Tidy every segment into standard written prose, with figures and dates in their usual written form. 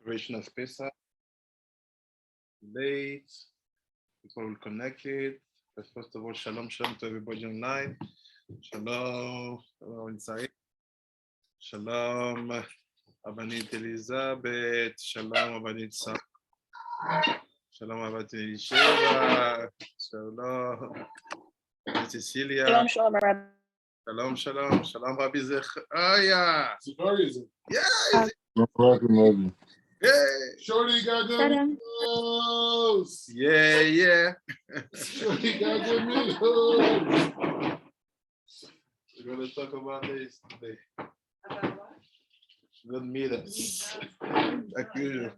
preparation of Pesach, late, people will connect it. But first of all, shalom, shalom to everybody online. Shalom, shalom inside. Shalom, Abanit Elizabeth. Shalom, Abanit Sam. Shalom, Abanit Elisheva. Shalom, Cecilia. Shalom, shalom, Rabbi. Shalom, shalom, shalom, Rabbi Zechariah. Yeah. No problem, Hey. Shorty got them minnows. Yeah. Shorty got them minnows. We're going to talk about this today. About what? Good meetups. Like usual.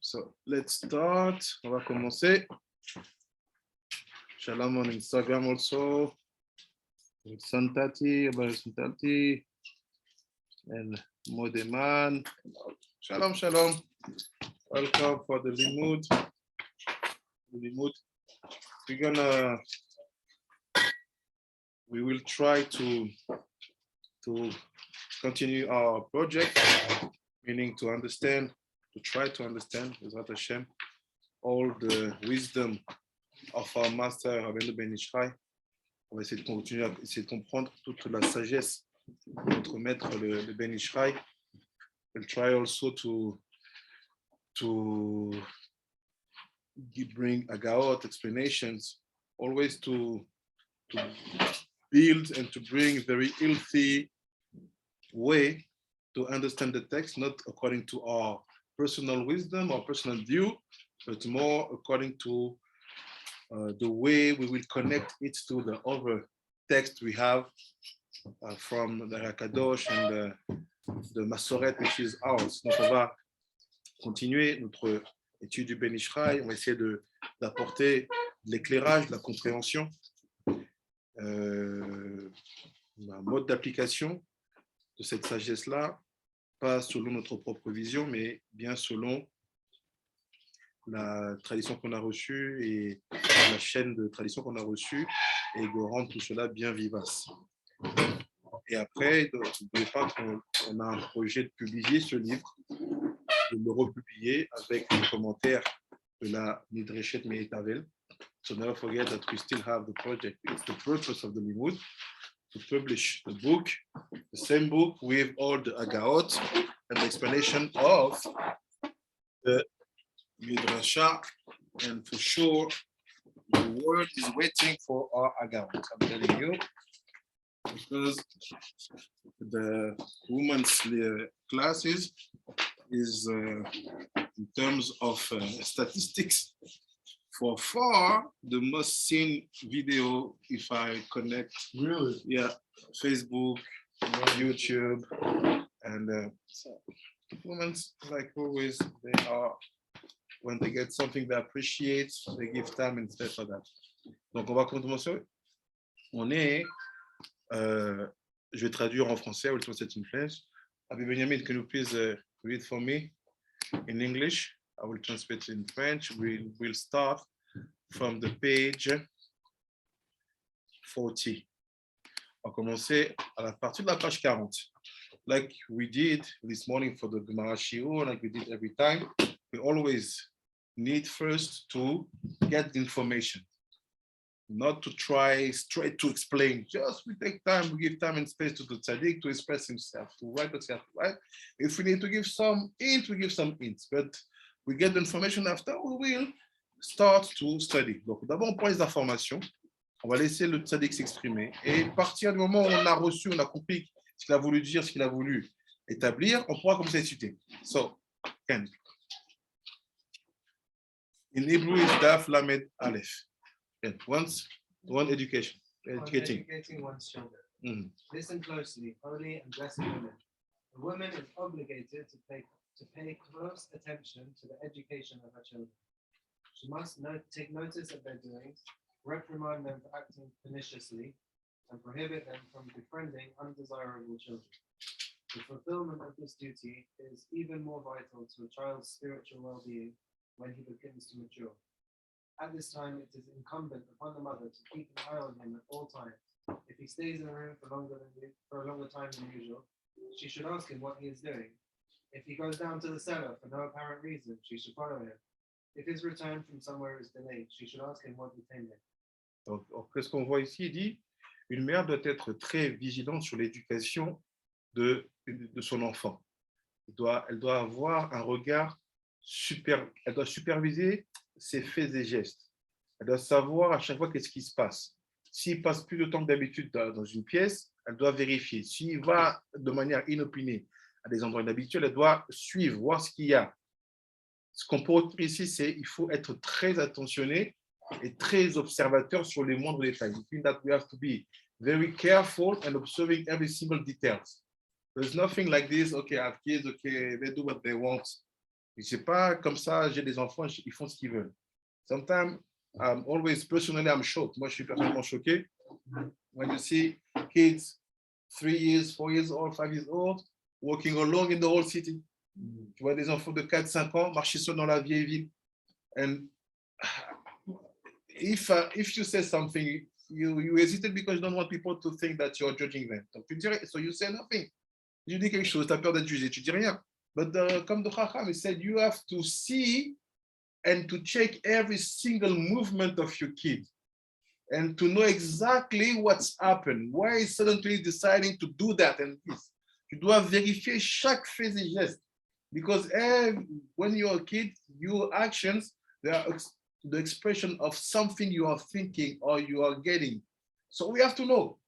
So let's start. On va commencer. Shalom on Instagram also. Santati, Santati, and Modeman. Shalom, shalom. Welcome for the limud. We will try to continue our project, meaning to try to understand, Bezrat Hashem, all the wisdom of our master Rabbeinu Ben Ishai. On va essayer de continuer à essayer de comprendre toute la sagesse de notre maître, le Ben Ishai. We'll try also to bring agaot explanations, always to build and to bring a very healthy way to understand the text, not according to our personal wisdom or personal view, but more according to the way we will connect it to the other text we have from the Hakadosh and the Masoret, which is ours. Donc on va continuer notre étude du Ben Ishai, on va essayer d'apporter de l'éclairage, de la compréhension, un mode d'application de cette sagesse-là, pas selon notre propre vision, mais bien selon la tradition qu'on a reçue et la chaîne de tradition qu'on a reçue, et de rendre tout cela bien vivace. Et après, n'oubliez pas qu'on a un projet de publier ce livre, de le republier avec les commentaires de la Midreshet Meitavel. So never forget that we still have the project. It's the purpose of the Limud to publish the book, the same book with all the agaot and the explanation of the Midrasha, and for sure the world is waiting for our agaot. I'm telling you, because the women's classes is in terms of statistics for far the most seen video if I connect. Really? Yeah, Facebook, YouTube, and so women, like always, they are, when they get something they appreciate, they give time instead for that. Donc on va commencer. On est, je vais traduire en français, I will translate in French. Abi Benjamin, can you please read for me in English? I will translate in French. We'll start from the page 40. On va commencer à la partie de la page 40. Like we did this morning for the Gemara Shiur, like we did every time, we always need first to get the information, not to try straight to explain. Just we take time, we give time and space to the tzaddik to express himself, to write himself, right? If we need to give some hint, we give some hints, but we get the information after, we will start to study. Donc d'abord on prend les informations, on va laisser le tzaddik s'exprimer, et à partir du moment où on a reçu, on a compris ce qu'il a voulu dire, ce qu'il a voulu établir, on pourra commencer à étudier. So, Ken. In Hebrew, it's Daf Lamed Aleph. And one educating. Educating one's children. Mm-hmm. Listen closely, holy and blessed women. A woman is obligated to pay close attention to the education of her children. She must take notice of their doings, reprimand them for acting perniciously, and prohibit them from befriending undesirable children. The fulfillment of this duty is even more vital to a child's spiritual well-being when he begins to mature. At this time, it is incumbent upon the mother to keep an eye on him at all times. If he stays in a room for a longer time than usual, she should ask him what he is doing. If he goes down to the cellar for no apparent reason, she should follow him. If his return from somewhere is delayed, she should ask him what detained him. Donc, qu'est-ce qu'on voit ici? Il dit, une mère doit être très vigilante sur l'éducation de son enfant. Elle doit avoir un regard elle doit superviser ses faits et gestes. Elle doit savoir à chaque fois qu'est-ce qui se passe. S'il passe plus de temps que d'habitude dans une pièce, elle doit vérifier. S'il va de manière inopinée à des endroits inhabituels, elle doit suivre, voir ce qu'il y a. Ce qu'on peut retenir ici, c'est qu'il faut être très attentionné et très observateur sur les moindres détails. I think that we have to be very careful and observing every single detail. There's nothing like this, okay, I have kids, okay, they do what they want. C'est pas comme ça, j'ai des enfants, ils font ce qu'ils veulent. Sometimes, always, personally, I'm shocked. Moi, je suis personnellement choqué. When you see kids 3 years, 4 years old, 5 years old, walking along in the whole city. Tu vois des enfants de 4-5 ans marcher seuls dans la vieille ville. And if you say something, you hesitate because you don't want people to think that you're judging them. Donc, tu dirais, so you say nothing. Tu dis quelque chose, tu as peur d'être jugé, tu dis rien. But comme the Chacham, he said, you have to see and to check every single movement of your kid and to know exactly what's happened. Why is suddenly deciding to do that and this? Tu dois vérifier chaque fait et geste. Because when you're a kid, your actions, they are the expression of something you are thinking or you are getting. So we have to know.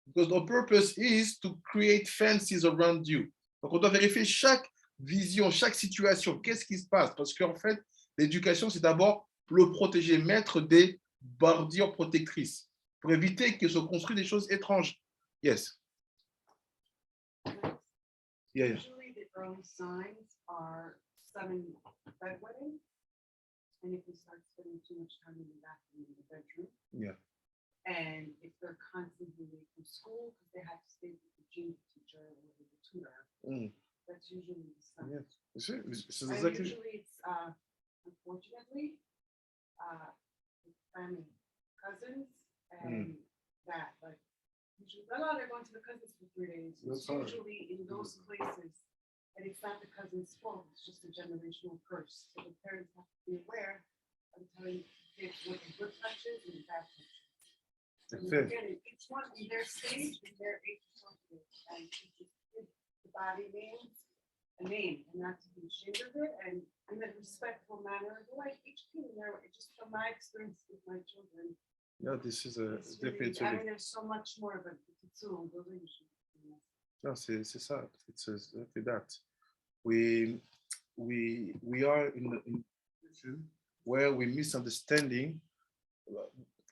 Because the purpose is to create fences around you. Donc, on doit vérifier chaque vision, chaque situation. Qu'est-ce qui se passe? Parce qu'en fait, l'éducation, c'est d'abord le protéger, mettre des bordures protectrices pour éviter qu'il se construise des choses étranges. Yes. Yeah, yeah. Usually the early signs are sudden bedwetting. And if we start spending too much time in the bathroom in the bedroom. Yeah. And if they're constantly late from school because they have to stay with the gym teacher or the tutor, that's usually the sign. Yeah. It's And exactly. usually it's, unfortunately, family, cousins, and that, like, usually, oh, they're going to the cousins for 3 days. It's usually in those places, and it's not the cousin's fault, it's just a generational curse. So the parents have to be aware of telling kids what the good touches and the bad touches. And again, each one in their stage, in their age, and teach the body names, a name, and not to be ashamed of it, and in a respectful manner, like each kid in there, just from my experience with my children. Yeah, this is a Really, I mean, there's so much more of a relationship. No, c'est ça. It's exactly that. We are in where we misunderstanding.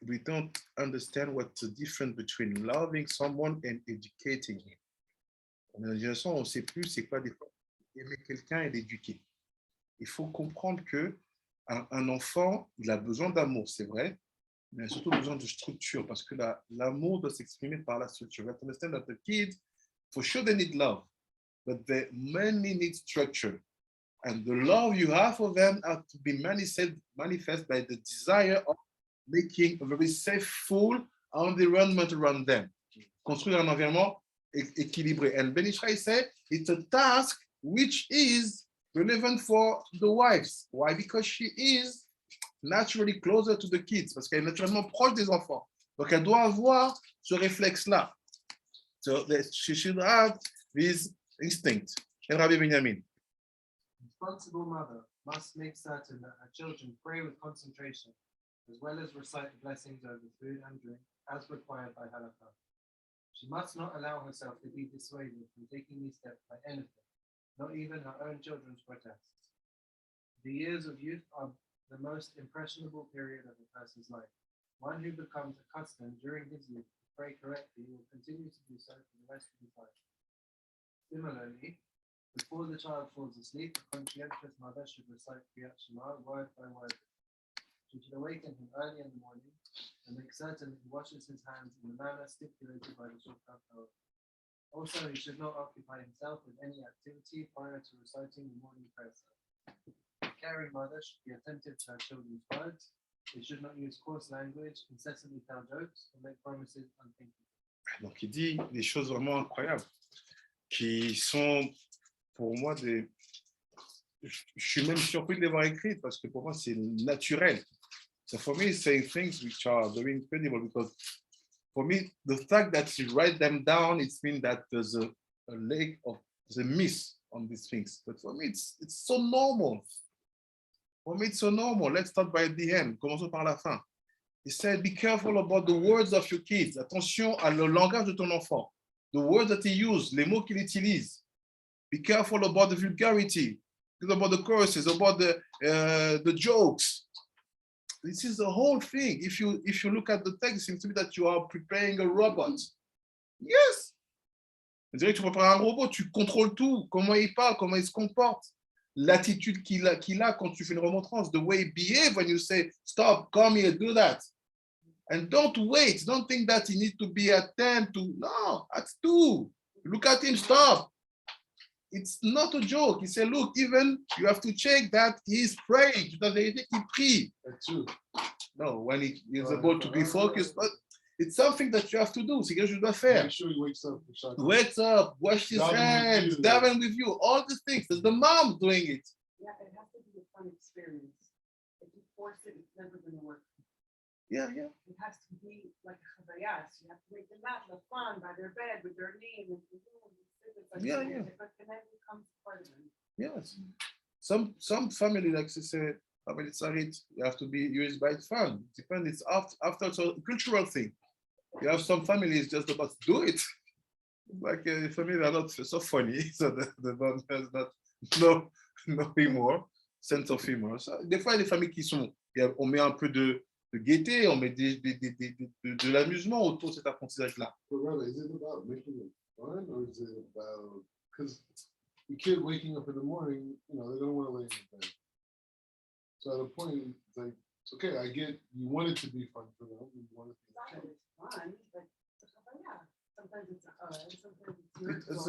We don't understand what's the difference between loving someone and educating him. En génération, on ne sait plus c'est quoi aimer quelqu'un et l'éduquer. Il faut comprendre que un enfant, il a besoin d'amour, c'est vrai, mais il a surtout besoin de structure parce que l'amour doit s'exprimer par la structure. You have to understand that the kids, for sure they need love, but they mainly need structure. And the love you have for them has to be manifest by the desire of making a very safe, full environment around them. Construire un environnement équilibré. And Ben Israel said, it's a task which is relevant for the wives. Why? Because she is naturally closer to the kids, parce qu'elle est naturellement proche des enfants. Donc, elle doit avoir ce réflexe-là. So, she should have this instinct. And Rabbi Benjamin. Responsible mother must make certain that her children pray with concentration, as well as recite the blessings over food and drink, as required by halakha. She must not allow herself to be dissuaded from taking these steps by anything, not even her own children's protests. The years of youth are the most impressionable period of a person's life. One who becomes accustomed during his youth to pray correctly will continue to do so for the rest of his life. Similarly, before the child falls asleep, a conscientious mother should recite Kriyat Shema word by word. She should awaken him early in the morning and make certain he washes his hands in the manner stipulated by the Chok. Also, he should not occupy himself with any activity prior to reciting the morning prayer. A caring mother should be attentive to her children's words. They should not use coarse language, incessantly tell jokes, or make promises unthinkable. Donc, il dit des choses vraiment incroyables qui sont pour moi, je suis même surpris de les voir écrites parce que pour moi, c'est naturel. So for me, saying things which are very incredible because for me, the fact that you write them down, it means that there's a miss on these things. But for me, it's so normal. For me, it's so normal. Let's start by the end. Commençons par la fin. He said, be careful about the words of your kids. Attention à le langage de ton enfant. The words that he uses, les mots qu'il utilise. Be careful about the vulgarity, about the curses, about the jokes. This is the whole thing. If you look at the text, it seems to me that you are preparing a robot. Yes. On dirait que tu prépares un robot, tu contrôles tout, comment il parle, comment il se comporte, l'attitude qu'il a quand tu fais une remontrance, the way he behave when you say, stop, come here, do that. And don't wait, don't think that he needs to be at 10 to, no, at 2. Look at him, stop. It's not a joke. He said, look, even you have to check that he is praying. Tout à vérité qu'il prie. That's true. No, when he is able to be focused, but it's something that you have to do. C'est quelque chose que tu dois faire. Make sure he wakes up. Wakes up, wash his hands, daven with you, all the things. There's the mom doing it. Yeah, it has to be a fun experience. If you force it, it's never going to work. Yeah. It has to be like a chavayas. You have to make them laugh, have fun by their bed with their name. Yeah. But then it becomes part of them. Yes. Some family, like they say, family tzarit, you have to be used by fun. It depends. It's after it's a cultural thing. You have some families just about to do it. Like a family are not so funny, so the mom has not no humor, sense of humor. So, des fois, il y a des familles qui sont, on met un peu de gaieté, on met de l'amusement autour de cet apprentissage-là. But rather, is it about making it fun, or is it about, because the kid waking up in the morning, they don't want to lay in the bed. So at a point, it's like, okay, I get you want it to be fun for them. You want it to be Fun, but yeah, sometimes it's It's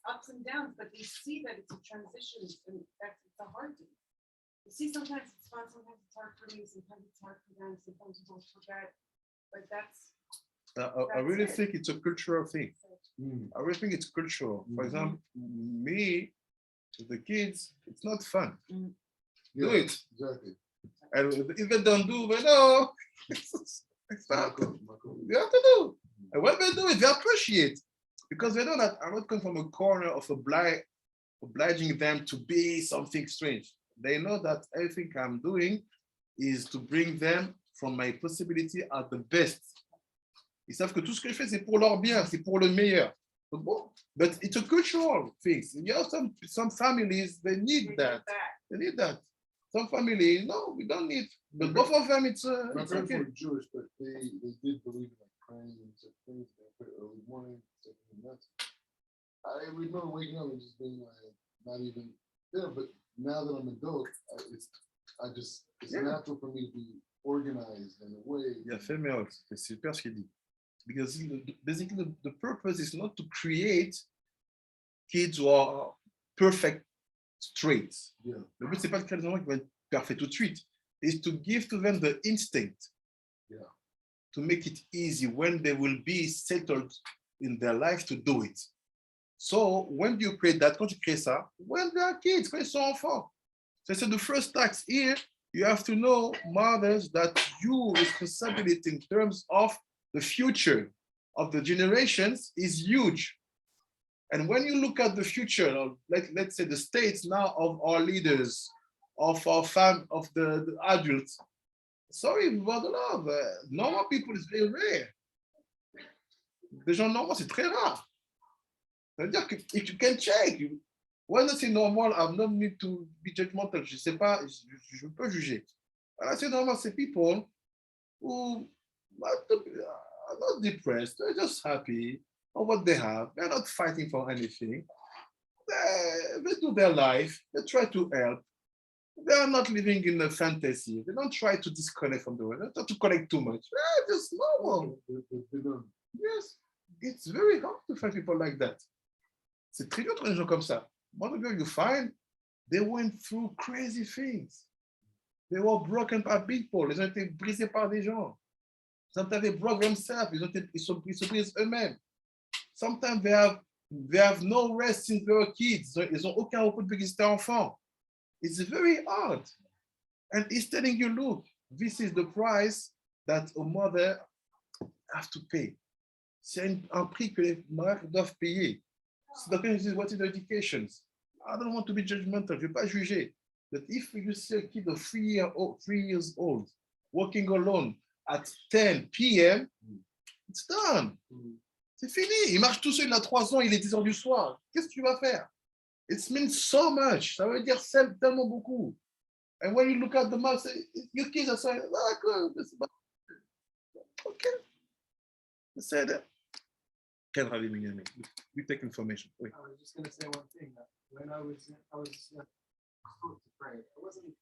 ups and downs, but they see that it's a transition, and it's a hard thing. You see, sometimes it's fun, sometimes it's hard for me, sometimes it's hard for them, sometimes you don't forget, but that's I really think it's a cultural thing. I really think it's cultural. For example, me, with the kids, it's not fun. Do it. Exactly. And if they don't do, they know. It's not good. You have to do. And when they do it, they appreciate. Because they know that I'm not coming from a corner of obliging them to be something strange. They know that everything I'm doing is to bring them from my possibility at the best. Ils savent que tout ce que je fais, c'est pour leur bien, c'est pour le meilleur. Bon, but it's a cultural thing. You have some families, they need that. They need that. Some families, no, we don't need. But both of them, it's My okay. parents were Jewish, but they did believe in like praying and such things. They pray early morning, nuts. I remember waking up and just being like, not even there. But now that I'm an adult, it's natural for me to be organized in a way. Il a fait meilleur. C'est super ce qu'il dit. Because basically the purpose is not to create kids who are perfect straight. Yeah. Le but, c'est pas de créer des enfants qui vont être parfaits tout de suite. It's to give to them the instinct. Yeah. To make it easy when they will be settled in their life to do it. So when you create that, quand tu crées ça, when they are kids, quand ils sont enfants. So the first task here, you have to know, mothers, that your responsibility in terms of the future of the generations is huge. And when you look at the future of, let's say, the states now of our leaders, of our of the adults, sorry about the love, normal people is very rare. Des gens normaux, c'est très rare. C'est-à-dire que if you can check, when I say normal, I'm not need to be judgmental. Je sais pas, je peux juger. When I say normal, c'est people who are not depressed, they're just happy on what they have. They're not fighting for anything. They do their life. They try to help. They are not living in a fantasy. They don't try to disconnect from the world. They don't try to connect too much. They're just normal. Yes, it's very hard to find people like that. C'est très dur de trouver des gens comme ça. One of you find, they went through crazy things. They were broken by people. Ils ont été brisés par des gens. Sometimes they broke themselves. Ils se brisent eux-mêmes. Sometimes they have They have no rest since they were kids. Ils n'ont aucun repos depuis qu'ils étaient enfants. It's very hard. And he's telling you, look, this is the price that a mother has to pay. C'est un prix que les mères doivent payer. So the question is, what is the education? I don't want to be judgmental. Je ne vais pas juger. But if you see a kid of 3 years old walking alone at 10 p.m., it's done. C'est fini. Il marche tout seul, il a 3 ans, il est 10 heures du soir. Qu'est-ce que tu vas faire? It means so much. Ça veut dire tellement beaucoup. And when you look at the map, your kids are saying, okay. Let's say that. Can't have him in you take information. Wait. I was just going to say one thing. That when I was taught to pray, it wasn't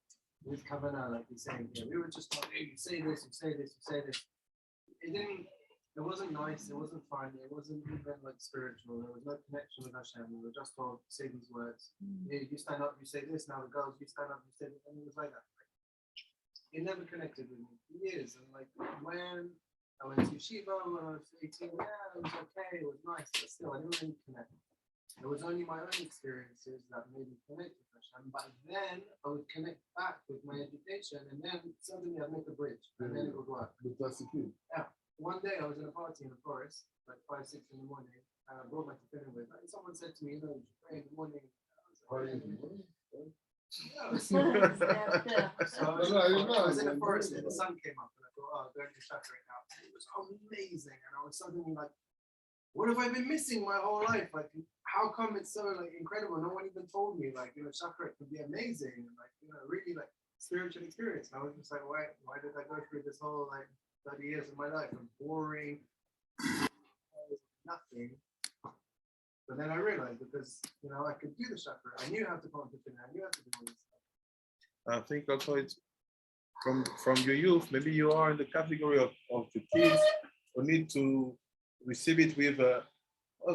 with Kavanah, like you're saying here. We were just like, hey, you say this, you say this, you say this. It wasn't nice, it wasn't fun, it wasn't even like spiritual. There was no connection with Hashem. We were just told, say these words. Hey, you stand up, you say this. Now the girls, you stand up, you say this. And it was like that. It never connected with me for years. And like when I went to Yeshiva when I was 18, yeah, it was okay, it was nice, but still, I didn't really connect. It was only my own experiences that made me connect with Hashem. But then I would connect back with my education, and then suddenly I'd make a bridge, and then it would work. But that's the key. Yeah. One day I was in a party in the forest, like 5, 6 in the morning, and I brought my tiffin with. And someone said to me, you know, you pray in the morning. Party in the morning? Yeah, so I was in the forest and the sun came up and I thought, oh, I'm going to shut right now. And it was amazing. And I was suddenly like, what have I been missing my whole life? Like, how come it's so like incredible? No one even told me, like, you know, chakra can be amazing and like, you know, really like spiritual experience. And I was just like, why did I go through this whole like 30 years of my life and boring, nothing? But then I realized because, you know, I could do the chakra. I knew how to concentrate. I knew how to do all this stuff. I think also it's from your youth, maybe you are in the category of the kids who need to receive it with a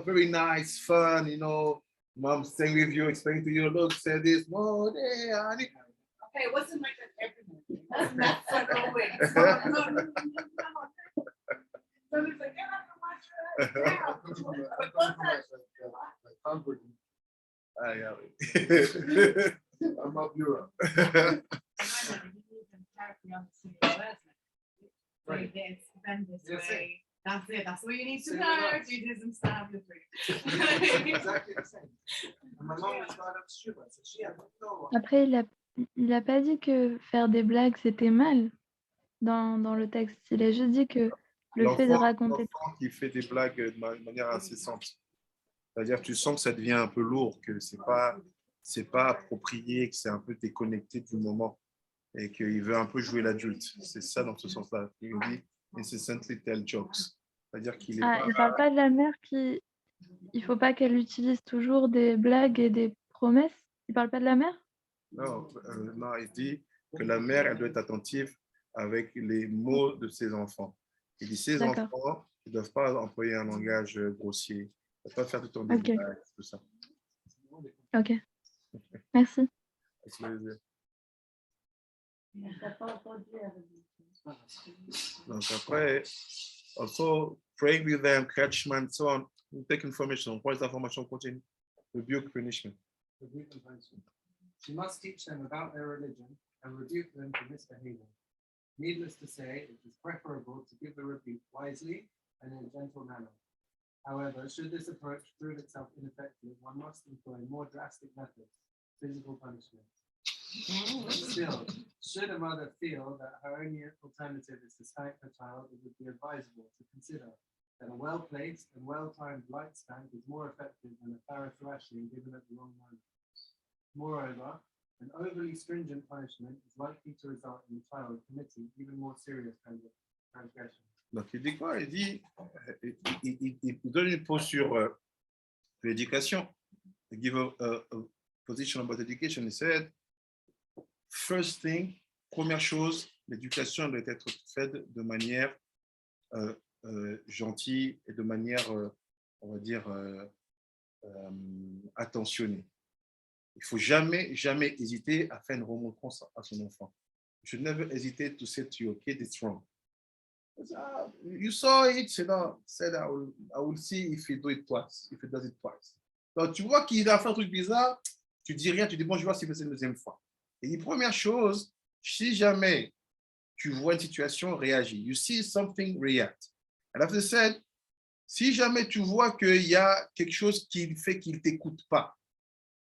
very nice, fun, you know, mom staying with you, explaining to you, look, say this, no, hey, honey. Okay, it wasn't like that every morning. It wasn't that fun always. So it's like, yeah, I can watch it. I'm up Europe. Right. This, then this Yes, way. That's it. That's what you need to Same know. with us. Judaism style with Exactly the same. And my mom was not up Shiva, so she had no. Après, il a pas dit que faire des blagues, c'était mal dans le texte. Il a juste dit que le fait de raconter... L'enfant qui fait des blagues de manière incessante. C'est-à-dire que tu sens que ça devient un peu lourd, que c'est pas approprié, que c'est un peu déconnecté du moment et qu'il veut un peu jouer l'adulte. C'est ça dans ce sens-là. Il dit incessantly tell jokes. C'est-à-dire qu'il est Ah, il parle pas de la mère qui... Il faut pas qu'elle utilise toujours des blagues et des promesses. Il parle pas de la mère? Non, il dit que la mère, elle doit être attentive avec les mots de ses enfants. Il dit ces enfants ne doivent pas employer un langage grossier. Ils ne doivent pas faire tout le temps des blagues, tout ça. Ok. Merci. Donc après, also praying with them, catchment, so on. You take information. What is the information continue? Rebuke, punishment. Rebuke and punishment. She must teach them about their religion and rebuke them for misbehaving. Needless to say, it is preferable to give the rebuke wisely and in a gentle manner. However, should this approach prove itself ineffective, one must employ more drastic methods, physical punishment. Still, should a mother feel that her only alternative is to spank her child, it would be advisable to consider that a well-placed and well-timed light spank is more effective than a thorough thrashing given at the wrong moment. Moreover, an overly stringent punishment is likely to result in the child committing even more serious transgressions. Donc il dit quoi? Il dit, il donne une posture de l'éducation. He give a position about education. He said, first thing, première chose, l'éducation doit être faite de manière gentille et de manière, on va dire, attentionnée. Il ne faut jamais hésiter à faire une remontrance à son enfant. You should never hesitate to say to your kid it's wrong. You saw it, said I will see if he do it twice, if he does it twice. Donc, tu vois qu'il a fait un truc bizarre, tu dis rien, tu dis bon, je vais voir s'il fait ça une deuxième fois. Et la première chose, si jamais tu vois une situation, réagis. You see something, react. And after said, si jamais tu vois qu'il y a quelque chose qui fait qu'il ne t'écoute pas,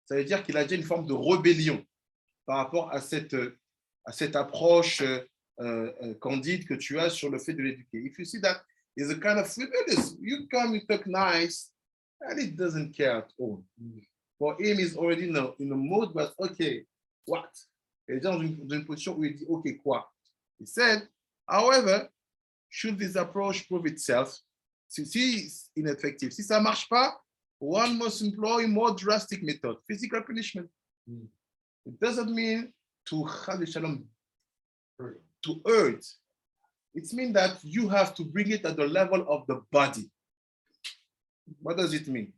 ça veut dire qu'il a déjà une forme de rébellion par rapport à cette approche candide que tu as sur le fait de l'éduquer. If you see that is a kind of rebellious, you come, you talk nice, and it doesn't care at all. For him, he's already in a mode, but okay, what? Il est dans une position où il dit, ok, quoi? He said, however, should this approach prove itself, si ineffective, si ça ne marche pas, one must employ more drastic method, physical punishment. It doesn't mean to hurt. It means that you have to bring it at the level of the body. What does it mean?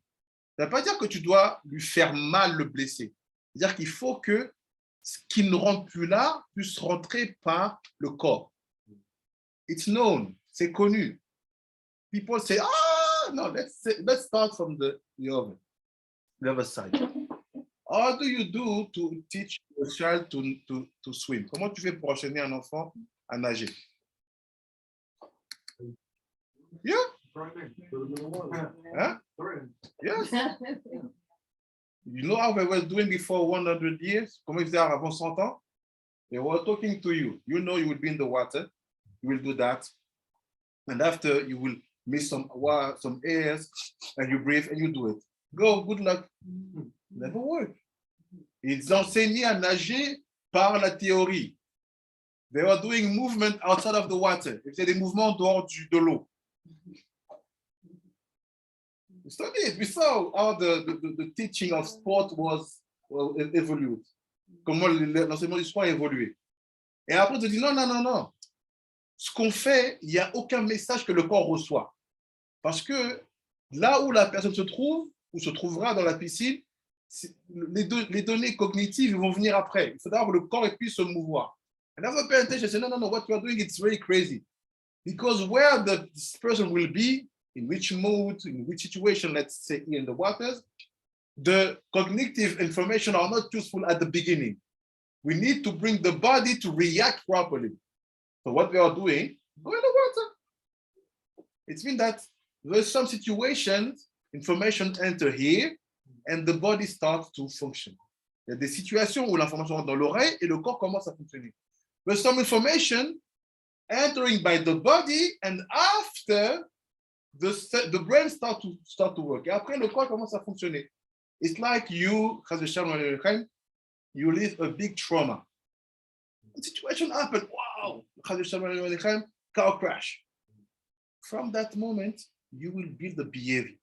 Ça ne veut pas dire que tu dois lui faire mal, le blesser. C'est-à-dire qu'il faut que ce qui ne rentre plus là puisse rentrer par le corps. It's known, c'est connu. People say, no, let's start from the other side. How do you do to teach a child to swim? Comment tu fais pour enchaîner un enfant à nager? Yeah. Huh? Yes. You know how they were doing before 100 years? Comment ils faisaient avant 100 ans? They were talking to you. You know you will be in the water. You will do that. And after you will miss some airs and you breathe and you do it. Go, good luck. Never work. Ils enseignaient à nager par la théorie. They were doing movement outside of the water. Ils faisaient des mouvements dehors de l'eau. We studied. We saw how the teaching of sport was evolved. Comment l'enseignement du sport a évolué. Et après, on te dit non. Ce qu'on fait, il n'y a aucun message que le corps reçoit. Parce que là où la personne se trouve, ou se trouvera dans la piscine, les données cognitives vont venir après. Il faudra que le corps puisse se mouvoir. And never pay attention. Say, no, what you are doing, it's very crazy. Because where this person will be, in which mood, in which situation, let's say in the waters, the cognitive information are not useful at the beginning. We need to bring the body to react properly. So what we are doing, go in the water. It means that there's some situations, information enter here, and the body starts to function. Il y a des situations où l'information rentre dans l'oreille et le corps commence à fonctionner. There's some information entering by the body, and after the brain start to work. Et après, le corps commence à fonctionner. It's like you live a big trauma. The situation happened. Wow, car crash. From that moment, you will build the behavior.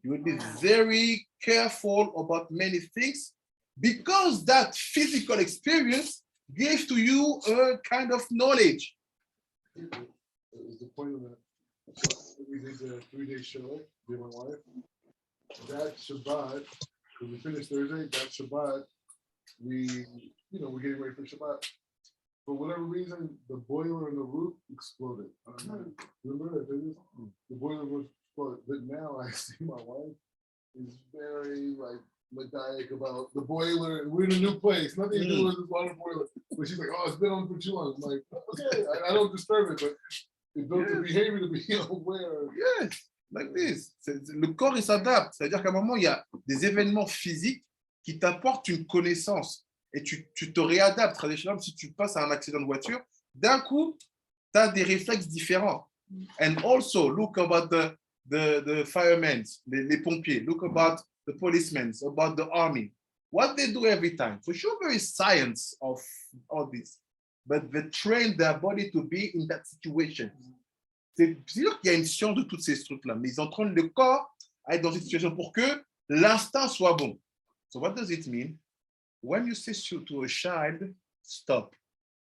You will be very careful about many things because that physical experience gives to you a kind of knowledge. It was the point of that. We did the 3-day show with my wife. That Shabbat, when we finished Thursday, that Shabbat, we're getting ready for Shabbat. For whatever reason, the boiler in the roof exploded. Remember that? The boiler was exploded. But now I see my wife is very maniac about the boiler. We're in a new place. Nothing to do with this water boiler. But she's like, it's been on for too long. I'm like, okay, I don't disturb it, but it built the behavior to be aware. Yes, like this. Le corps, il s'adapte. C'est-à-dire qu'à un moment, il y a des événements physiques qui t'apportent une connaissance et tu te réadaptes. Traditionnellement, si tu passes à un accident de voiture, d'un coup, tu as des réflexes différents. And also, look about the firemen, les pompiers. Look about the policemen, about the army. What they do every time. For sure, there is science of all this. But they train their body to be in that situation. C'est sûr qu'il y a une science de toutes ces trucs-là, mais ils entraînent le corps à être dans une situation pour que l'instinct soit bon. So what does it mean? When you say to a child, stop.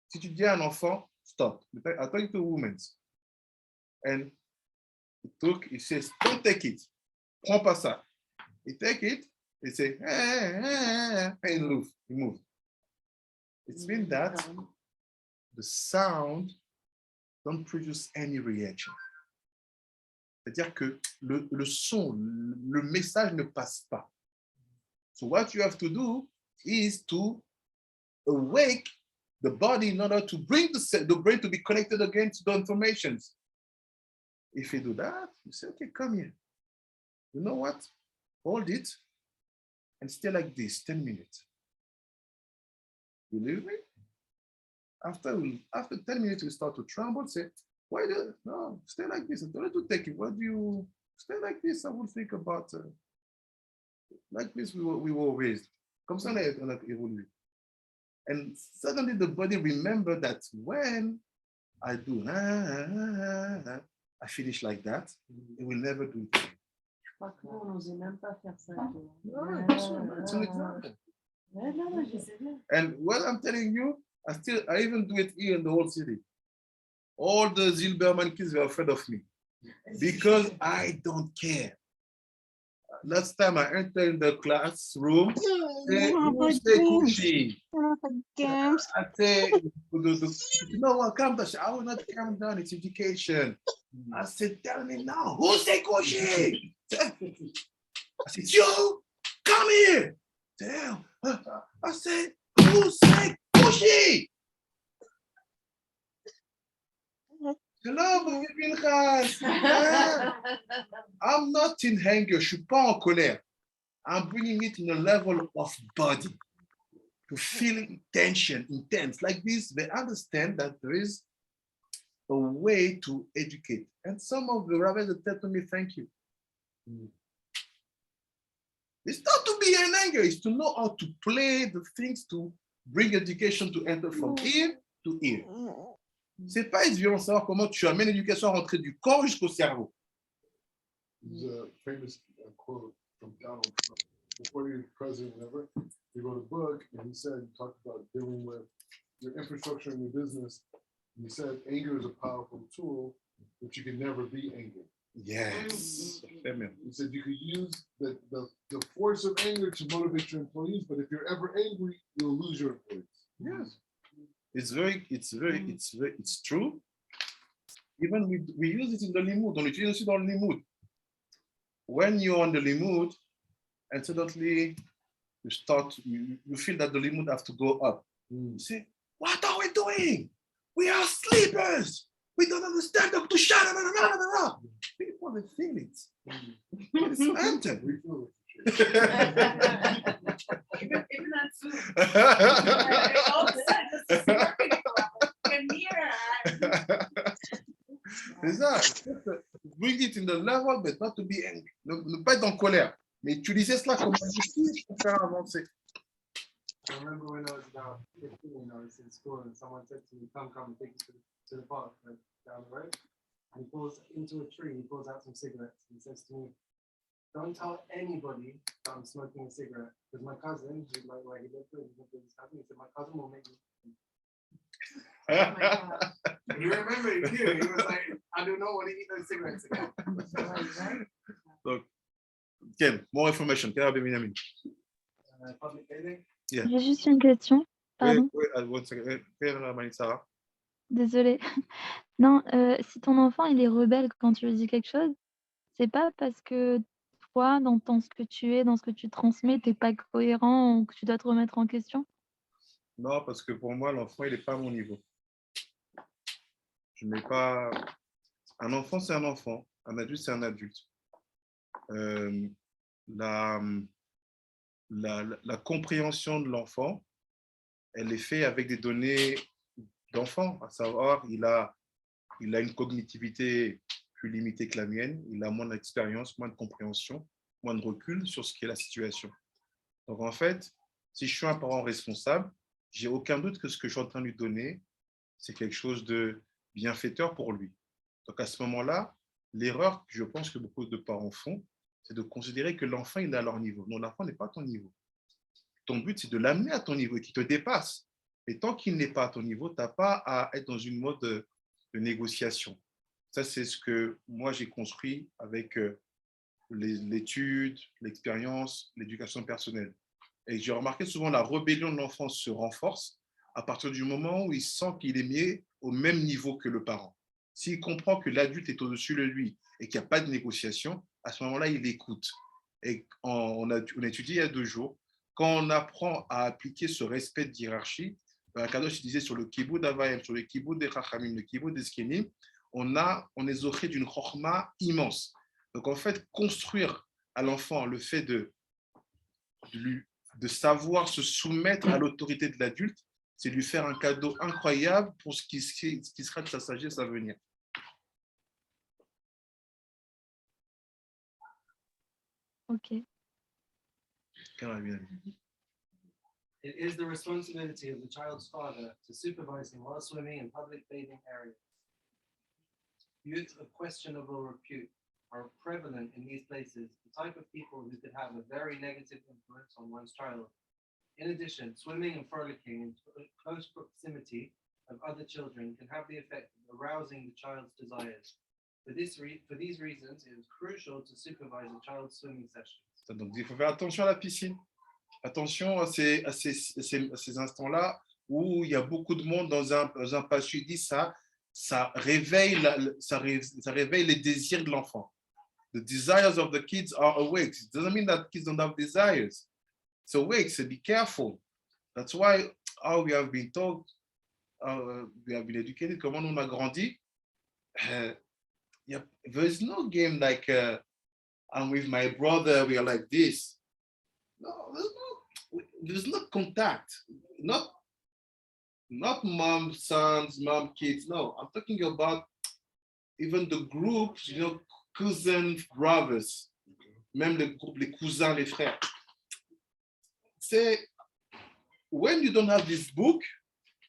Si tu dis à un enfant, stop. I talk to women. And he says, don't take it. Prends pas ça. He take it, he say, and he move. It means that the sound don't produce any reaction. C'est-à-dire que le son, le message ne passe pas. So what you have to do is to awake the body in order to bring the brain to be connected again to the informations. If you do that, you say, okay, come here. You know what? Hold it and stay like this, 10 minutes. You leave me? After 10 minutes, you start to tremble, say, why do you, no, stay like this. I don't need to take it. Why do you stay like this? I will think about, like this, we were raised. Comme ça, on a évolué. And suddenly the body remember that when I do, I finish like that, it will never do it again. Je crois que nous, on n'osait même pas faire ça. It's an example. Non, je sais bien. And what I'm telling you, I even do it here in the whole city. All the Zilberman kids were afraid of me because I don't care. Last time I entered the classroom, who say Kushi? I say, you know what, calm down. I will not calm down, it's education. I said, tell me now, who say Kushi? I said, you, come here. Damn. I said, who say Kushi? Hello, I'm not in anger, je suis pas en colère. I'm bringing it in a level of body to feel tension, intense. Like this, they understand that there is a way to educate. And some of the rabbis tell to me, thank you. It's not to be in anger, it's to know how to play the things to bring education to enter from ear to ear. C'est pas être violent, savoir comment tu amènes l'éducation à rentrer du corps jusqu'au cerveau. There's a famous quote from Donald Trump. Before he was president, whatever, he wrote a book and he said, talked about dealing with your infrastructure and your business. And he said, anger is a powerful tool, but you can never be angry. Yes. He said you could use the force of anger to motivate your employees, but if you're ever angry, you'll lose your employees. Yes. It's true. Even we use it in the limud. On utilise aussi dans le limud. When you're on the limud, and suddenly you feel that the limud have to go up. You say, what are we doing? We are sleepers. We don't understand the Kedusha. People, they feel it. It's enter. Even that too. All of a sudden, C'est ça. Bring it in the level, but not to be angry. Ne pas être en colère. Mais utiliser cela comme un outil pour faire avancer. I remember when I was about 15, I was in school and someone said to me, come and take you to the park like, down the road. And he pulls into a tree, he pulls out some cigarettes. He says to me, don't tell anybody that I'm smoking a cigarette. Because my cousin, who's like where he lived with his cousin, he said, my cousin will make me. oh my God. You remember it too. He was like, I do not want to eat those cigarettes again. So, Ken, more information. Public bathing? Yeah. J'ai juste une question. Pardon. Sarah. Désolée. Non, si ton enfant il est rebelle quand tu lui dis quelque chose, c'est pas parce que toi, dans ce que tu es, dans ce que tu transmets, t'es pas cohérent ou que tu dois te remettre en question? Non, parce que pour moi, l'enfant, il n'est pas à mon niveau. Je n'ai pas... Un enfant, c'est un enfant. Un adulte, c'est un adulte. La compréhension de l'enfant, elle est faite avec des données d'enfant, à savoir, il a une cognitivité plus limitée que la mienne, il a moins d'expérience, moins de compréhension, moins de recul sur ce qui est la situation. Donc en fait, si je suis un parent responsable, j'ai aucun doute que ce que je suis en train de lui donner, c'est quelque chose de bienfaiteur pour lui. Donc à ce moment-là, l'erreur que je pense que beaucoup de parents font, c'est de considérer que l'enfant il est à leur niveau. Non, l'enfant n'est pas à ton niveau. Ton but, c'est de l'amener à ton niveau et qu'il te dépasse. Et tant qu'il n'est pas à ton niveau, tu n'as pas à être dans une mode de négociation. Ça, c'est ce que moi, j'ai construit avec l'étude, l'expérience, l'éducation personnelle. Et j'ai remarqué souvent la rébellion de l'enfant se renforce à partir du moment où il sent qu'il est mis au même niveau que le parent. S'il comprend que l'adulte est au-dessus de lui et qu'il n'y a pas de négociation, à ce moment-là, il écoute. Et on a étudié il y a 2 jours, quand on apprend à appliquer ce respect de hiérarchie, Kadosh disait sur le kibbutz d'Avayim, sur le kibbutz des Chachamim, le kibbutz des Zkenim, on est zoché d'une chorma immense. Donc en fait, construire à l'enfant le fait de savoir se soumettre à l'autorité de l'adulte, c'est lui faire un cadeau incroyable pour ce qui sera de sa sagesse à venir. Ok. It is the responsibility of the child's father to supervise him while swimming in public bathing areas. Youth of questionable repute are prevalent in these places, the type of people who could have a very negative influence on one's child. In addition, swimming and frolicking in close proximity of other children can have the effect of arousing the child's desires. For these reasons, it is crucial to supervise a child's swimming sessions. Donc, il faut faire attention à la piscine. Attention à ces instants-là où il y a beaucoup de monde dans un passager, ça réveille les désirs de l'enfant. The desires of the kids are awake. It doesn't mean that kids don't have desires. It's awake, so be careful. That's why we have been taught, we have been educated, comment on a grandi. There is no game like I'm with my brother, we are like this. No, there's no contact. Not mom, sons, mom, kids. No, I'm talking about even the groups, cousins, brothers, même les groupes, les cousins, les frères. Say, when you don't have this book,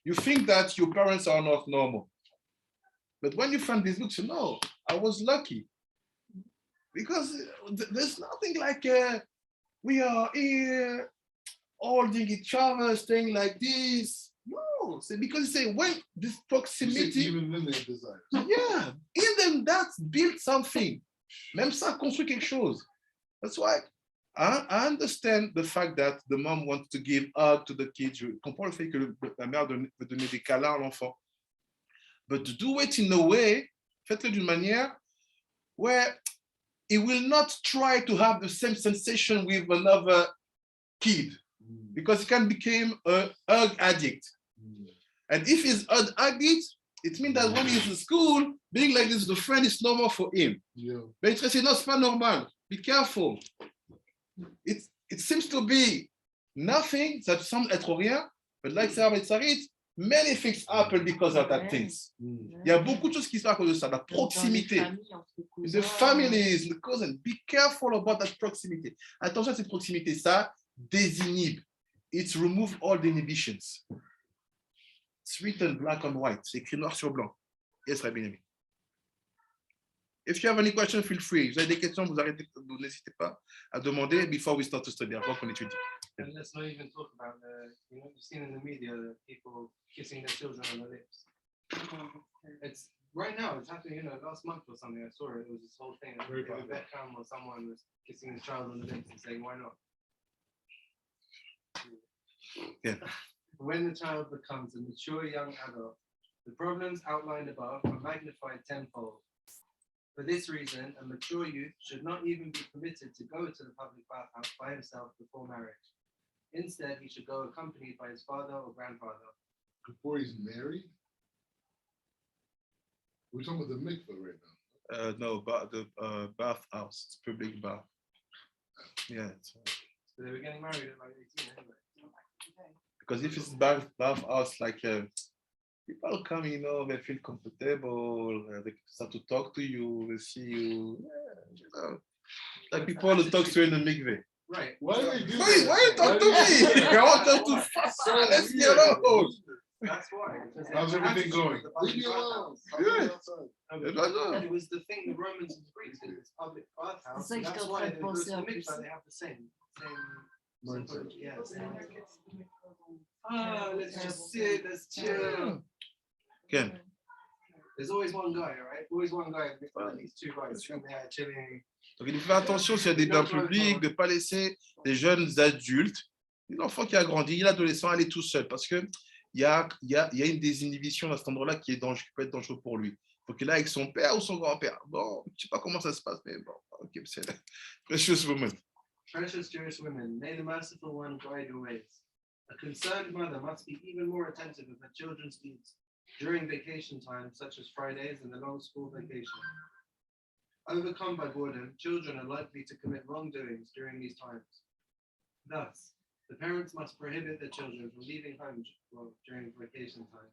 you think that your parents are not normal. But when you find this book, you know, I was lucky. Because there's nothing like we are here holding each other, staying like this. No, c'est because they say when this proximity. Even then they have desires. Yeah, in them that built something. Même ça construit quelque chose. That's why I understand the fact that the mom wants to give hug to the kids. Je comprends le fait que la mère veut donner des câlins à l'enfant. But do it in a way, faites-le d'une manière where he will not try to have the same sensation with another kid, because he can become a hug addict. And if he's hug addict, it means that when he's in school, being like this, the friend is normal for him. Yeah. But it's not normal. Be careful. It seems to be nothing, ça semble être rien, but like Sarah Sarit, many things happen because of that things. Il y a beaucoup de choses qui se passent à cause de ça, la proximité. The families, the cousins, be careful about that proximity. Attention à cette proximité, ça désinhibe. It remove all the inhibitions. It's written black on white, c'est écrit noir sur blanc. Yes, Rabbi Nami. If you have any question, feel free. Vous avez des questions, vous n'hésitez pas à demander before we start to study, avant qu'on étudie. And let's not even talk about you've seen in the media people kissing their children on the lips. It's right now. It's happening. Last month or something. I saw it. It was this whole thing. Very David Beckham or someone was kissing his child on the lips and saying, "Why not?" Yeah. When the child becomes a mature young adult, the problems outlined above are magnified tenfold. For this reason, a mature youth should not even be permitted to go to the public bathhouse by himself before marriage. Instead, he should go accompanied by his father or grandfather. Before he's married? We're talking about the mikveh right now. No, but the bathhouse, it's public bath. Yeah. So they were getting married at like 18 anyway. Because if it's bathhouse, like people come, they feel comfortable, they start to talk to you, they see you. Yeah, like people who talk to you in the mikveh. Right. Why do they do Why that? you talk to me? I want them to fast. Let's get alone. That's why. How's everything going? Leave me alone. Good. It was the thing the Romans and Greeks did. It's public bathhouse. C'est ça que That's j'étais en why train de it goes penser to en the plus. mikvah, they have the same. Mindset. Yeah. Let's just sit. Let's chill. Ken. There's always one guy, right? Always one guy. At least two guys sitting there chilling. Donc il faut faire attention s'il y a des bains publics, de ne pas laisser des jeunes adultes, l'enfant qui a grandi, l'adolescent, aller tout seul, parce qu'il y a une désinhibition à cet endroit-là qui peut être dangereux pour lui. faut qu'il aille avec son père ou son grand-père. Bon, je ne sais pas comment ça se passe, mais bon, ok, c'est precious woman. Precious Jewish women, may the merciful one guide your ways. A concerned mother must be even more attentive of her children's needs during vacation time, such as Fridays and the long school vacation. Overcome by boredom, children are likely to commit wrongdoings during these times. Thus, the parents must prohibit their children from leaving home during vacation time.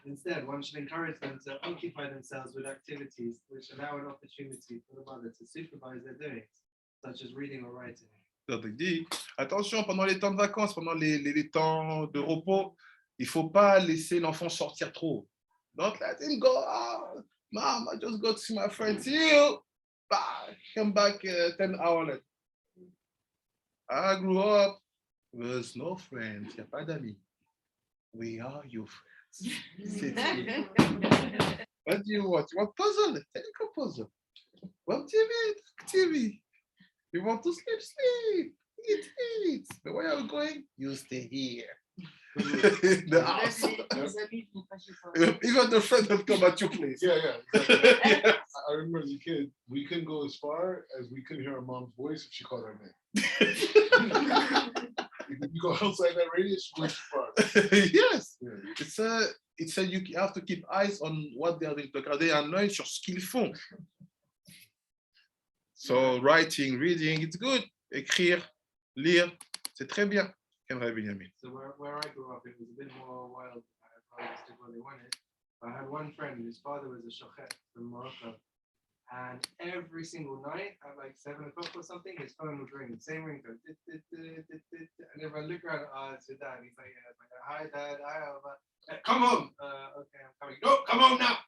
Instead, one should encourage them to occupy themselves with activities which allow an opportunity for the mother to supervise their doings, such as reading or writing. Donc, il dit, attention, pendant les temps de vacances, pendant les temps de repos, il ne faut pas laisser l'enfant sortir trop. Don't let him go out. Mom, I just go to see my friends. See you. Bye. Come back 10 hours later. I grew up with no friends. Il n'y a pas d'amis. We are your friends. What do you want? You want puzzle? Take a puzzle. Want TV? You want to sleep? Eat. But where are you going? You stay here. The house. Even the friend that come at your place. Yeah. Exactly. I remember as a kid, we couldn't go as far as we couldn't hear our mom's voice if she called our name. If you go outside that radius, she went too far. Yes. Yeah. It's a you have to keep eyes on what they are doing. Regarder un œil sur ce qu'ils font. So writing, reading, it's good. Écrire, lire, c'est très bien. So where I grew up, it was a bit more wild. I did what they wanted. I had one friend whose father was a Chok from Morocco, and every single night at like 7 o'clock or something, his phone would ring, same ringtone, and if I look around, it's your dad. He's like, hi dad, come home. Okay, I'm coming. No, come home now.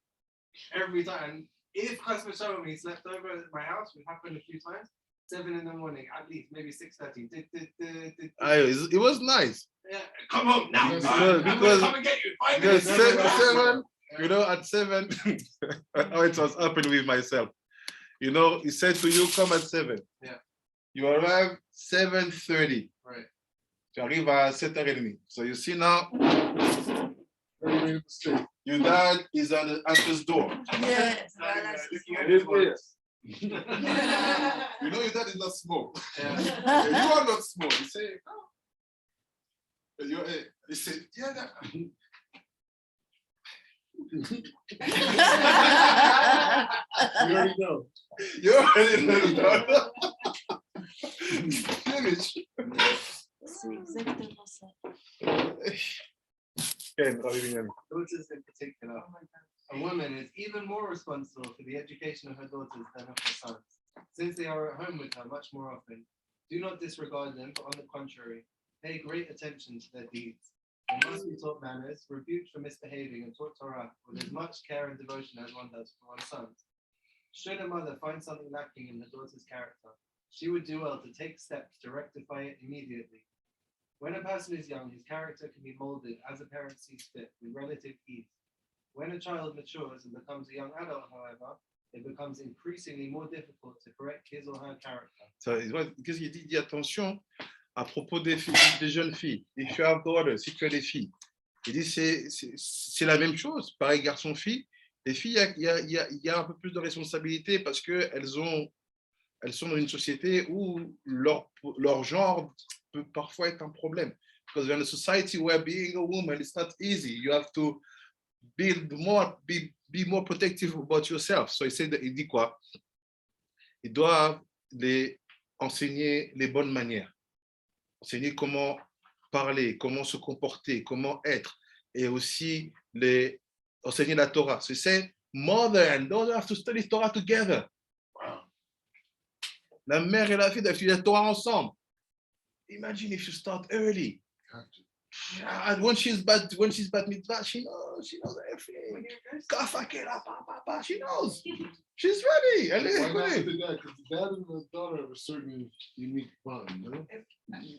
Every time. And if Christmas show me slept over at my house, which happened a few times. 7 in the morning, at least, maybe 6:30. It was nice. Yeah, come home now. Because come and get you. 5 because minutes. 7, at 7, how it was happening with myself. He said to you, come at 7. Yeah. You arrive 7:30. Right. Tu arrives à 7h30. So you see now, your dad is at his door. Yes. You know your dad is not small. Yeah. You are not small. You say, no. You say, yeah. You already know. You already know. Finish. C'est exactement ça. Daughters in particular. A woman is even more responsible for the education of her daughters than of her sons, since they are at home with her much more often. Do not disregard them, but on the contrary, pay great attention to their deeds. They must be taught manners, rebuked for misbehaving, and taught Torah with as much care and devotion as one does for one's sons. Should a mother find something lacking in her daughter's character, she would do well to take steps to rectify it immediately. When a person is young, his character can be molded as a parent sees fit with relative ease. When a child matures and becomes a young adult, however, it becomes increasingly more difficult to correct his or her character. Qu'est-ce qu'il dit? Il dit attention à propos des jeunes filles. If you have daughters, si tu as des filles, il dit c'est la même chose. Pareil, garçon-fille. Les filles, il y a un peu plus de responsabilité parce qu'elles sont dans une société où leur genre peut parfois être un problème. Because we're in a society where being a woman is not easy. You have to be more protective about yourself. So il dit quoi? Ils doivent enseigner les bonnes manières, enseigner comment parler, comment se comporter, comment être, et aussi enseigner la Torah. So c'est mother and daughter have to study Torah together. Wow. La mère et la fille doivent étudier la Torah ensemble. Imagine if you start early. And when she's bat mitzvah, she knows everything. She knows. She's ready. Why not with the dad? Because the dad and the daughter have a certain unique bond, you know?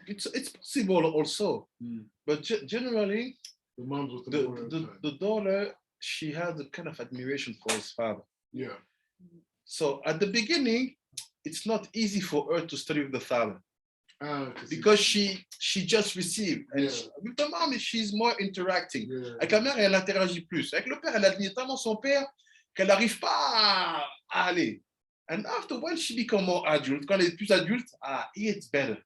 It's possible also, but generally, The mom's with the daughter, she had a kind of admiration for his father. Yeah. So at the beginning, it's not easy for her to study with the father. Because she just received. Yeah. With the mom, she's more interacting. Yeah. Avec la mère, elle interagit plus. Avec le père, elle admire tellement son père qu'elle n'arrive pas à aller. And after, when she become more adult, quand elle est plus adulte, it's better.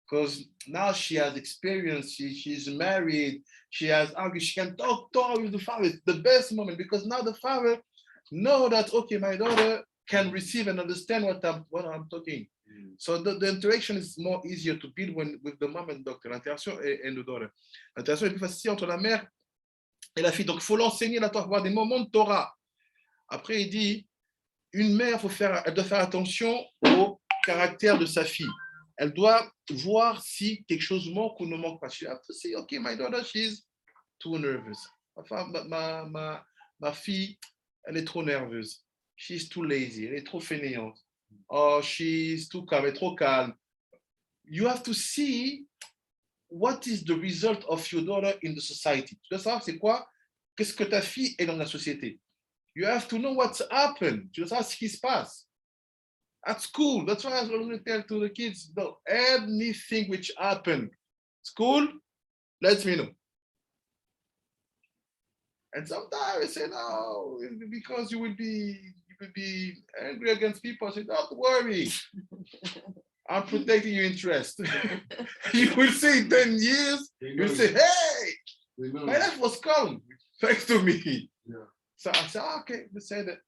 Because now she has experience, she's married, she can talk with the father. It's the best moment because now the father know that, okay, my daughter can receive and understand what I'm talking. So the interaction is more easier to build with the mom and doctor. L'interaction and the daughter. L'interaction est plus facile entre la mère et la fille. Donc, il faut l'enseigner, la Torah, avoir des moments de Torah. Après, il dit, une mère, elle doit faire attention au caractère de sa fille. Elle doit voir si quelque chose manque ou ne manque pas. She has to say, okay, my daughter, she's too nervous. Enfin, ma fille, elle est trop nerveuse. She's too lazy. Elle est trop fainéante. Oh, she's too calm. Elle est trop calme. You have to see what is the result of your daughter in the society. Tu dois savoir c'est quoi? Qu'est-ce que ta fille est dans la société? You have to know what's happened. Tu dois savoir ce qui se passe. At school, that's why I always tell to the kids, no, anything which happened, school, let me know. And sometimes I say, no, because you will be angry against people. I say, don't worry. I'm protecting your interest. You will see in 10 years, you'll say, hey, my life was calm, thanks to me. Yeah. So I said, okay, let's say that.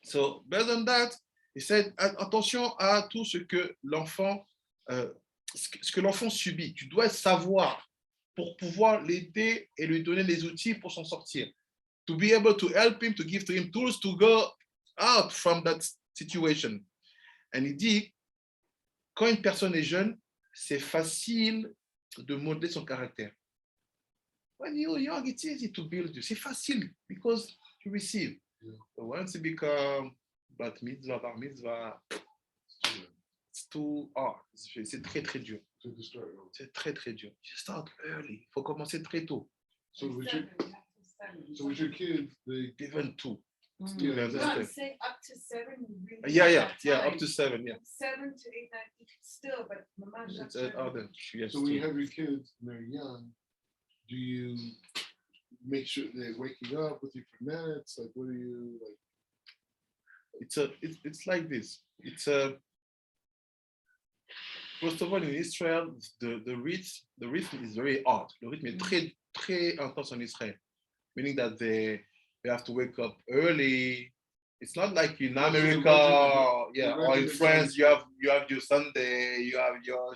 So based on that, he said, attention à tout ce que l'enfant subit. Tu dois savoir pour pouvoir l'aider et lui donner les outils pour s'en sortir. To be able to help him, to give to him tools to go out from that situation. And il dit, quand une personne est jeune, c'est facile de modeler son caractère. When you're young, it's easy to build you. C'est facile because you receive. Yeah. But once you become bar mitzvah, it's too hard. C'est très, très dur. C'est très, très dur. You start early. Il faut commencer très tôt. So with your kids, they even 2. No, I'm saying up to 7. Really Yeah, up to 7, yeah. 7 to 8, 9, still, but Mama, so when you have your kids and they're young, do you make sure they're waking up with you for minutes? Like, what do you like? It's like this. First of all, in Israel, the rhythm is very hard. Le rythme est très, très intense en Israël, meaning that they have to wake up early. It's not like in America, or in France, you have your Sunday, you have your.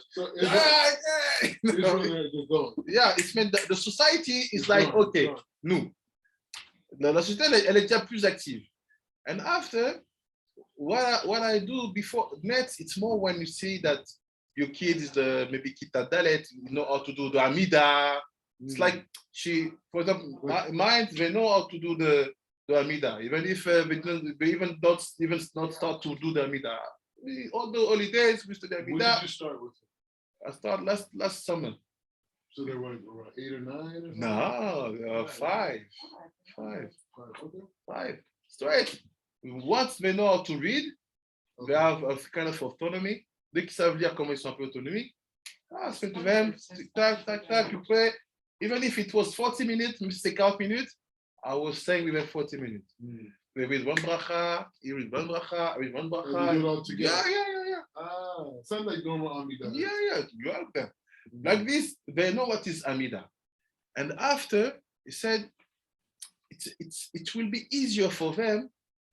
Yeah, it's meant that the society is like, okay, nous. La société, elle est déjà plus active. And after, what I do before next, it's more when you see that your kid is maybe Kita Dalet, you know how to do the Amida. It's like for example, mine, they know how to do the Amida, even if they even don't start to do the Amida. All the holidays, we study Amida. When did you start with it? I started last summer. So they were around 8 or 9 or something? No, 5. Okay. 5. Straight. Once they know how to read, they have a kind of autonomy. Dès qu'ils savent lire comment ils sont un peu autonomes, c'est to them, tac, tac, tac, puis après, even if it was 40 minutes, c'est 40 minutes, I was saying within 40 minutes. They read one bracha, you read one bracha, I read one bracha. And you do it all together? Yeah. Sounds like normal Amida. Yeah, you help them. Like this, they know what is Amida. And after, he said, it will be easier for them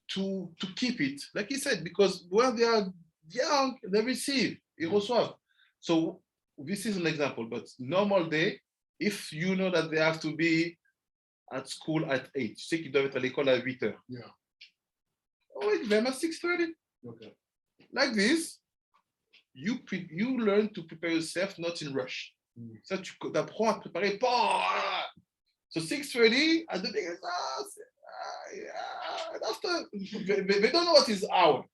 to keep it. Like he said, because when they are young, they receive, ils reçoivent. So this is an example, but normal day, if you know that they have to be at school at 8, tu sais qu'ils doivent être à l'école à 8 heures. Yeah. Oh, it's them at 6:30. Okay. Like this, you learn to prepare yourself, not in rush. Ça, tu apprends à préparer. So 6:30, at the beginning, after, they don't know what is hour.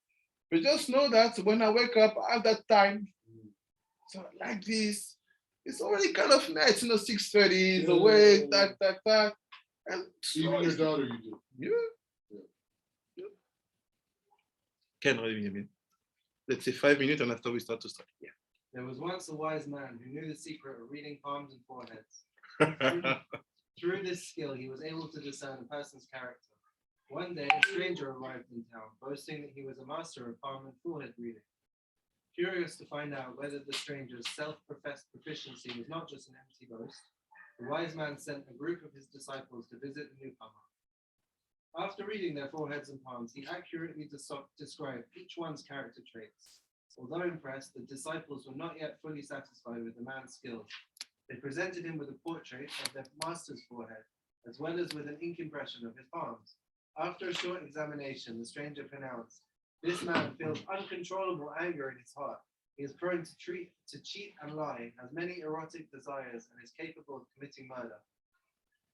But just know that when I wake up, I have that time. So like this, it's already kind of nice, 6:30 is awake, tac. And even your daughter, you do. Yeah. Ken, let's say 5 minutes, and after we start to study. Yeah. There was once a wise man who knew the secret of reading palms and foreheads. Through this skill, he was able to discern a person's character. One day, a stranger arrived in town, boasting that he was a master of palm and forehead reading. Curious to find out whether the stranger's self-professed proficiency was not just an empty boast, the wise man sent a group of his disciples to visit the newcomer. After reading their foreheads and palms, he accurately described each one's character traits. Although impressed, the disciples were not yet fully satisfied with the man's skills. They presented him with a portrait of their master's forehead, as well as with an ink impression of his palms. After a short examination, the stranger pronounced, "This man feels uncontrollable anger in his heart. He is prone to cheat and lie, has many erotic desires, and is capable of committing murder."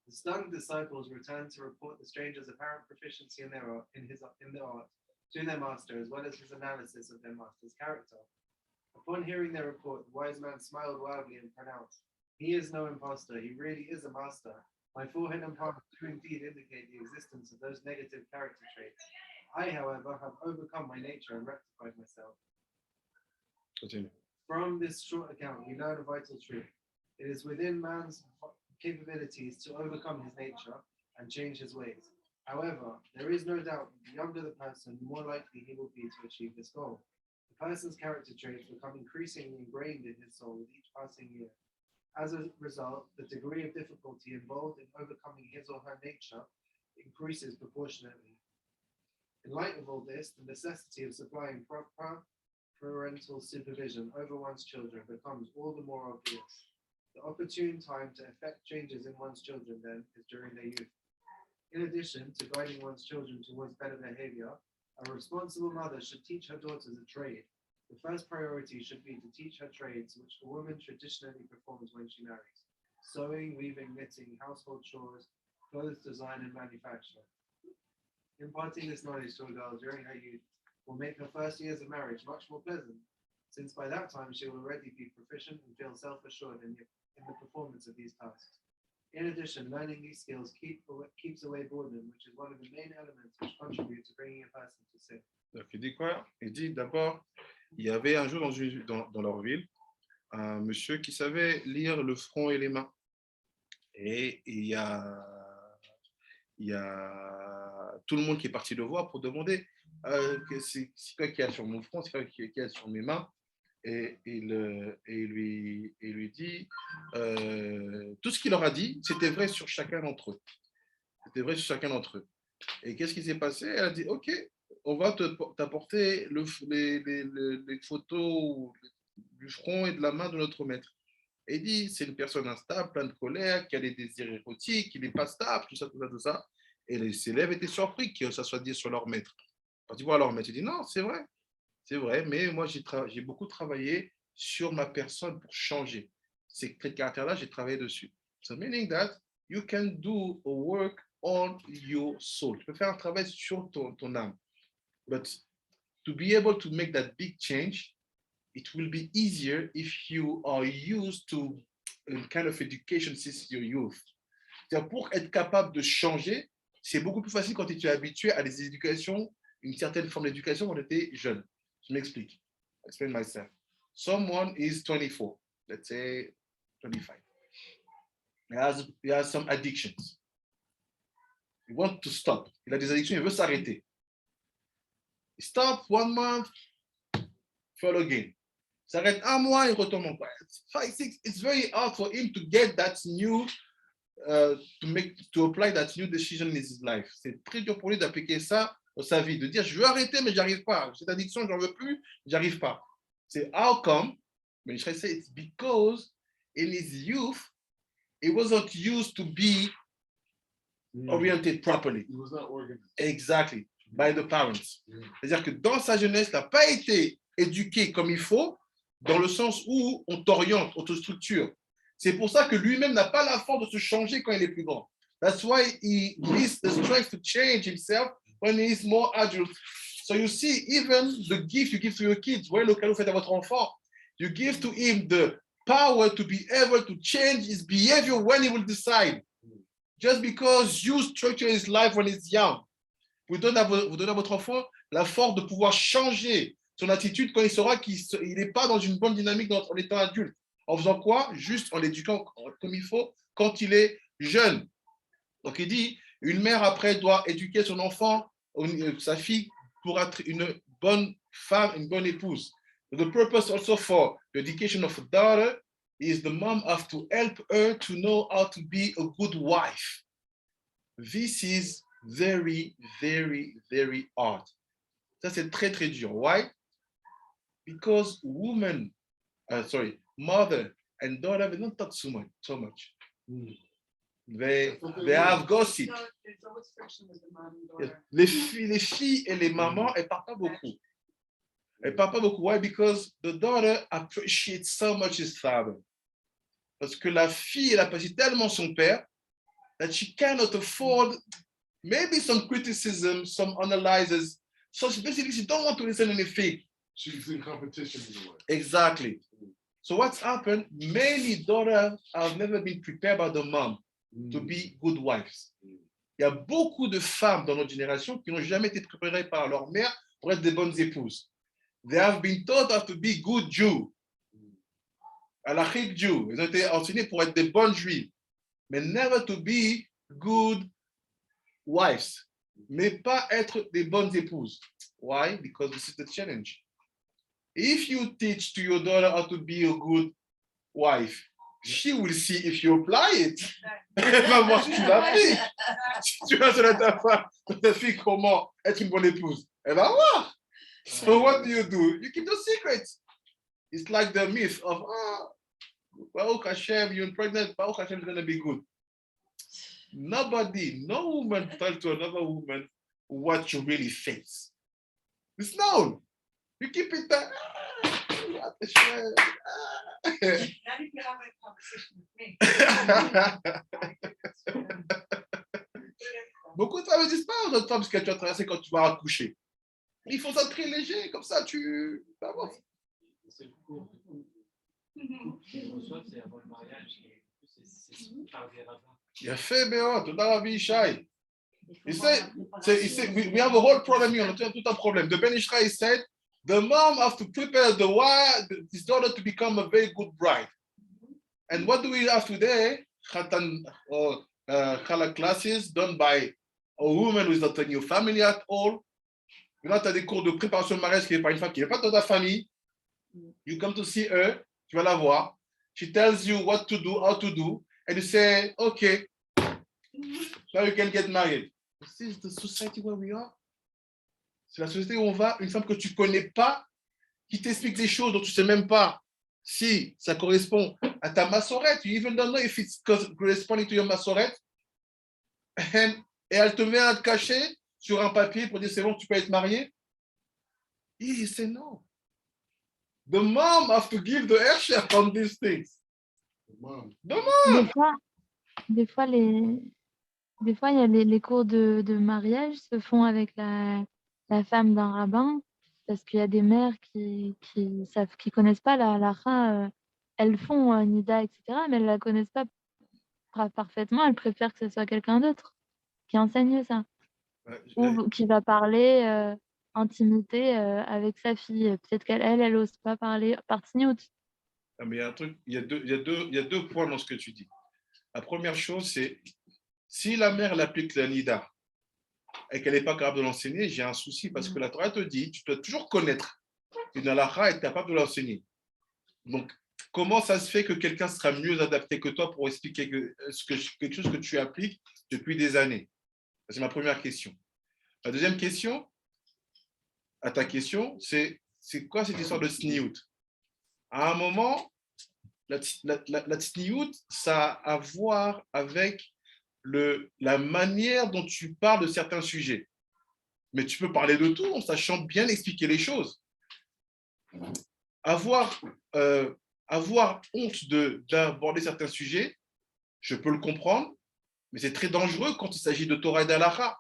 The stunned disciples returned to report the stranger's apparent proficiency in the art to their master, as well as his analysis of their master's character. Upon hearing their report, the wise man smiled wildly and pronounced, "He is no impostor. He really is a master. My forehead and palms do indeed indicate the existence of those negative character traits. I, however, have overcome my nature and rectified myself." Continue. From this short account, we learn a vital truth. It is within man's capabilities to overcome his nature and change his ways. However, there is no doubt that the younger the person, the more likely he will be to achieve this goal. The person's character traits become increasingly ingrained in his soul with each passing year. As a result, the degree of difficulty involved in overcoming his or her nature increases proportionately. In light of all this, the necessity of supplying proper parental supervision over one's children becomes all the more obvious. The opportune time to effect changes in one's children, then, is during their youth. In addition to guiding one's children towards better behavior, a responsible mother should teach her daughters a trade. The first priority should be to teach her trades, which a woman traditionally performs when she marries: sewing, weaving, knitting, household chores, clothes design, and manufacture. Imparting this knowledge to a girl during her youth will make her first years of marriage much more pleasant, since by that time she will already be proficient and feel self-assured in the performance of these tasks. In addition, learning these skills keeps away boredom, which is one of the main elements which contribute to bringing a person to sin. Donc, il dit quoi? Il dit d'abord, il y avait un jour dans leur ville un monsieur qui savait lire le front et les mains. Et il y a tout le monde qui est parti le voir pour demander c'est quoi qu'il y a sur mon front, c'est quoi qu'il y a sur mes mains. Et il lui dit tout ce qu'il leur a dit, c'était vrai sur chacun d'entre eux. C'était vrai sur chacun d'entre eux. Et qu'est-ce qui s'est passé? Elle a dit, OK, on va t'apporter les photos du front et de la main de notre maître. Et il dit, c'est une personne instable, pleine de colère, qui a des désirs érotiques, qui n'est pas stable, tout ça. Et les élèves étaient surpris que ça soit dit sur leur maître. Quand ils voient leur maître, ils disent, non, c'est vrai, mais moi, j'ai beaucoup travaillé sur ma personne pour changer. Ces caractères-là, j'ai travaillé dessus. So meaning that you can do a work on your soul. Tu peux faire un travail sur ton âme. But to be able to make that big change, it will be easier if you are used to a kind of education since your youth. C'est-à-dire, pour être capable de changer, c'est beaucoup plus facile quand tu es habitué à des éducations, une certaine forme d'éducation quand tu étais jeune. Je m'explique. I explain myself. Someone is 24, let's say 25. He has some addictions. He wants to stop. Il a des addictions, il veut s'arrêter. He stops 1 month, follow again. Il s'arrête 1 mois, il retombe encore. 5, 6, it's very hard for him to get that new, to apply that new decision in his life. C'est très dur pour lui d'appliquer ça dans sa vie, de dire je veux arrêter mais j'arrive pas. Cette addiction, j'en veux plus, j'arrive pas. C'est how come? Mais je say it's because in his youth, he wasn't used to be oriented properly. He was not organized. Exactly, by the parents. C'est-à-dire que dans sa jeunesse, il n'a pas été éduqué comme il faut, dans le sens où on t'oriente, on te structure. C'est pour ça que lui-même n'a pas la force de se changer quand il est plus grand. That's why he needs the strength to change himself when he is more adult. So you see, even the gift you give to your kids, le cadeau fait à votre enfant, you give to him the power to be able to change his behavior when he will decide. Just because you structure his life when he's young. Vous donnez à votre enfant la force de pouvoir changer son attitude quand il saura qu'il n'est pas dans une bonne dynamique en étant adulte. En faisant quoi? Juste en l'éduquant comme il faut quand il est jeune. Donc il dit, Une mère, après, doit éduquer son enfant, sa fille, pour être une bonne femme, une bonne épouse. The purpose also for the education of a daughter is the mom have to help her to know how to be a good wife. This is very, very, very hard. Ça, c'est très, très dur. Why? Because mother and daughter, they don't talk so much. They have gossip. There's always friction with the mom and daughter. Les filles et les mamans, elles parlent pas beaucoup. Elles parlent pas beaucoup. Why? Because the daughter appreciates so much his father. Parce que la fille, elle apprécie tellement son père that she cannot afford maybe some criticism, some analyses. So basically, she don't want to listen to anything. She's in competition in a way. Exactly. So what's happened? Many daughters have never been prepared by the mom to be good wives. Il y a beaucoup de femmes dans notre génération qui n'ont jamais été préparées par leur mère pour être des bonnes épouses. They have been taught how to be good Jew. Halachic Jew. Ils ont été enseignés pour être des bonnes juives, mais never to be good wives. Mais pas être des bonnes épouses. Why? Because this is the challenge. If you teach to your daughter how to be a good wife, she will see if you apply it. Elle va voir si tu l'appliques. Si tu vas sur ta fille comment être une bonne épouse, elle va voir. So what do? You keep the secret. It's like the myth of, Baruch Hashem, you're pregnant, Baruch Hashem is going to be good. No woman tells to another woman what you really face. It's known. You keep it there. Now you can have a conversation with me. Beaucoup de femmes ne disent pas aux autres femmes ce que tu as traversé quand tu vas accoucher. Ils font ça très léger, comme ça tu vas voir. C'est le cours qu'ils reçoivent, c'est avant le mariage, et c'est par des rabbins. Il a fait, Béo, tout à l'heure, Ishai. He said, we have a whole problem here, on a tout un problème. The Ben Ishai said, the mom has to prepare his daughter to become a very good bride. And what do we have today? Khatan or Khala classes done by a woman who is not in your family at all. Tu as des cours de préparation de mariage qui n'est pas une femme qui n'est pas dans ta famille. You come to see her, tu vas la voir. She tells you what to do, how to do, and you say, okay, now you can get married. This is the society where we are. C'est la société où on va, une femme que tu ne connais pas, qui t'explique des choses dont tu ne sais même pas si ça correspond à ta massorette. You even don't know if it's corresponding to your massorette. Et elle te met à te cacher sur un papier pour dire c'est bon, tu peux être marié. He said no. The mom has to give the headship on these things. The mom. Des fois, il y a les cours de mariage se font avec la femme d'un rabbin, parce qu'il y a des mères qui connaissent pas la halakha, elles font nida, etc., mais elles la connaissent pas parfaitement, elles préfèrent que ce soit quelqu'un d'autre qui enseigne ça, ou qui va parler intimité avec sa fille. Peut-être qu'elle ose pas parler par tsniout. Mais il y a un truc, il y a deux points dans ce que tu dis. La première chose, c'est si la mère elle applique la nida et qu'elle n'est pas capable de l'enseigner, j'ai un souci parce que la Torah te dit, tu dois toujours connaître une halakha et être capable de l'enseigner. Donc, comment ça se fait que quelqu'un sera mieux adapté que toi pour expliquer quelque chose que tu appliques depuis des années? C'est ma première question. La deuxième question, à ta question, c'est quoi cette histoire de sniout? À un moment, la sniout, ça a à voir avec la manière dont tu parles de certains sujets. Mais tu peux parler de tout en sachant bien expliquer les choses. Avoir honte d'aborder certains sujets, je peux le comprendre, mais c'est très dangereux quand il s'agit de Torah et d'Halakha.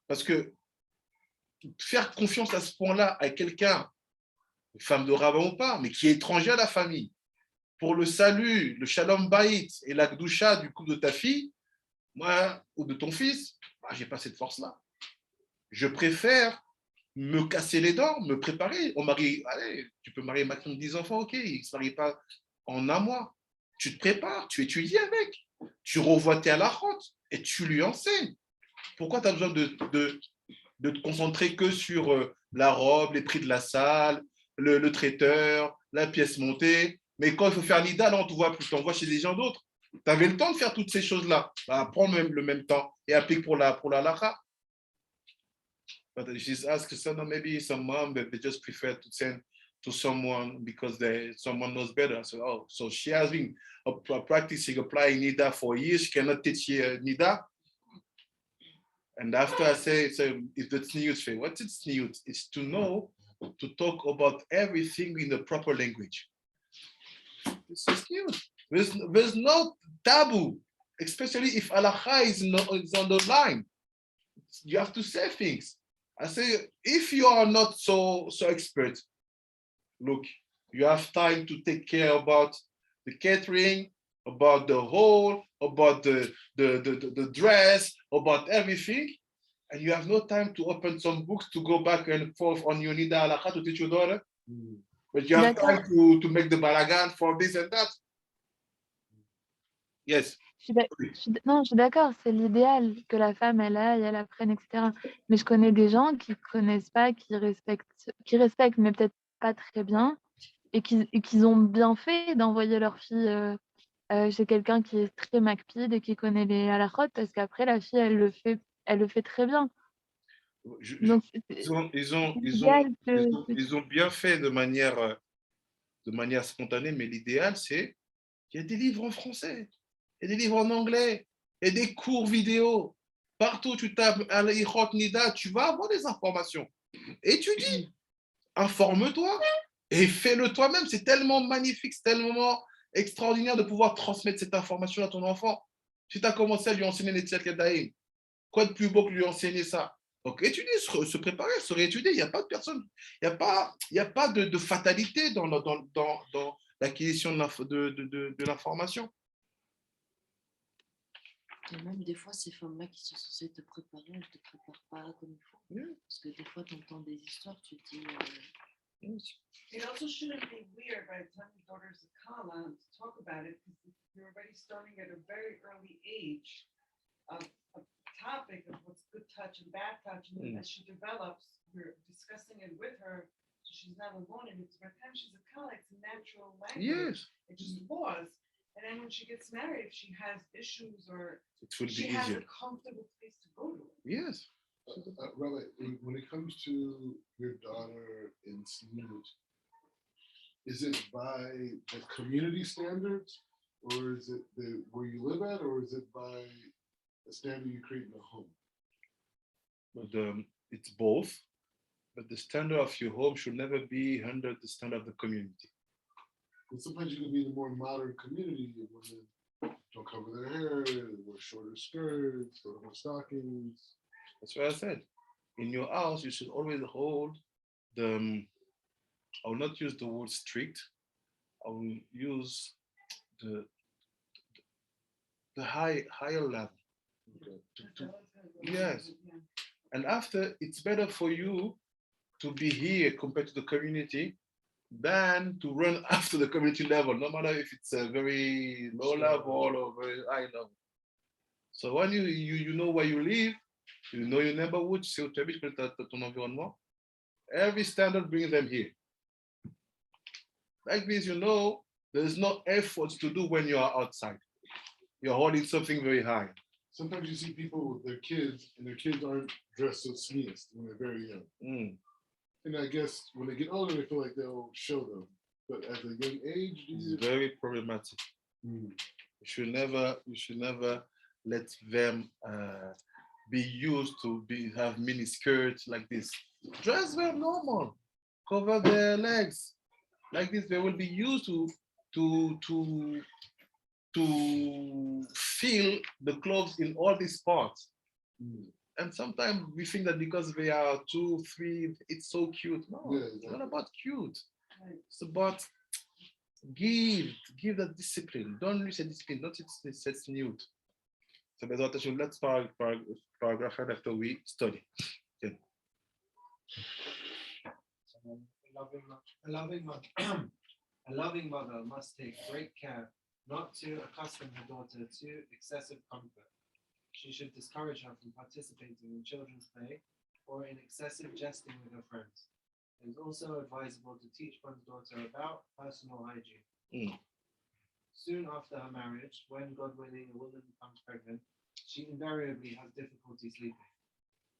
Parce que faire confiance à ce point-là à quelqu'un, femme de rabbin ou pas, mais qui est étranger à la famille, pour le salut, le shalom bayit et la gdusha du couple de ta fille, moi, ou de ton fils, je n'ai pas cette force-là. Je préfère me casser les dents, me préparer. On marie, allez, tu peux marier maximum 10 enfants, ok, ils ne se marient pas en un mois. Tu te prépares, tu étudies avec, tu revois tes halakhot et tu lui enseignes. Pourquoi tu as besoin de te concentrer que sur la robe, les prix de la salle, le traiteur, la pièce montée? Mais quand il faut faire l'IDA, là, on te voit plus, on voit chez les gens d'autres. Tu avais le temps de faire toutes ces choses-là. Bah, prends le même temps et applique pour la halakha. But she's asked, so no, maybe some mom, but they just prefer to send to someone because someone knows better. So, oh, so she has been practicing applying NIDA for years. She cannot teach NIDA. And after I say, so if the tzniut, what's it tzniut? It's to know, to talk about everything in the proper language. It's tzniut. There's no taboo, especially if halakha is on the line. You have to say things. I say, if you are not so expert, look, you have time to take care about the catering, about the hall, about the dress, about everything, and you have no time to open some books to go back and forth on your nida halakha to teach your daughter. But you have time to make the balagan for this and that. Yes. Non, je suis d'accord, c'est l'idéal que la femme, elle aille, elle apprenne, etc. Mais je connais des gens qui connaissent pas, qui respectent, mais peut-être pas très bien, et qu'ils ont bien fait d'envoyer leur fille chez quelqu'un qui est très macpide et qui connaît les halakhot, parce qu'après, la fille, elle le fait très bien. Donc, ils ont bien fait de manière spontanée, mais l'idéal, c'est qu'il y a des livres en français. Il y a des livres en anglais, il y a des cours vidéo. Partout où tu tapes Al-Ikhot Nida, tu vas avoir des informations. Étudie, informe-toi et fais-le toi-même. C'est tellement magnifique, c'est tellement extraordinaire de pouvoir transmettre cette information à ton enfant. Si tu as commencé à lui enseigner les Tzad Kedaïm, quoi de plus beau que lui enseigner ça? Donc, étudier, se préparer, se réétudier. Il n'y a pas de personne, il n'y a pas de fatalité dans l'acquisition de l'information. Et même des fois, ces femmes-là qui sont censées te préparer, elles ne te préparent pas comme il faut. Parce que des fois, tu entends des histoires, tu te dis. It also shouldn't be weird by the time your daughter's a kala to talk about it, because you're already starting at a very early age of a topic of what's good touch and bad touch. And then as she develops, you're discussing it with her, so she's not alone. And it's by the time she's a kala, it's a natural language. Yes. It just was. And then when she gets married, if she has issues or she has a comfortable place to go to. Yes. Rabbi, when it comes to your daughter in tzniut, is it by the community standards, or is it where you live at, or is it by the standard you create in the home? But it's both. But the standard of your home should never be under the standard of the community. And sometimes you can be in a more modern community, women don't cover their hair, wear shorter skirts, don't wear stockings. That's what I said. In your house, you should always hold I will not use the word strict. I will use the higher level. Yes. And after, it's better for you to be here compared to the community than to run after the community level, no matter if it's a very low level or very high level. So when you know where you live, you know your neighborhood, tu sais où tu habites, tu connais ton environnement, every standard brings them here. Like this, you know, there's no efforts to do when you are outside. You're holding something very high. Sometimes you see people with their kids, and their kids aren't dressed so sneaked when they're very young. And I guess when they get older, they feel like they'll show them. But at a young age, it's very problematic. You should never let them be used to have mini skirts like this. Dress them normal, cover their legs like this. They will be used to feel the clothes in all these parts. And sometimes we think that because they are 2, 3, it's so cute. No, it's not about cute. It's about give that discipline. Don't lose a discipline. Don't set nude. So let's paragraph after we study. Okay. A loving mother must take great care not to accustom her daughter to excessive comfort. she should discourage her from participating in children's play or in excessive jesting with her friends. It is also advisable to teach one's daughter about personal hygiene. Soon after her marriage, when, God willing, a woman becomes pregnant, she invariably has difficulty sleeping.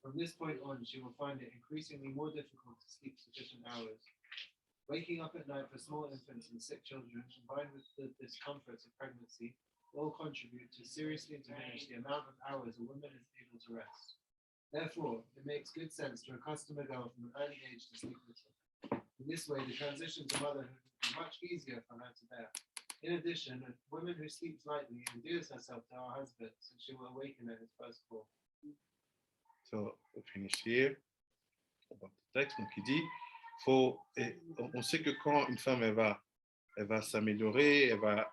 From this point on, she will find it increasingly more difficult to sleep sufficient hours. Waking up at night for small infants and sick children, combined with the discomforts of pregnancy, all contribute to seriously diminish the amount of hours a woman is able to rest. Therefore, it makes good sense to accustom a girl from an early age to sleep with her. In this way, the transition to motherhood is much easier for her to bear. In addition, a woman who sleeps lightly endears herself to her husband, since she will awaken at his first call. So, on finit here. On va au texte, donc il dit, on sait que quand une femme elle va s'améliorer, elle va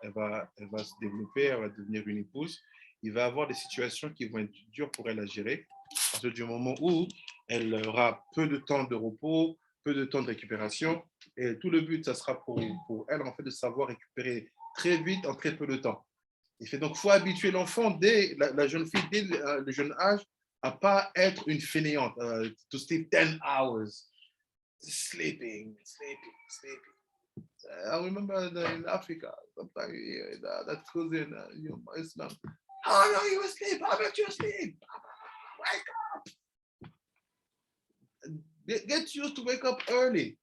se développer, elle va devenir une épouse, il va y avoir des situations qui vont être dures pour elle à gérer, à partir du moment où elle aura peu de temps de repos, peu de temps de récupération, et tout le but, ça sera pour elle, en fait, de savoir récupérer très vite en très peu de temps. Il fait donc, il faut habituer l'enfant, dès la jeune fille, dès le jeune âge, à ne pas être une fainéante, to sleep 10 hours, sleeping. I remember in Africa, sometimes that cousin, Islam, oh no, you asleep, how about you asleep? Wake up. Get used to wake up early.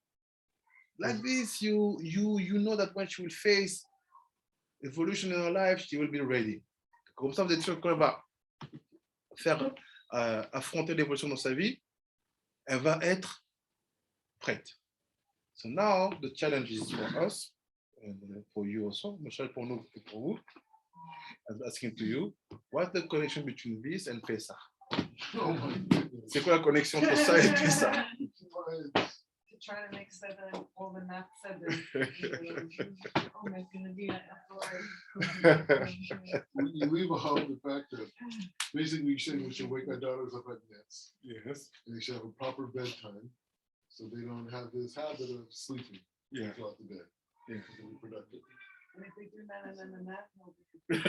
Like this, you know that when she will face evolution in her life, she will be ready. Comme ça, vous êtes sûr qu'elle va faire affronter l'évolution dans sa vie, elle va être prête. So now the challenge is for us, and for you also, Michel, pour nous et pour vous. I'm asking to you, what's the connection between this and Pesach? C'est quoi la connexion entre ça et Pesach? To try to make seven, all the math seven. Oh my goodness, You leave out the fact that basically you're saying we should wake our daughters up at nets. Yes. And they should have a proper bedtime so they don't have this habit of sleeping throughout the day. Yeah. To be productive. and if they do that,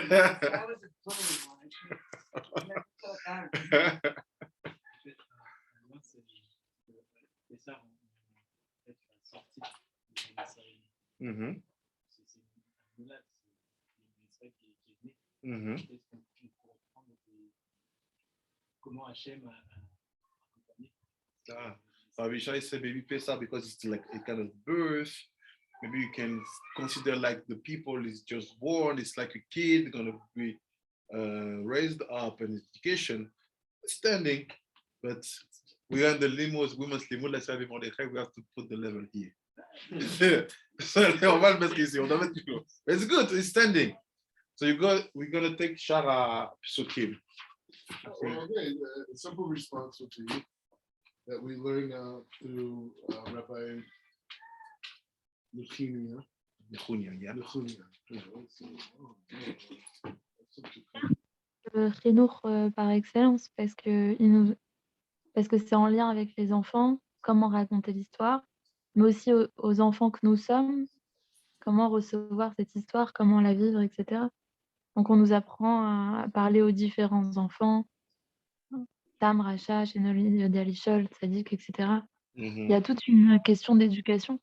that was a totally one. I never thought that. Moi, c'est ça, en fait, la sortie de l'Israël. C'est un moulin, c'est l'Israël qui est né. Peut-être qu'on pourrait prendre comment Hachem a accompagné. Avishai said maybe Pesach because it's like a kind of birth. Maybe you can consider like the people is just born, it's like a kid gonna be raised up in education, standing, but we are in the limos, women's limo, let's have it on the track, we have to put the level here. So on va le mettre ici, on doit mettre plus loin. It's good, it's standing. So we're gonna take Shara Psukim. Okay, a simple response would be that we learn through Rabbi Nechunia. Le chinour par excellence, parce que c'est en lien avec les enfants, comment raconter l'histoire, mais aussi aux enfants que nous sommes, comment recevoir cette histoire, comment la vivre, etc. Donc on nous apprend à parler aux différents enfants, Tam, Racha, Shenoli, Dalishol, Tzadik, etc. Il y a toute une question d'éducation.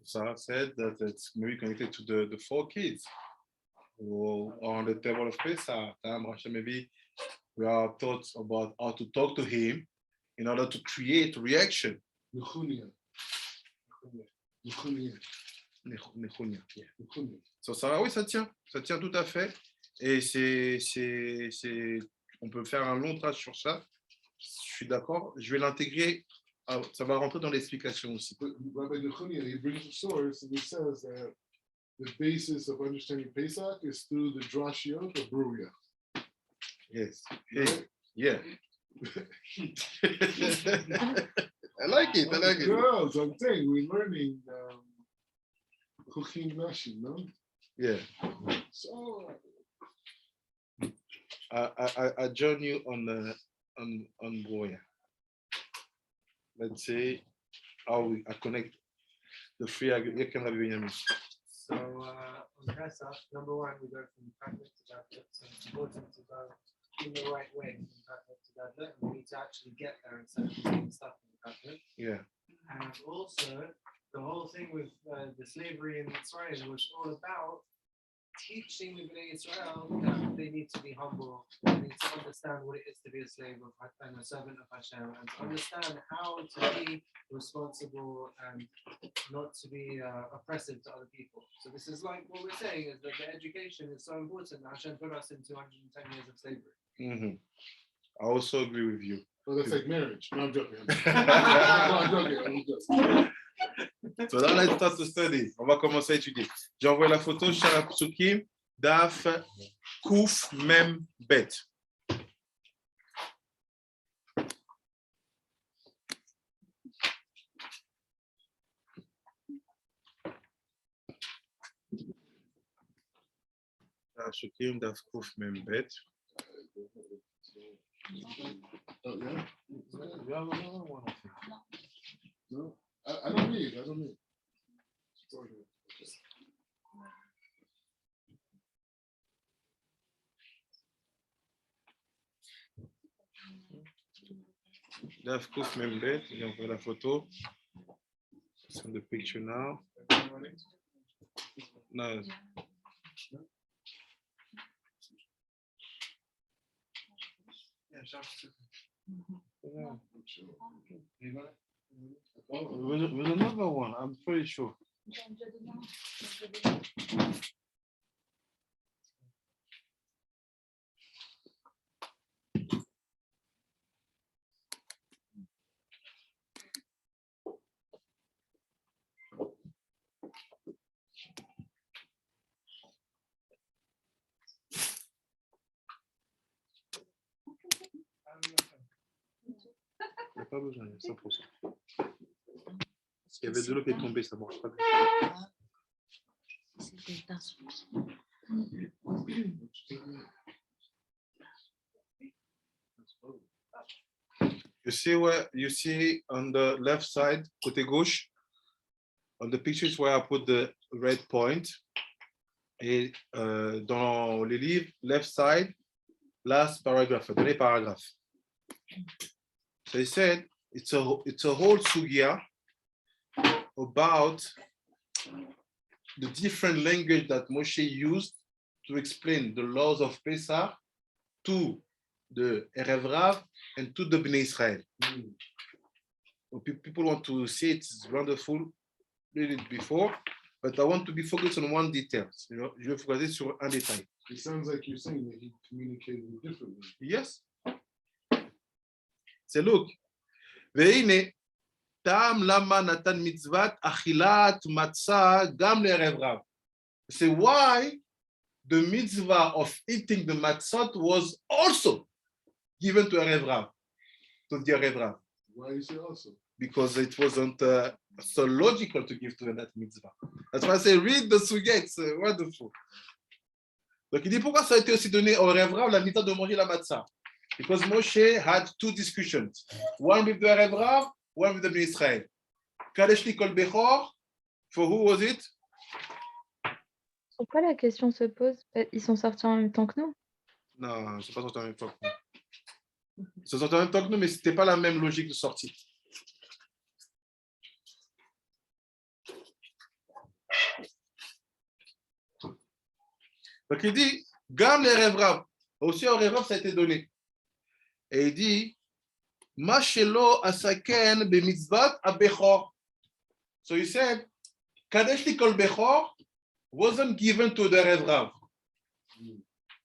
Sarah said that it's maybe connected to the 4 kids who are on the table of Pesach. Maybe we are taught about how to talk to him in order to create reaction. Nechunia. So Sarah, oui, ça tient tout à fait. Et on peut faire un long trace sur ça. Je suis d'accord. Je vais l'intégrer. Ça va rentrer dans l'explication aussi. Rabbi Nechunia, he brings a source and he says that the basis of understanding Pesach is through the drashiyot of Bruria. Yes. Right? Yeah. I like it. Girls, I'm saying we're learning cooking mashing, no? Yeah. So I join you on Goya. Let's say how I connect the three. So on Pesach, number one, we go from Catholic to Catholic, so it's important to go in the right way from Catholic to Catholic, and we need to actually get there and set stuff in Catholic. Yeah. And also, the whole thing with the slavery in Israel was all about teaching the LeIsrael that they need to be humble, they need to understand what it is to be a slave of and a servant of Hashem, and to understand how to be responsible and not to be oppressive to other people. So this is like what we're saying is that the education is so important that Hashem put us in 210 years of slavery. Mm-hmm. I also agree with you. Well, that's like marriage. No, I'm joking. I'm joking. So now let's start to study. On va commencer à étudier. J'ai envoyé la photo, Shara Psukim, Daf, Kouf, Mem, Bet. Shara Psukim, Daf, Kouf, Mem, Bet. Oh, yeah? You have another one, I think. No, I don't need. Daf, Kouf, Mem, Bet. J'ai envoyé la photo. It's on the picture now. No. With another one, I'm pretty sure. Il n'y a pas besoin, 100%. Il y avait de l'eau qui est tombée, ça ne marche pas. You see on the left side, côté gauche, on the pictures where I put the red point. Et dans les livres, left side, last paragraph, dernier paragraphe. So he said, it's a whole sugya about the different language that Moshe used to explain the laws of Pesach to the Erev Rav and to the Bnei Israel. People want to see it, it's wonderful, read it before, but I want to be focused on one detail. Je vais focuser sur un détail. It sounds like you're saying that he communicated differently. Yes. C'est look. והנה, טעם למה נתן מצוות אכילת מצה גם לערב רב. So why the mitzvah of eating the matzot was also given to Erev Rav, to the Erev Rav. Why you say also? Because it wasn't so logical to give to that mitzvah. That's why I say read the sugya, it's wonderful. Donc il dit pourquoi ça a été aussi donné au Erev Rav la mitzvah de manger la matzah? Because Moshe had two discussions, one with the Erev Rav, one with the Bnei Israel. Kadesh li kol bechor, for who was it? Pourquoi la question se pose? Ils sont sortis en même temps que nous. Non, ils ne sont pas sortis en même temps que nous. Ils sont sortis en même temps que nous, mais ce n'était pas la même logique de sortie. Donc il dit, Gam l'Erev Rav, aussi au Erev Rav ça a été donné. Et il dit, Ma shelo asaken b'mitzvat abechor. So he said, Kadesh li kol bechor wasn't given to the Erev Rav.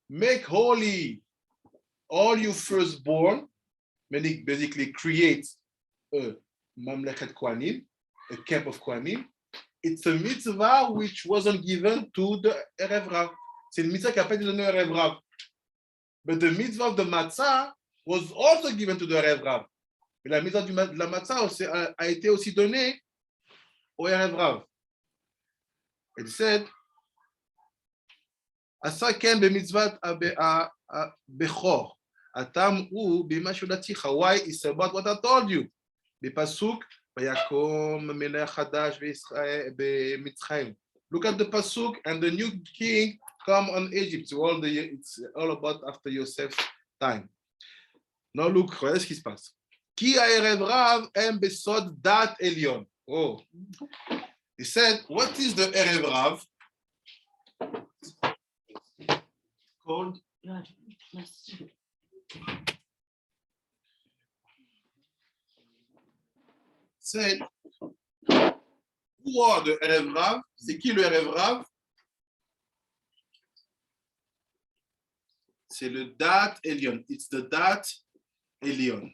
Make holy all you firstborn, meaning basically create a mamlechet Kohanim, a camp of Kohanim. It's a mitzvah which wasn't given to the Erev Rav. C'est une mitzvah qui n'a pas été donnée au Erev Rav. But the mitzvah of the matzah was also given to the Erev Rav. Et la mitzvah de la matzah a été aussi donnée au Erev Rav. It said, Asa ken b'mitzvat bechor. Atam u b'ma shulaticha. Why? It's about what I told you. B'pasuk, Vayakom melech hadash b'Mitzrayim. Look at the pasuk, and the new king come on Egypt. So it's all about after Joseph's time. Now look, regardez ce qui se passe. Qui a Erev Rav em besod Daat Elyon. Oh. He said, what is the Erev Rav? Called? Said, who are the Erev Rav? C'est qui le Erev Rav? C'est le Daat Elyon. It's the Daat Elyon.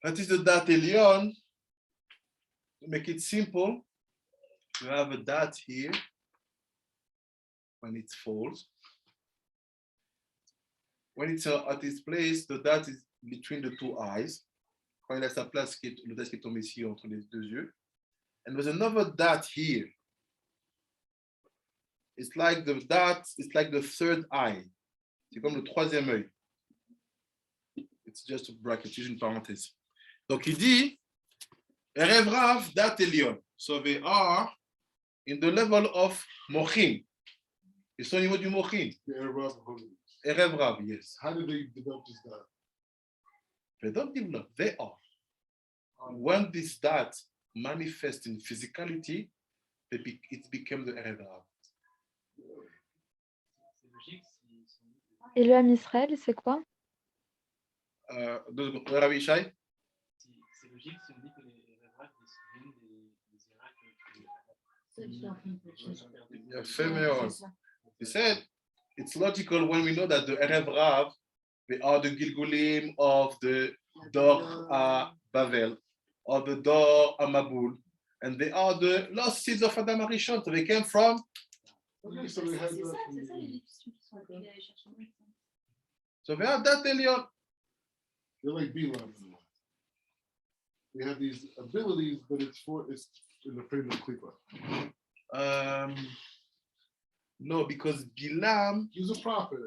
What is the Daat Elyon? To make it simple, you have a Daat here when it falls. When it's at its place, the Daat is between the two eyes. Quand il a sa place, le Daat qui est tombé ici entre les deux yeux. And there's another Daat here. It's like the Daat, it's like the third eye. C'est comme le troisième œil. It's just a bracket, juste une parenthèse. Donc il dit, Erev Rav, Daat Elyon. So they are in the level of Mochin. Ils sont au niveau du Mochin. The Erev, Erev Rav, yes. how did they develop this Daat? They don't develop, they are. When this Daat manifests in physicality, it became the Erev Rav. Et le Ham Israël, c'est quoi? Rabbi Shai? C'est logique si on dit que les rêves viennent des He said, it's logical when we know that the Erev Rav, they are the Gilgulim of the Dor Bavel, or the Dor Mabul, and they are the lost seeds of Adam Arishon. So they came from. Okay, so they had that. So they have that Elyon. They're like Bilam. They have these abilities, but it's in the frame of Klipa. No, because Bilam. He's a prophet.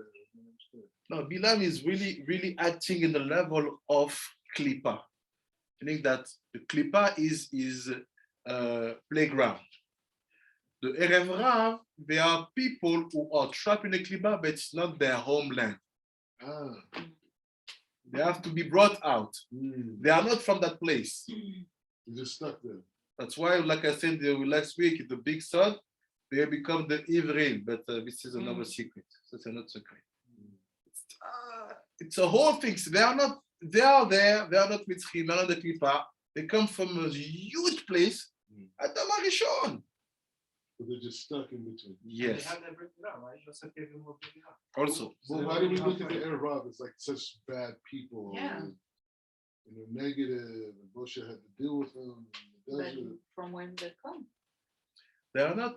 No, Bilam is really acting in the level of Klippa. Meaning that the Klippa is playground. The Erev Rav, they are people who are trapped in the Klippa, but it's not their homeland. They have to be brought out. They are not from that place. They're just stuck there. That's why, like I said last week, the big son, they become the Ivrim, but this is another secret. That's another secret. It's a whole thing. They are there, they are not Mitzrim, they are not the Klippa. They come from a huge place, Adam Arishon. But they're just stuck in between. Yes. They have that written down, right? Joseph gave them more written down. Also. Well, why do we look at the Erev Rav as like such bad people? Yeah. And they're negative, and Moshe had to deal with them. But from when they come? They are not,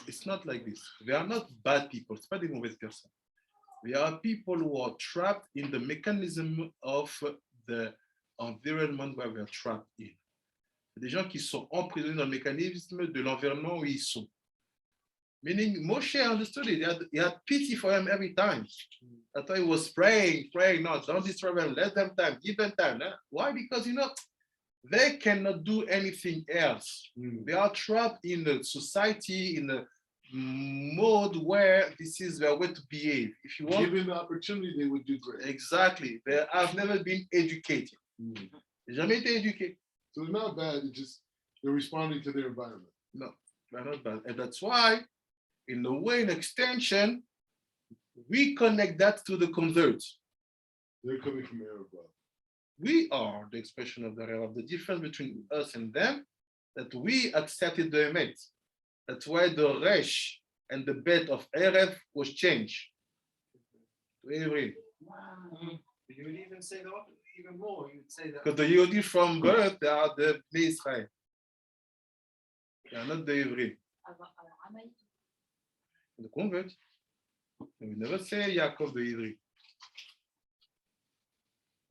it's not like this. They are not bad people. It's pas des mauvaises personnes. They are people who are trapped in the mechanism of the environment where we are trapped in. Des gens qui sont emprisonnés dans le mécanisme de l'environnement où ils sont. Meaning, Moshe understood it. He had pity for them every time. That's why he was praying, no, don't destroy them, let them time, give them time. Huh? Why? Because, they cannot do anything else. They are trapped in a society, in a mode where this is their way to behave. If you want, given the opportunity, they would do great. Exactly. They have never been educated. Jamais été éduqués. So they're not bad, it's just they're responding to their environment. No, they're not bad. And that's why, in a way, in extension, we connect that to the converts. They're coming from Erev Rav. We are the expression of the Erev. The difference between us and them, that we accepted the Emet. That's why the Resh and the bet of Erev was changed. To Erev. Wow. You would even say that even more. You would say that. Because the Yehudi from birth, they are the LeIsrael. They are not the Erev. The convert. We never say Yaakov the Erev.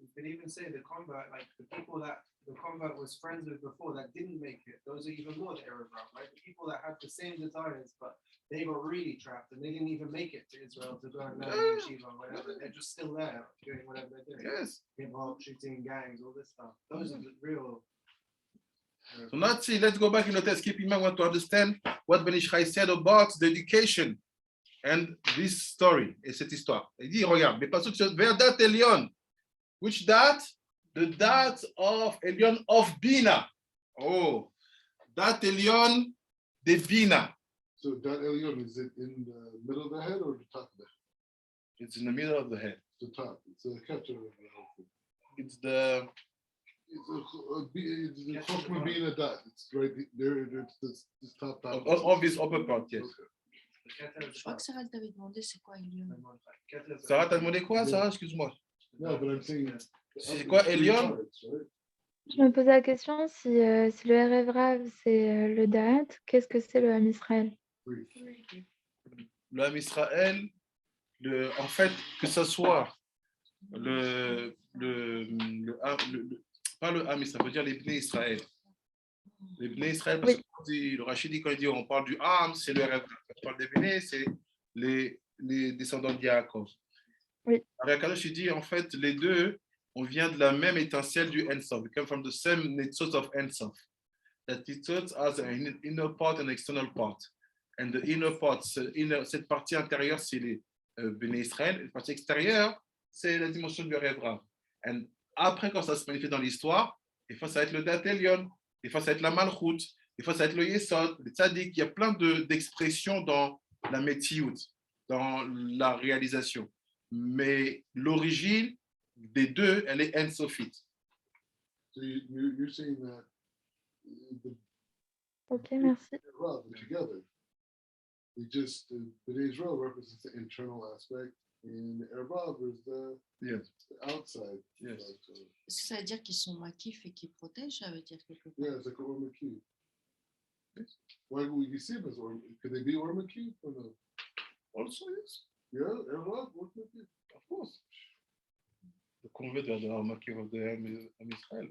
You could even say the convert, like the people that the convert was friends with before that didn't make it. Those are even more the Erev Rav, right? The people that had the same desires, but they got really trapped and they didn't even make it to Israel to go and learn yeshiva or whatever. They're just still there doing whatever they're doing. Yes. Hip hop, shooting gangs, all this stuff. Those are the real. So now let's go back in the text. Keep in mind, we want to understand what Ben Ish Chai said about the education and this story, et cette histoire. Il dit, regarde, mais pas sur vers Daat Elyon. Which Daat? The Daat of Elyon of Bina. Oh, Daat Elyon de Bina. So that Elyon, is it in the middle of the head or the top of the head? It's in the middle of the head. The top. It's the capture of the head. It's the It's the Chok being a dot. It's right there. It's this top. of this upper part, yes. Je crois que Sarah t'avait demandé c'est quoi Elion. Sarah, t'as demandé quoi, Sarah? Excuse-moi. No, but I'm saying. C'est quoi, Elyon? Right? Je me posais la question si le Erev Rav, c'est le Daat, qu'est-ce que c'est le Ham Israël? Le Ham Israël, en fait, que ce soit pas le Ham, ça veut dire les Bnei Israël. Les Bnei Israël, parce que le Rachid dit, quand il dit on parle du Ham, c'est le Erev. Quand on parle des Bnei, c'est les descendants de Yaakov. Oui. Avec Kadosh, il dit en fait, les deux, on vient de la même étincelle du Ensof. We come from the same nitzot of Ensof. That nitzot has an inner part and external part. And the inner part, cette partie intérieure, c'est les Bnei Israël. La partie extérieure, c'est la dimension du Erev Rav. And après, quand ça se manifeste dans l'histoire, des fois, ça va être le Daat Elyon, des fois, ça va être la Malchut, des fois, ça va être le Yesod, le Tzadik. Il y a plein d'expressions dans la Metiout, dans la réalisation. Mais l'origine des deux, elle est ensofite. So you're saying that Ok, merci. Rav together, the Israel represents the internal aspect, and the Erev is the outside. Yes. Est-ce que ça veut dire qu'ils sont makifs et qu'ils protègent, ça veut dire quelque part? Yeah, it's like a Ormakif. Why would you see them as Ormakif? Could they be Ormakif or no? Also, yes. Yeah, Erev, Ormakif. Of course. The convert of the Makiv of the Ham Israel.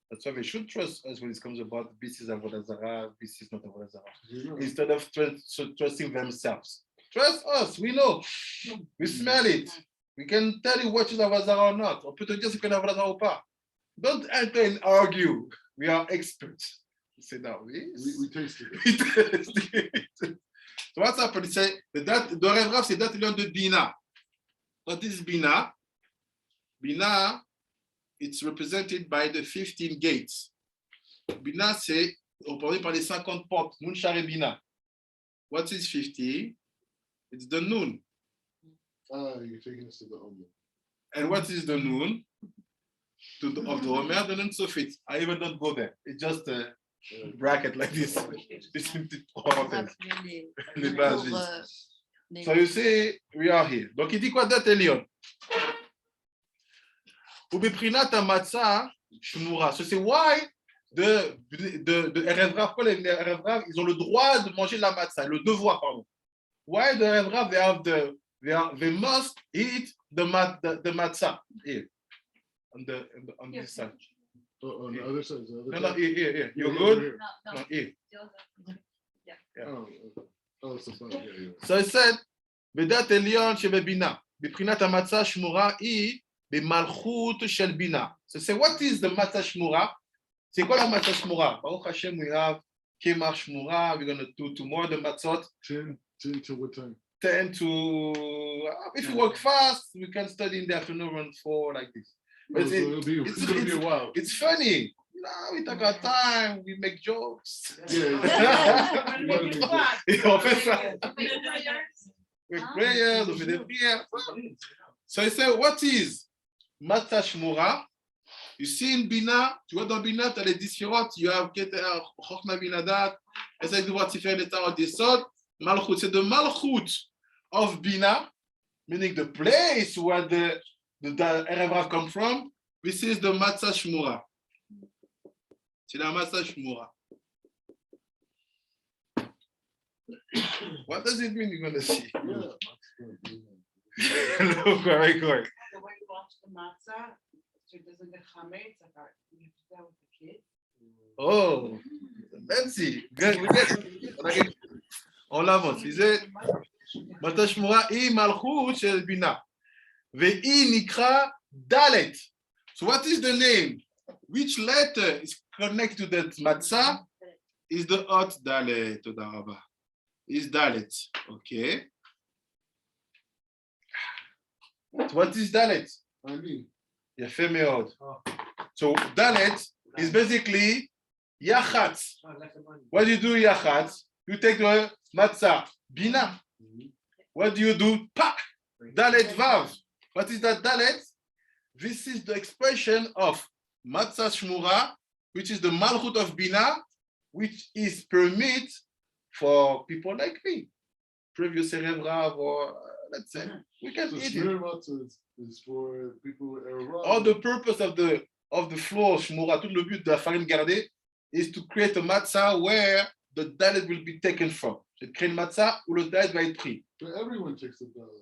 That's why they should trust us when it comes about this is Avodah Zarah, this is not Avodah Zarah. Instead of trusting themselves. Trust us, we know. We smell it. We can tell you what is Avodah Zarah or not. On peut te dire si c'est Avodah Zarah ou pas. Don't enter and argue. We are experts. You say that We tasted it. we tasted it. So what's happened? It's the Erev Rav, c'est Daat Elyon de Bina. What is Bina? Bina, it's represented by the 15 gates. Bina, c'est représenté par les 50 portes. Nun Share Bina. What is 50? It's the Nun. You're taking us to the Omer. And what is the Nun? Of the Omer, the Nun Sofit. I even don't go there. It's just a bracket like this. It's in the parenthèse. Les bases. So you see, we are here. Donc, il dit quoi Daat Elyon? Ubiprinat Matza Shmura. So c'est why de Erev Rav, quand les Erev Rav, ils ont le droit de manger la matzah, le devoir, pardon. Why the Erev Rav, they must eat the matzah here, on this side. On the other side. No, here. You're good? No, here. Yeah. Oh, so fine. Yeah. So it said, Daat Elyon shebebina, biprinat matzah shmura I b'malchut shel bina. So say, what is the matzah shmura? C'est quoi la matzah shmura? Baruch Hashem, we have kemar shmura. We're going to do tomorrow the matzot. 10 to what time? 10 to, if you work fast, we can study in the afternoon around 4 like this. But So it'll be a while. It's funny. We take our time, we make jokes. Yeah. On fait ça. With prayers, on fait des prières. So I said, what is Matzah Shmura? You see in Bina, tu vois dans Bina, tu as les différentes, you have Chok Bina Daat, essaye de voir différents états des sortes. Malchut, c'est the Malchut of Bina, meaning the place where the Erev Rav come from. This is the Matzah Shmura. C'est la Matzah Shmura. What does it mean you're going to see? Look, very good. The way you watch the matzah, so it doesn't get chametz, you have to go with the kids. Oh, let's see. Good. On l'avance. Il dit, Matzah Shmura I Malchut Shel Bina. Ve'i Nikra Dalet. So what is the name? which letter is connected to that Matza is the hot Dalet. Is Dalet. Okay. What is Dalet? I mean, יפה מאוד. Oh, So Dalet is basically Yachat. oh, like a money. What do you do Yachat? You take the Matza, Bina. What do you do? Pa! Dalet Vav. What is that Dalet? This is the expression of Matza Shmura, which is the Malchut of Bina, which is permit for people like me. Previous Erev Rav, or let's say, we can so eat it. Shmir Matzah is for people with Erev. All the purpose of the flour, Shmura, tout le but de la farine gardée, is to create a matzah where the dalet will be taken from. C'est de créer une matzah où le dalet va être pris. So everyone takes the dollar.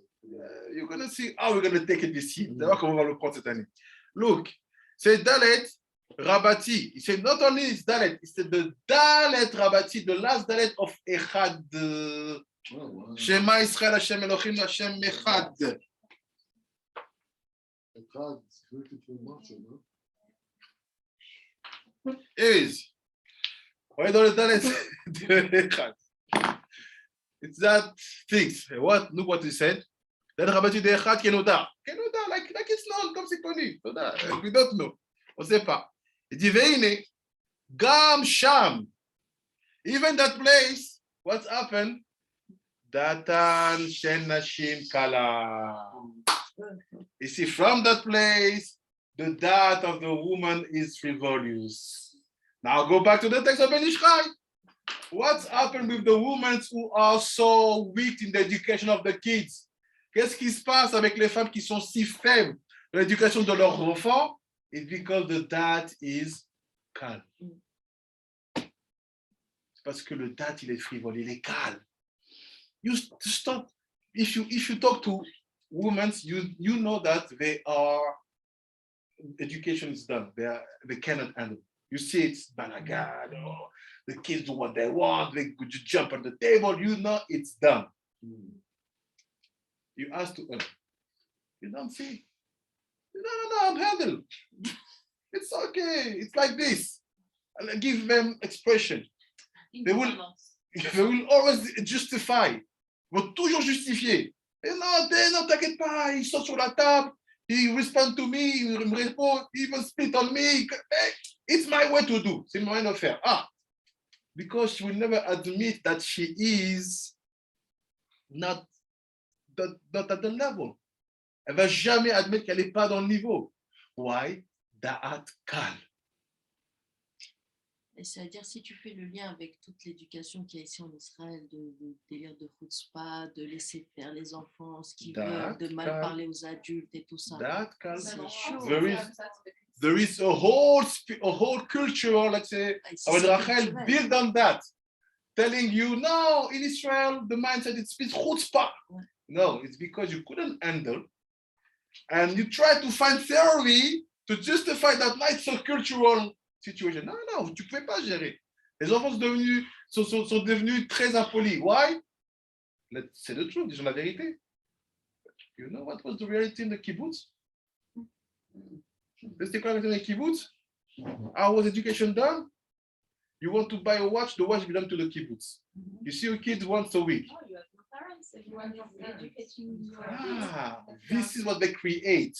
You're going to see how we're going to take it this year. Vous allez voir comment on va le prendre cette année. Look, c'est dalet rabati. C'est not only it's dalet, it's the dalet rabati, the last dalet of Echad. Oh, wow. Shema Yisrael Hashem Elohim Hashem Echad. Echad is connected to Matzah, no? Is. Why don't dalet de Echad? It's that things. What? Look what he said. That rabati de Echad Kenoda. Kenoda, like it's known, comme c'est connu. We don't know. On ne sait pas. Il dit, Veine, Gam Sham. Even that place, what's happened? Datan HaNashim Kala. You see, from that place, the Daat of the woman is frivolous. Now go back to the text of Ben Ishchai. What's happened with the women who are so weak in the education of the kids? Qu'est-ce qui se passe avec les femmes qui sont si faibles dans l'éducation de leurs enfants? It's because the Daat is calme. C'est parce que le Daat, il est frivole, il est calme. You stop. If you talk to women, you know that they are, education is done. They cannot handle. You see it's balagan, or the kids do what they want, they could just jump on the table, you know it's done. You ask to you don't see. No, I'm handled. It's okay, it's like this. And give them expression. They will always justify. Ils vont toujours justifier. Et non, t'inquiète pas, il saute sur la table, il respond to me, il me répond, il va spit on me. It's my way to do. C'est mon way de faire. Because she will never admit that she is not at the level. Elle va jamais admettre qu'elle n'est pas dans le niveau. Why? Daat calme. Et c'est-à-dire, si tu fais le lien avec toute l'éducation qu'il y a ici en Israël, de délire de chutzpah, de laisser faire les enfants ce qu'ils veulent, de mal parler aux adultes et tout ça. Daat calme. C'est chaud. There is a whole culture, let's say, when Rachel built on that, telling you, no, in Israel, the mindset is chutzpah. No, it's because you couldn't handle, and you try to find theory to justify that it's a cultural situation. Non, tu ne pouvais pas gérer. Les enfants sont devenus très impolis. Why? C'est le truth, disons la vérité. You know what was the reality in the kibbutz? C'était quoi la vérité dans les kibbutz? How was education done? You want to buy a watch, the watch belongs to the kibbutz. You see your kids once a week. Oh, you have no parents. Everyone is educating your kids. This is what they create.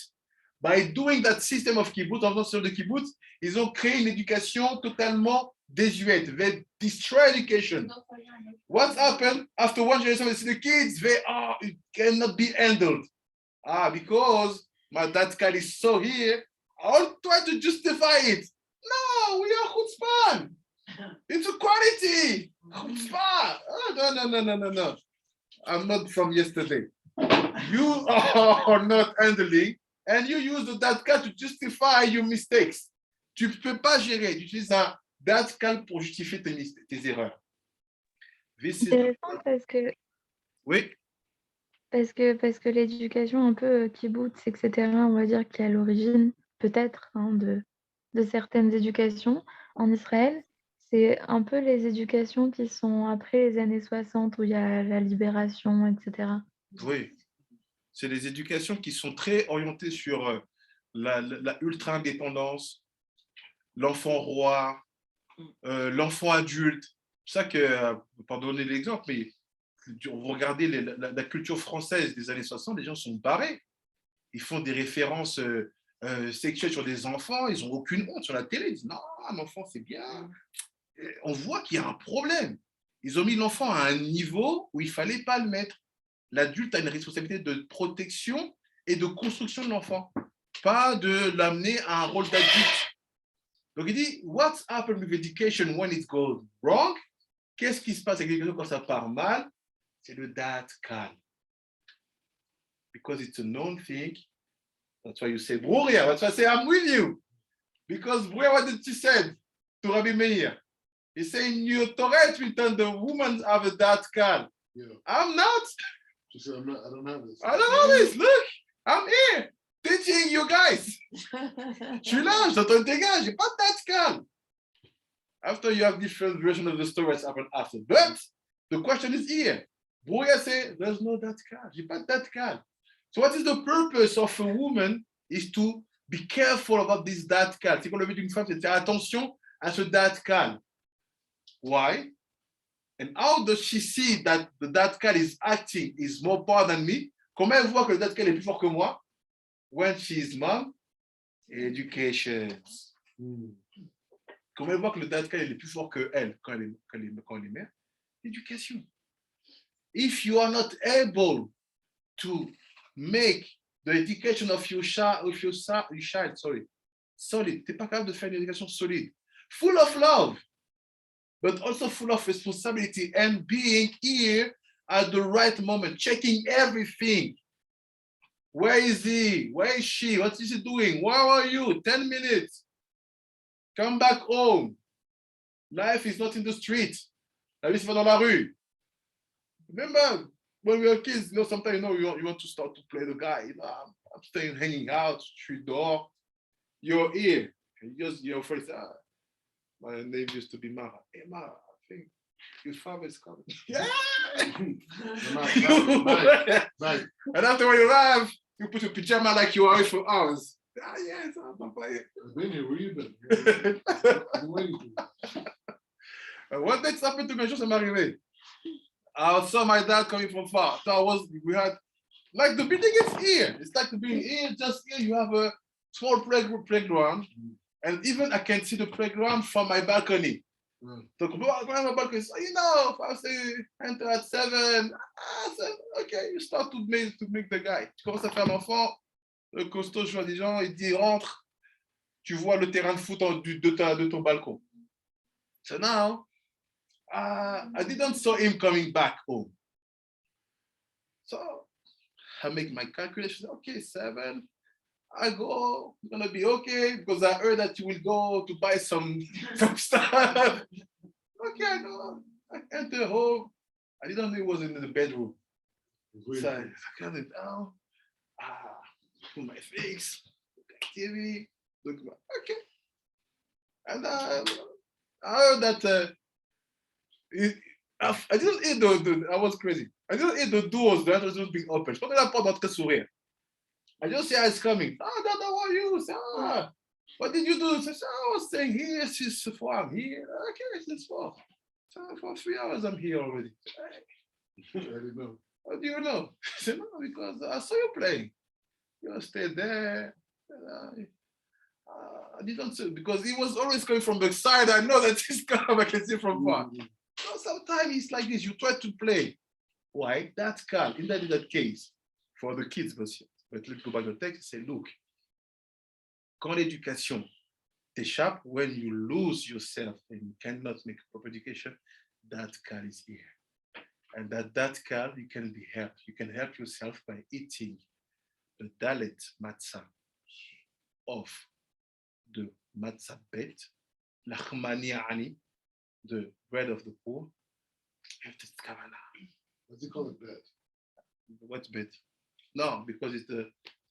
By doing that system of kibbutz, en faisant sur le kibbutz, ils ont créé une éducation totalement désuète. They destroy education. What's happened after one generation? They see the kids, it cannot be handled. Because my dad's cat is so here, I'll try to justify it. No, we are chutzpah. It's a quality. Chutzpah. No. I'm not from yesterday. You are not handling, and you use the dat cal to justify your mistakes. Tu ne peux pas gérer. Tu utilises un dat cal pour justifier tes erreurs. C'est intéressant parce que, Oui. parce que l'éducation un peu kibbutz, etc., on va dire qu'il y a l'origine, peut-être, de certaines éducations en Israël. C'est un peu les éducations qui sont après les années 60 où il y a la libération, etc. Oui. C'est les éducations qui sont très orientées sur la ultra-indépendance, l'enfant roi, l'enfant adulte. C'est ça que, pour donner l'exemple, mais vous regardez la culture française des années 60, les gens sont barrés. Ils font des références sexuelles sur des enfants, ils n'ont aucune honte sur la télé. Ils disent non, un enfant c'est bien. Et on voit qu'il y a un problème. Ils ont mis l'enfant à un niveau où il ne fallait pas le mettre. L'adulte a une responsabilité de protection et de construction de l'enfant, pas de l'amener à un rôle d'adulte. Donc il dit, what's happened with education when it goes wrong? Qu'est-ce qui se passe avec l'éducation quand ça part mal? C'est le Daat calme. Because it's a known thing. That's why you say, Bruria. That's why I say, I'm with you. Because Bruria, what did she say to Rabbi Meir? He said, in your Torah, written, the women have a Daat calm. Yeah. I'm not. She said, I don't have this. I don't know this. Look, I'm here teaching you guys. Je suis là, j'entends tes gars, j'ai pas de Daat calm. After you have different versions of the story that's happened after. But the question is here. Bruria said, there's no Daat calm. J'ai pas de Daat calm. So what is the purpose of a woman is to be careful about this Daat calm. C'est qu'on le veut d'une femme, c'est de faire attention à ce Daat calm. Why? And how does she see that the Daat calm is acting is more power than me? Comment elle voit que le Daat calm est plus fort que moi? When she is mom, education. Comment elle voit que le Daat calm est plus fort que elle quand elle est mère? Éducation. If you are not able to make the education of your child, solid, tu n'es pas capable de faire une éducation solide, full of love, but also full of responsibility and being here at the right moment, checking everything. Where is he? Where is she? What is he doing? Where are you? 10 minutes. Come back home. Life is not in the street. La vie, c'est pas dans la rue. Remember, when we were kids, sometimes, you want to start to play the guy. I'm staying, hanging out, street door. You're here. And your first, my name used to be Mara. Hey, Mara, I think your father is coming. Yeah! Right. And after when you arrive, you put your pajama like you are away for hours. Yes, I'm playing. I've been here. Where you been? I'm waiting for you. One day, ça peut te quelque chose, ça m'est arrivé. I saw my dad coming from far. So we had, like the building is here. It's like the building here, just here you have a small playground. And even I can see the playground from my balcony. So my balcony, so, if I say enter at 7, I said, okay, you start to make the guy. Tu commences à faire l'enfant, le costaud, je vois des gens, il dit rentre, tu vois le terrain de foot de ton balcon. So now, I didn't saw him coming back home. So I make my calculation. Okay, 7. I go, it's gonna be okay because I heard that you will go to buy some stuff. Okay, I go. I enter home. I didn't know he was in the bedroom. So I got it down. Put my face, look at TV, okay. And I heard that I didn't hear I was crazy. I didn't hear the doors, the entrance was being open. Je la porte d'entrée s'ouvrir. I just see it's coming. Dad, how are you? Say, what did you do? Say, I was staying here since 4. I'm here. Okay, since 4. So for 3 hours, I'm here already. I didn't know. How do you know? I said, no, because I saw you playing. You stayed there. I didn't see, because he was always coming from the side. I know that he's coming, I can see from far. So sometimes it's like this. You try to play. Why? That's calm. In that case, for the kids, but let's go back to the text, say, look, quand l'éducation t'échappe, when you lose yourself and you cannot make a proper education, that calm is here. And that calm, you can be helped. You can help yourself by eating the Daat Matza of the Matza bet, l'achmani ani, the bread of the poor. What's it called? Bet? What's bet? No, because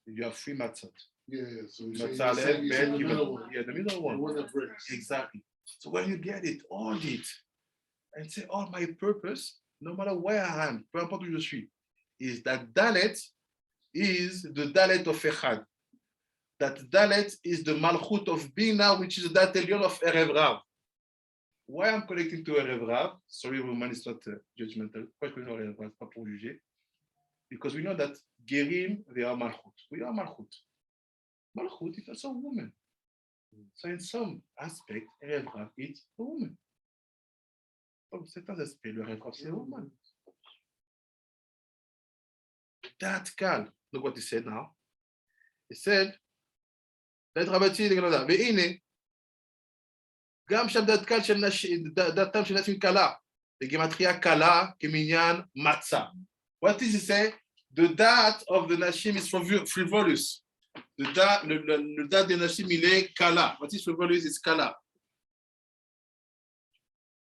you have 3 matzot. Yeah. So Matzah, the middle one. Yeah, the middle one. The one that breaks. Exactly. So when you get it, hold it, and say, all my purpose, no matter where I am, peu importe où je suis, is that Dalet is the Dalet of Echad. that Dalet is the Malchut of Bina, which is the Daat Elyon of Erev Rav. Why I'm connecting to Erev Rav? Sorry, woman, it's not judgmental. Pas pour juger. Because we know that Gerim, they are Malchut. We are Malchut. Malchut is also a woman. So in some aspect, Erev Rav is a woman. Dans certains aspects, le Erev Rav, c'est a woman. That Kal, look what he said now. He said, והנה, גם שם דעתם של נשים קלה, בגימטריה קלה כמניין מצה. What does he say? The Daat of the Nashim is frivolous. Le Daat des Nashim, il est kala. What is frivolous is kala.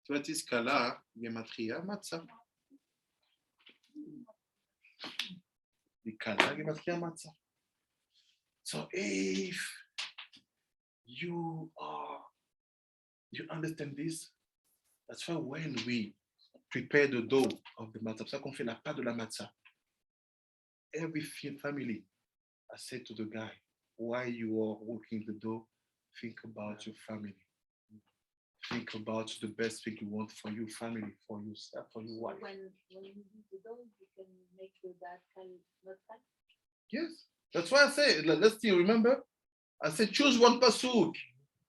What is kala? Gematria matza. The kala gematria matza. So if you understand this, that's why when we prepare the dough of the matzah, c'est ça qu'on fait la pâte de la matzah. Every family, I said to the guy, while you are working the dough, think about your family. Think about the best thing you want for your family, for yourself, for your wife. When you do the dough, you can make that kind of matzah. Yes, that's why I say, let's see, remember? I said, choose one pasuk.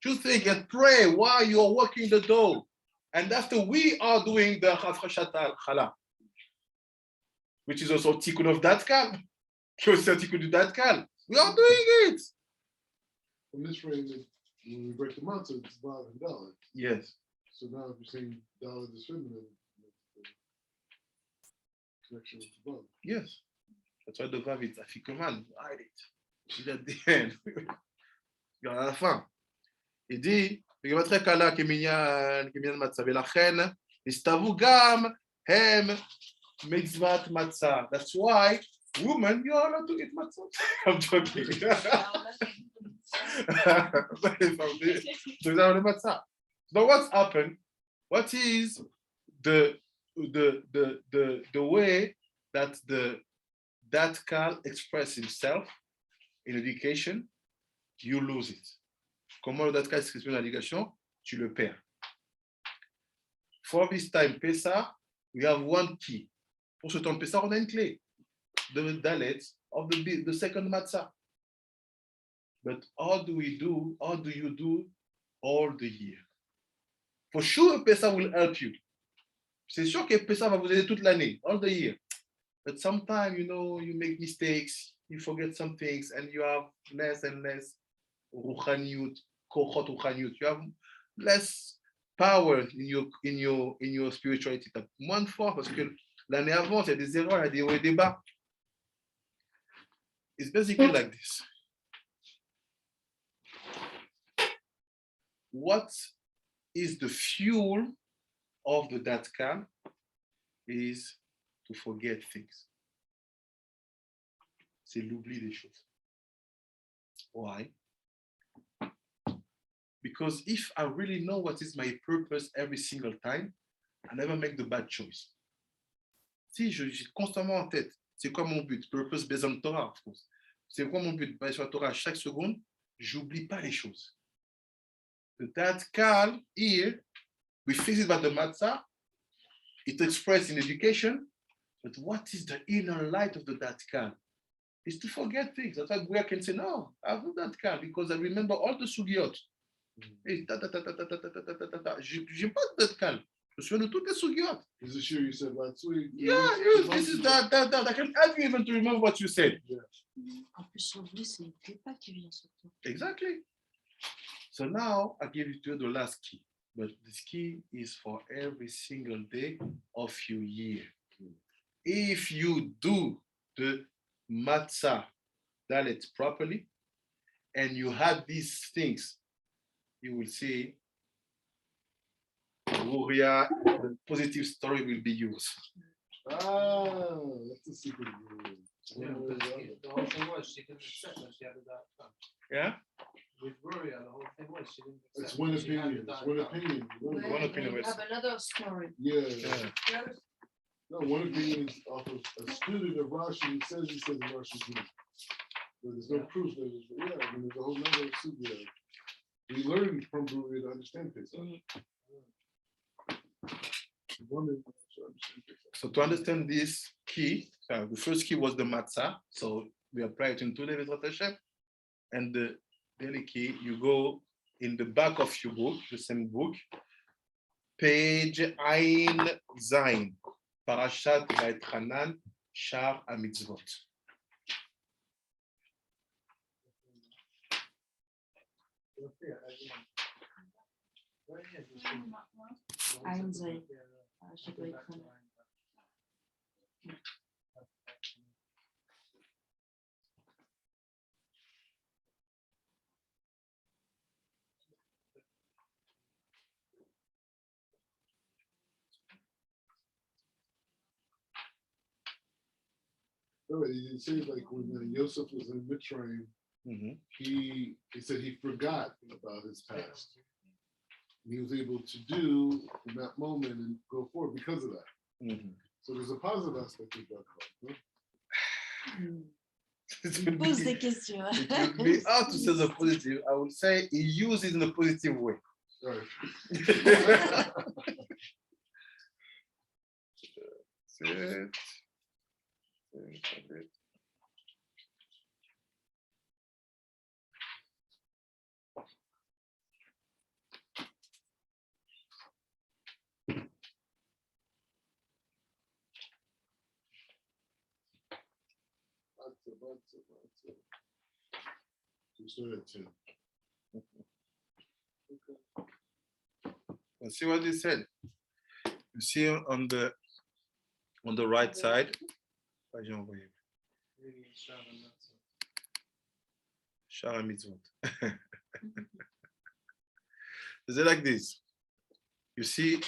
Choose thing and pray while you are working the dough. And after we are doing the Hafrashat al-Chala, which is also tikkun of Datkal, tikkun of Datkal. We are doing it. From this frame, when we break the matzah, it's Vav and Dalet. Yes. So now if you're saying Dalet is feminine, the connection with the Vav. Yes. That's why the Vav is Afikoman. Hide it. Il at the end. À la fin. Il dit, בגימטריה קלה כמניין מצה, ולכן הסתוו גם הם מצוות מצה. That's why, women, you are allowed to eat matzah. I'm joking. So what's happened? What is the way that that Kal express himself in education? You lose it. Comment le Datkal s'exprime dans l'éducation? Tu le perds. For this time Pesach, we have one key. Pour ce temps Pesach, on a une clé. The Dalet of the second Matzah. But how do you do all the year? For sure, Pesach will help you. C'est sûr que Pesach va vous aider toute l'année, all the year. But sometimes, you make mistakes, you forget some things, and you have less and less ruchaniyut, kochot ruchaniyut. You have less power in your spirituality. Moins de fois, parce que l'année avant, il y a des erreurs, il y a des hauts et des bas. It's basically like this. What is the fuel of the Datkal is to forget things. C'est l'oubli des choses. Why? Because if I really know what is my purpose every single time, I never make the bad choice. Si j'ai constamment en tête, c'est quoi mon but? Purpose based on Torah, of course. C'est quoi mon but? Basé sur la Torah, chaque seconde, j'oublie pas les choses. The Datkal here, we fix it by the Matza, it's expressed in education, but what is the inner light of the Datkal? Is to forget things. That's why we can say, no, I have no Datkal because I remember all the sugyot. J'ai pas de Datkal. Je me souviens de toutes les sugyot. Is this sure you said last week? Yeah, this is that. I can help you even to remember what you said. Yeah. En plus, l'oubli, c'est une prépa qui vient sur toi. Exactly. So now I give you to the last key, but this key is for every single day of your year. If you do the matzah dalet properly, and you have these things, you will see the positive story will be yours. Ah, that's a secret. Yeah, the whole thing was she didn't accept that she had a Daat Kal. Yeah? With Gloria, the whole thing was she didn't accept. It's one that she had a opinion. It's Daat one Kal. opinion. One opinion You is- have another story. Yeah. No, one opinion is off of a student of Rashi who says he says Rashi is There's no proof that it's, yeah, I mean, there's a whole number of sugya. We learn from Brewery to understand Pesach. So to understand this key, the first key was the Matza. So we apply it in 2 levels of Hashem. And the daily key, you go in the back of your book, the same book, page Ein Zayin, Parashat Va'etchanan, Shar HaMitzvot. Ein Zayin. Parashat Va'etchanan. It seems like when Yosef was in Mitzrayim, he said he forgot about his past. He was able to do in that moment and go forward because of that. So there's a positive aspect of that. Il pose des questions. It would be hard to say the positive. I would say he uses it in a positive way. Right. Let's see what they said. You see on the right side. Shar HaMitzvot. Is it like this? You see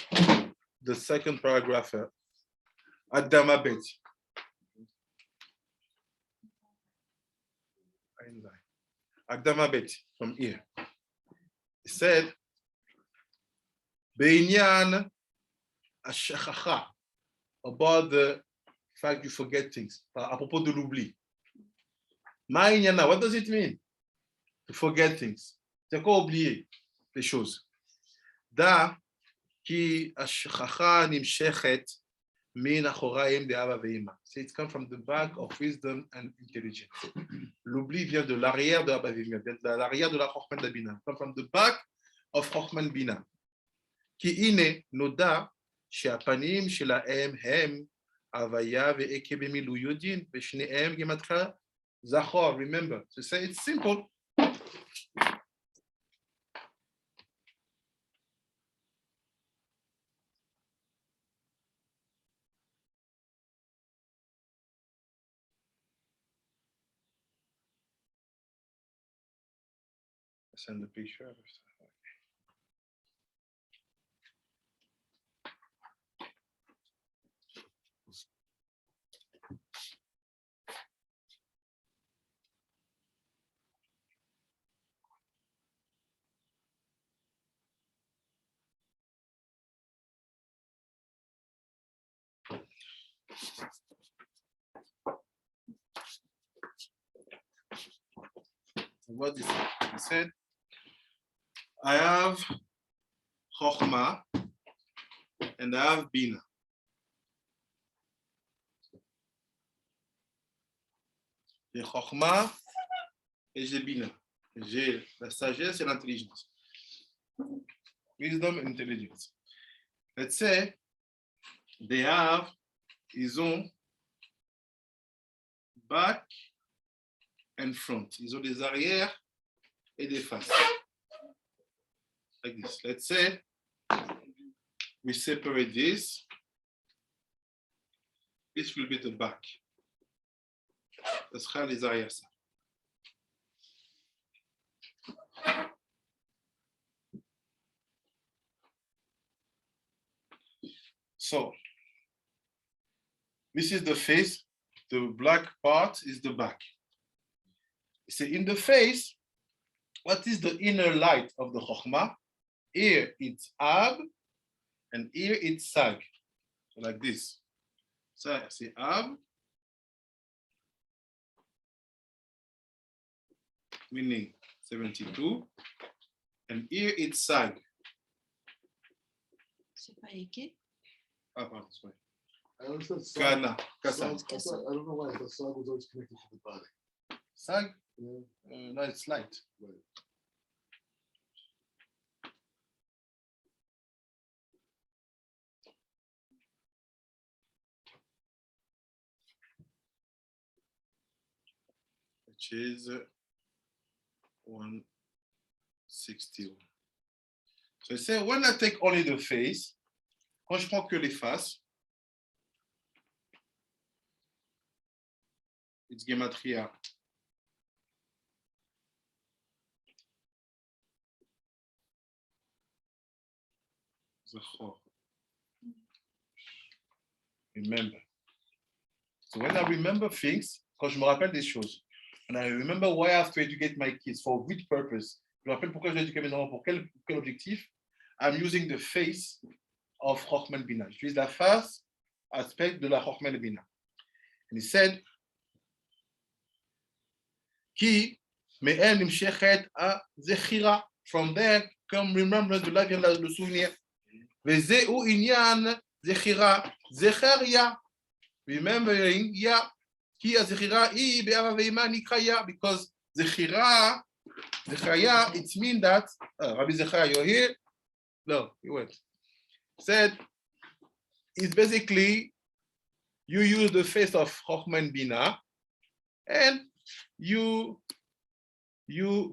the second paragraph. Adama Bet. Adama Bet from here. He said, Be'inyan Ashechacha, about the fact you forget things. À propos de l'oubli. Ma'inyana, what does it mean? To forget things. C'est quoi oublier les choses? Da ki Ashechacha nimshechet min achoraim de Abba ve'ima. So it comes from the back of wisdom and intelligence. L'oubli vient de l'arrière de Abba ve'ima, vient de l'arrière de la Chochman de Bina. Come from the back of Chochman Bina. כי הנה נודע שהפנים שלהם הם הוויה ועקב במילוי יודין, ושניהם גימטריה זכור. Remember, to say it's simple. Send the picture. What is it? He said, I have Chochmah and I have Bina. J'ai Chochmah et j'ai Bina. J'ai la sagesse et l'intelligence. Wisdom and intelligence. Let's say ils ont back and front. Ils ont des arrières et des faces. Like this. Let's say we separate this. This will be the back. Ce sera les arrières. Ça. So, this is the face. The black part is the back. So in the face, what is the inner light of the Chochmah? Here it's Ab, and here it's Sag. So like this. So I say Ab, meaning 72. And here it's sag. C'est pas eke? Ah, pardon, sorry. I always said sag. Kana, Sag, kasa. I don't know why, I thought sag was always connected to the body. Sag? Yeah. No, it's light. Right. Which is 161. So I say, when I take only the face, quand je prends que les faces, it's gematria. Zachor. Remember. So when I remember things, quand je me rappelle des choses, and I remember why I have to educate my kids, for which purpose, je me rappelle pourquoi je dois éduquer mes enfants, pour quel objectif, I'm using the face of Chochman Bina. J'utilise la face aspect de la Chochman Bina. And he said, Ki me'en nimshechet a zechira. From there come remembrance, de là vient le souvenir. Vezeu inyan zechira, zecharia. Remembering, yeah, ki a zechira I be'ava ve'ima nikaya, because zechira, it means that, Rabbi Zechariah, you're here? No, he went. Said, it's basically, you use the face of Chochman Bina, and you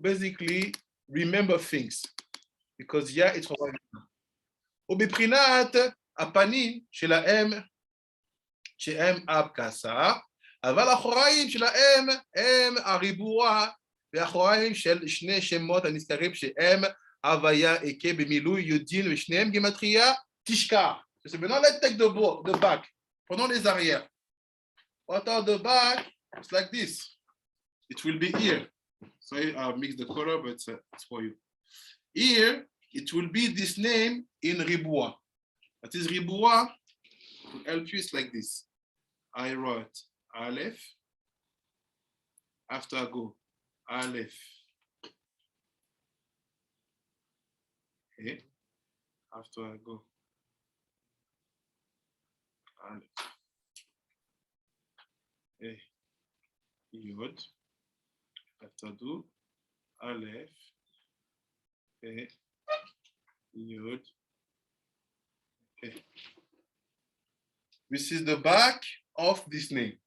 basically remember things, because it's Chochman Bina. ובבחינת הפנים שלהם, שהם הבקסה, אבל האחוריים שלהם הם הריבוע, והאחוריים של שני שמות הנזכרים שהם הוויה היקה במילוי יודין, ושניהם גימטריה תשכח. So maintenant, let's take the back. Prenons les arrières. What are the back? It's like this. It will be here. So I'll mix the color, but it's for you. Here, it will be this name in Ribua. That is Ribua. To help you, it's like this. I wrote Aleph. After I go, Aleph. Okay. After I go, Aleph. Okay. Yod. After do, Aleph. Okay. Yod. Okay. This is the back of this name.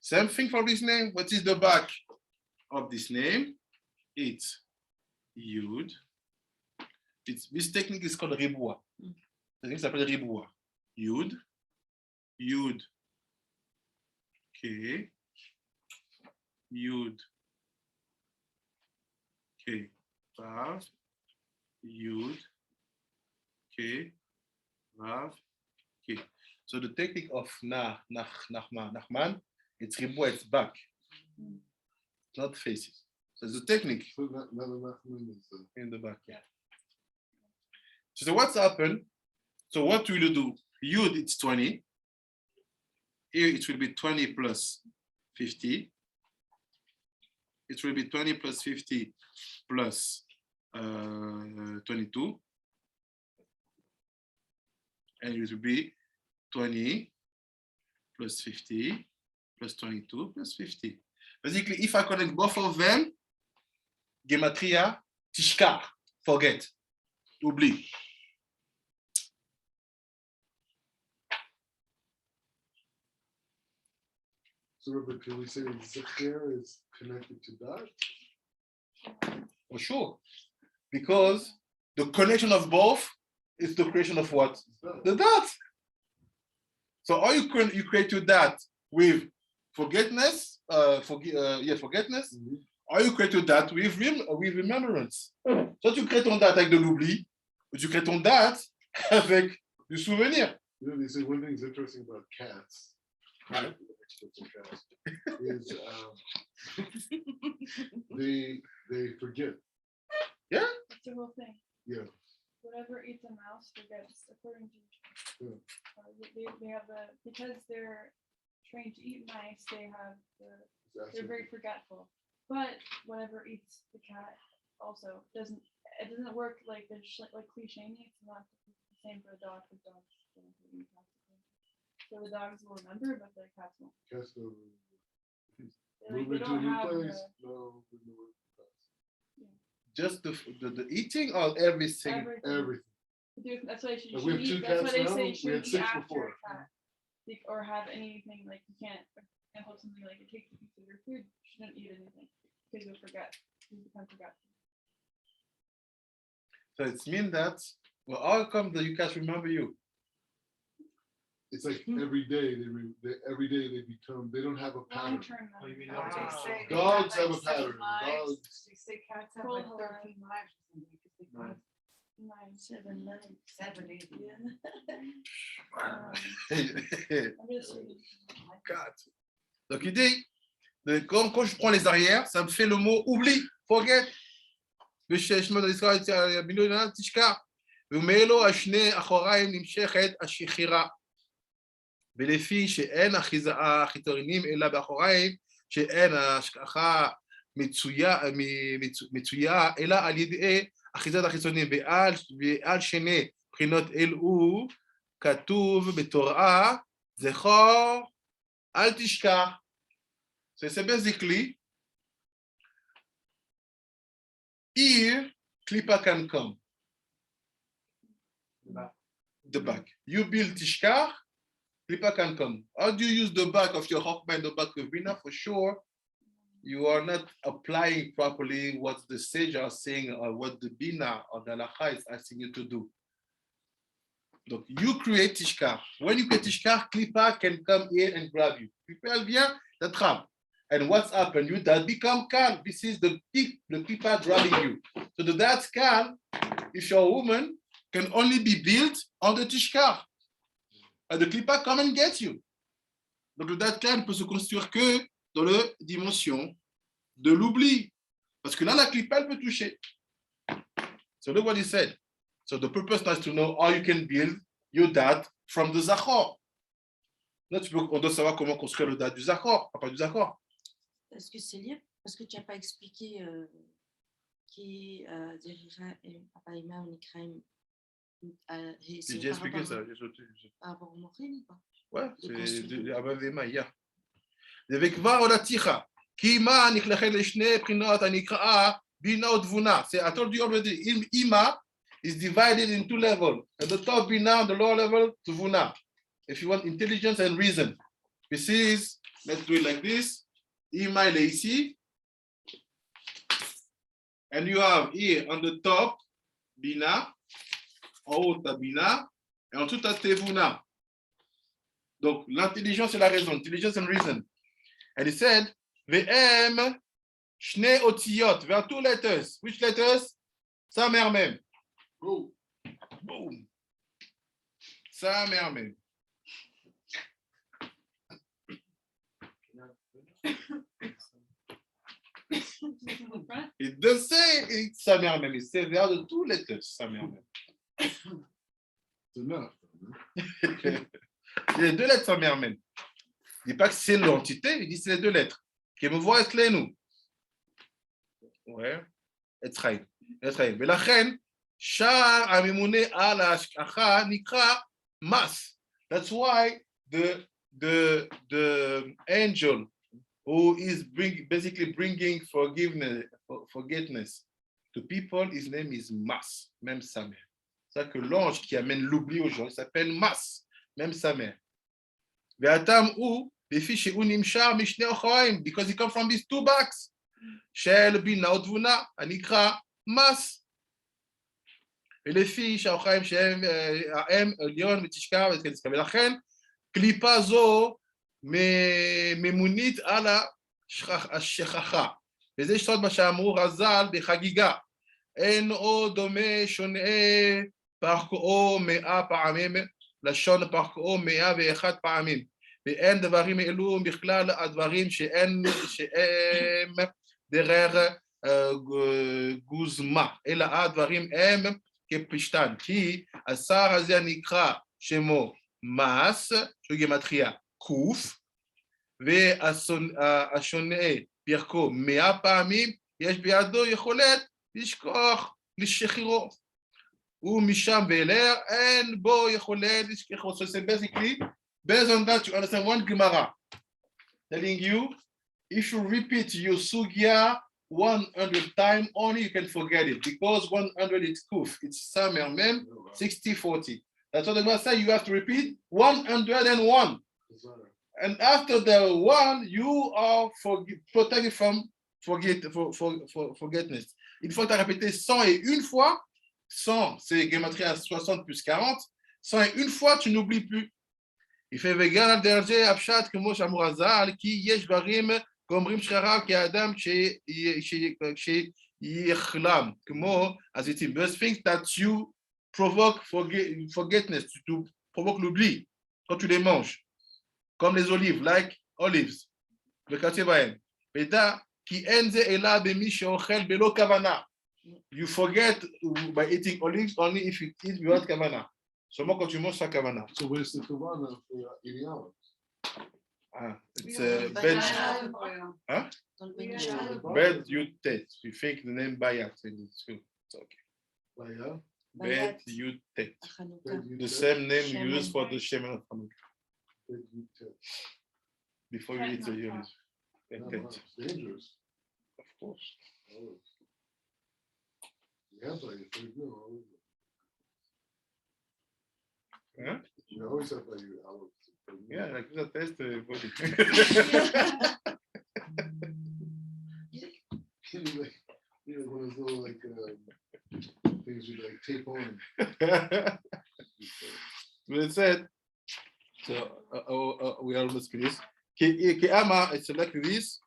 Same thing for this name. What is the back of this name? It's Yud. This technique is called Ribua. Technique s'appelle Ribua. Yud. Yud. Okay. Yud. Okay. Vav. Yud. Okay. Vav. Okay. So the technique of Nachman, it's Ribua, it's back. Not faces. So it's the technique. So Nachman is in the back. Yeah. So what's happened? So what will you do? Yud, it's 20. Here it will be 20 plus 50. It will be 20 plus 50 plus 22. And it will be 20 plus 50 plus 22 plus 50. Basically, if I connect both of them, gematria, tishkar, forget, oublie. So, Robert, can we say Zechir is connected to Daat? For sure. Because the connection of both is the creation of what? The Daat. So all you create your Daat with forgetfulness, forgetfulness, or you create your Daat with remembrance. Soit tu crées ton Daat avec de l'oubli, ou tu crées ton Daat avec du souvenir. You know, they say one thing is interesting about cats. Right? Is they forget. Yeah. That's the whole thing. Yeah. Whatever eats a mouse forgets, according to Yeah. they have because they're trained to eat mice. They're very forgetful. But whatever eats the cat also doesn't work like there's like cliche. It's not the same for a dog. The dogs don't eat cats. So the dogs will remember, but the cats won't. Cats don't. They Move into a don't new have place. the, No. Just the eating or everything? Everything. That's why she Like, we have two that's why cats they now, say we should had eat 6 after before. a cat. Or have anything like you can't hold something like it takes a piece of your food. You shouldn't eat anything because you'll forget. You become forgetful. So it means that, well, how come the you cats remember you? It's like every day they become. They don't have a pattern. Long-term Oh, you mean memory. long-term? They Dogs have have a like 7 pattern. lives. Dogs. They say cats have Full like lives. 13 lives or something because they Right. can't 9, 7, 9. 7, 8. I'm just reading. Quatre. Donc il dit, quand je prends les arrières, ça me fait le mot oubli, forget. וששמו LeIsrael בינוי תשכח. ומאלו השני אחוריים נמשכת השכירה. ולפי שאין החיתונים אלא באחוריים, שאין ההשכחה מצויה אלא על ידי אחיזת החיצונים. ועל שני בחינות אלו כתוב בתורה, זכור אל תשכח. So it's basically here klipa can come. The back. You build tishkar, klipa can come. How do you use the back of your Chokmah and the back of Bina? For sure, you are not applying properly what the sage are saying or what the Bina or the Halacha is asking you to do. Donc, you create tishkar. When you create tishkar, klipa can come here and grab you. Klipa vient, t'attrape. And what's happened? You that become kal. This is the klipa grabbing you. So the Daat kal, if you're a woman, can only be built on the tishkar. And the klipa come and get you. Donc le Daat kal ne peut se construire que dans la dimension de l'oubli. Parce que là, la klipa, elle peut toucher. So look what he said. So the purpose is to know how you can build your Daat from the Zachor. Là, on doit savoir comment construire le Daat du Zachor, pas du Zachor. Est-ce que c'est lié? Parce que tu n'as pas expliqué qui dirigerait Abaïma ou Nikraim. J'ai déjà expliqué ça. Avant Morin ou pas? Ouais, c'est Abaïma hier. וכבר הודעתיך, כי אימה נכלכת לשני בחינות הנקראה בינה ותבונה. I told you already, אימה is divided in 2 levels. At the top בינה, the lower level, tvuna. If you want intelligence and reason. This is, let's do it like this. Ima il est ici. And you have here on the top, Bina. En haut, tu as Bina. Et en dessous, tu as Tevuna. Donc, l'intelligence et la raison. Intelligence and reason. And he said, VM, Shne Otiyot. Vers 2 letters. Which letters? Sa mère même. Go. Boom. Sa mère même. Il doesn't say sa mère même, il sait vers de tous les tests, sa mère même. C'est bien. C'est les 2 lettres, sa mère même. Il ne dit pas que c'est l'entité, il dit c'est les 2 lettres. Qui me voit être nous. Ouais. Etzraïm. Mais la reine, Shar Amimune ala Ashkacha Nikra Mas. That's why the angel who is basically bringing forgiveness to people, his name is Mas, même sa mère. C'est ça que l'ange qui amène l'oubli aux gens, il s'appelle Mas, même sa mère. Ve'atam ou because he comes from these 2 backs. Shel bina utvuna anikra Mas. Et les filles, Shaochaim, Shem, Am, Lion, Mitishka, ולכן קליפה זו ממונית על השכחה. וזה שטות מה שאמרו רז"ל בחגיגה. אין עוד דומה שונה פרקו 100 פעמים, לשון פרקו 101 פעמים. ואין דברים אלו בכלל הדברים שהם דרך גוזמה, אלא הדברים הם כפשטן. כי השר הזה נקרא שמו מס, שהוא גימטריה קוף, והשונה פירקו 100 פעמים, יש בידו יכולת לשכוח, לשכירו. ומשם ואליה, אין בו יכולת לשכירו. So c'est basically, based on that, you understand one Gemara telling you, if you repeat your sugya 100 times, only you can forget it, because 100 is kuf, it's summer, mem, 60-40. That's what the Gemara says, you have to repeat 101. And after the one, you are protected from forgetfulness. Une fois que tu as répété 101 fois, 100, c'est Gematria 60 plus 40, 101 fois, tu n'oublies plus. Il fait vegan al derje apshat כמו שאמרו הז"ל, כי יש דברים גומרים שרב כאדם שיחלם, כמו הזיתים. Those things that you provoke forgetfulness, tu provoques l'oubli quand tu les manges. Comme les olives, like olives, וכתוב בהם. וידע כי אין זה אלא במי שאוכל בלא כוונה. You forget by eating olives only if you eat without כוונה. Seulement quand tu manges sans כוונה. So where's the kavana for eating olives? It's bed. Huh? Bed Yutet. You think the name Bayat in school. It's okay. Bed Yutet. The same name used for the Shemen of Hanukkah. Before you eat the olive. It's dangerous. Of course. Yeah, but it's pretty good. Huh? You always have like your olives. Yeah, like a test body. One of those little like things you like tape on. Well said. So we are almost finished. Ke'ama, it's like this.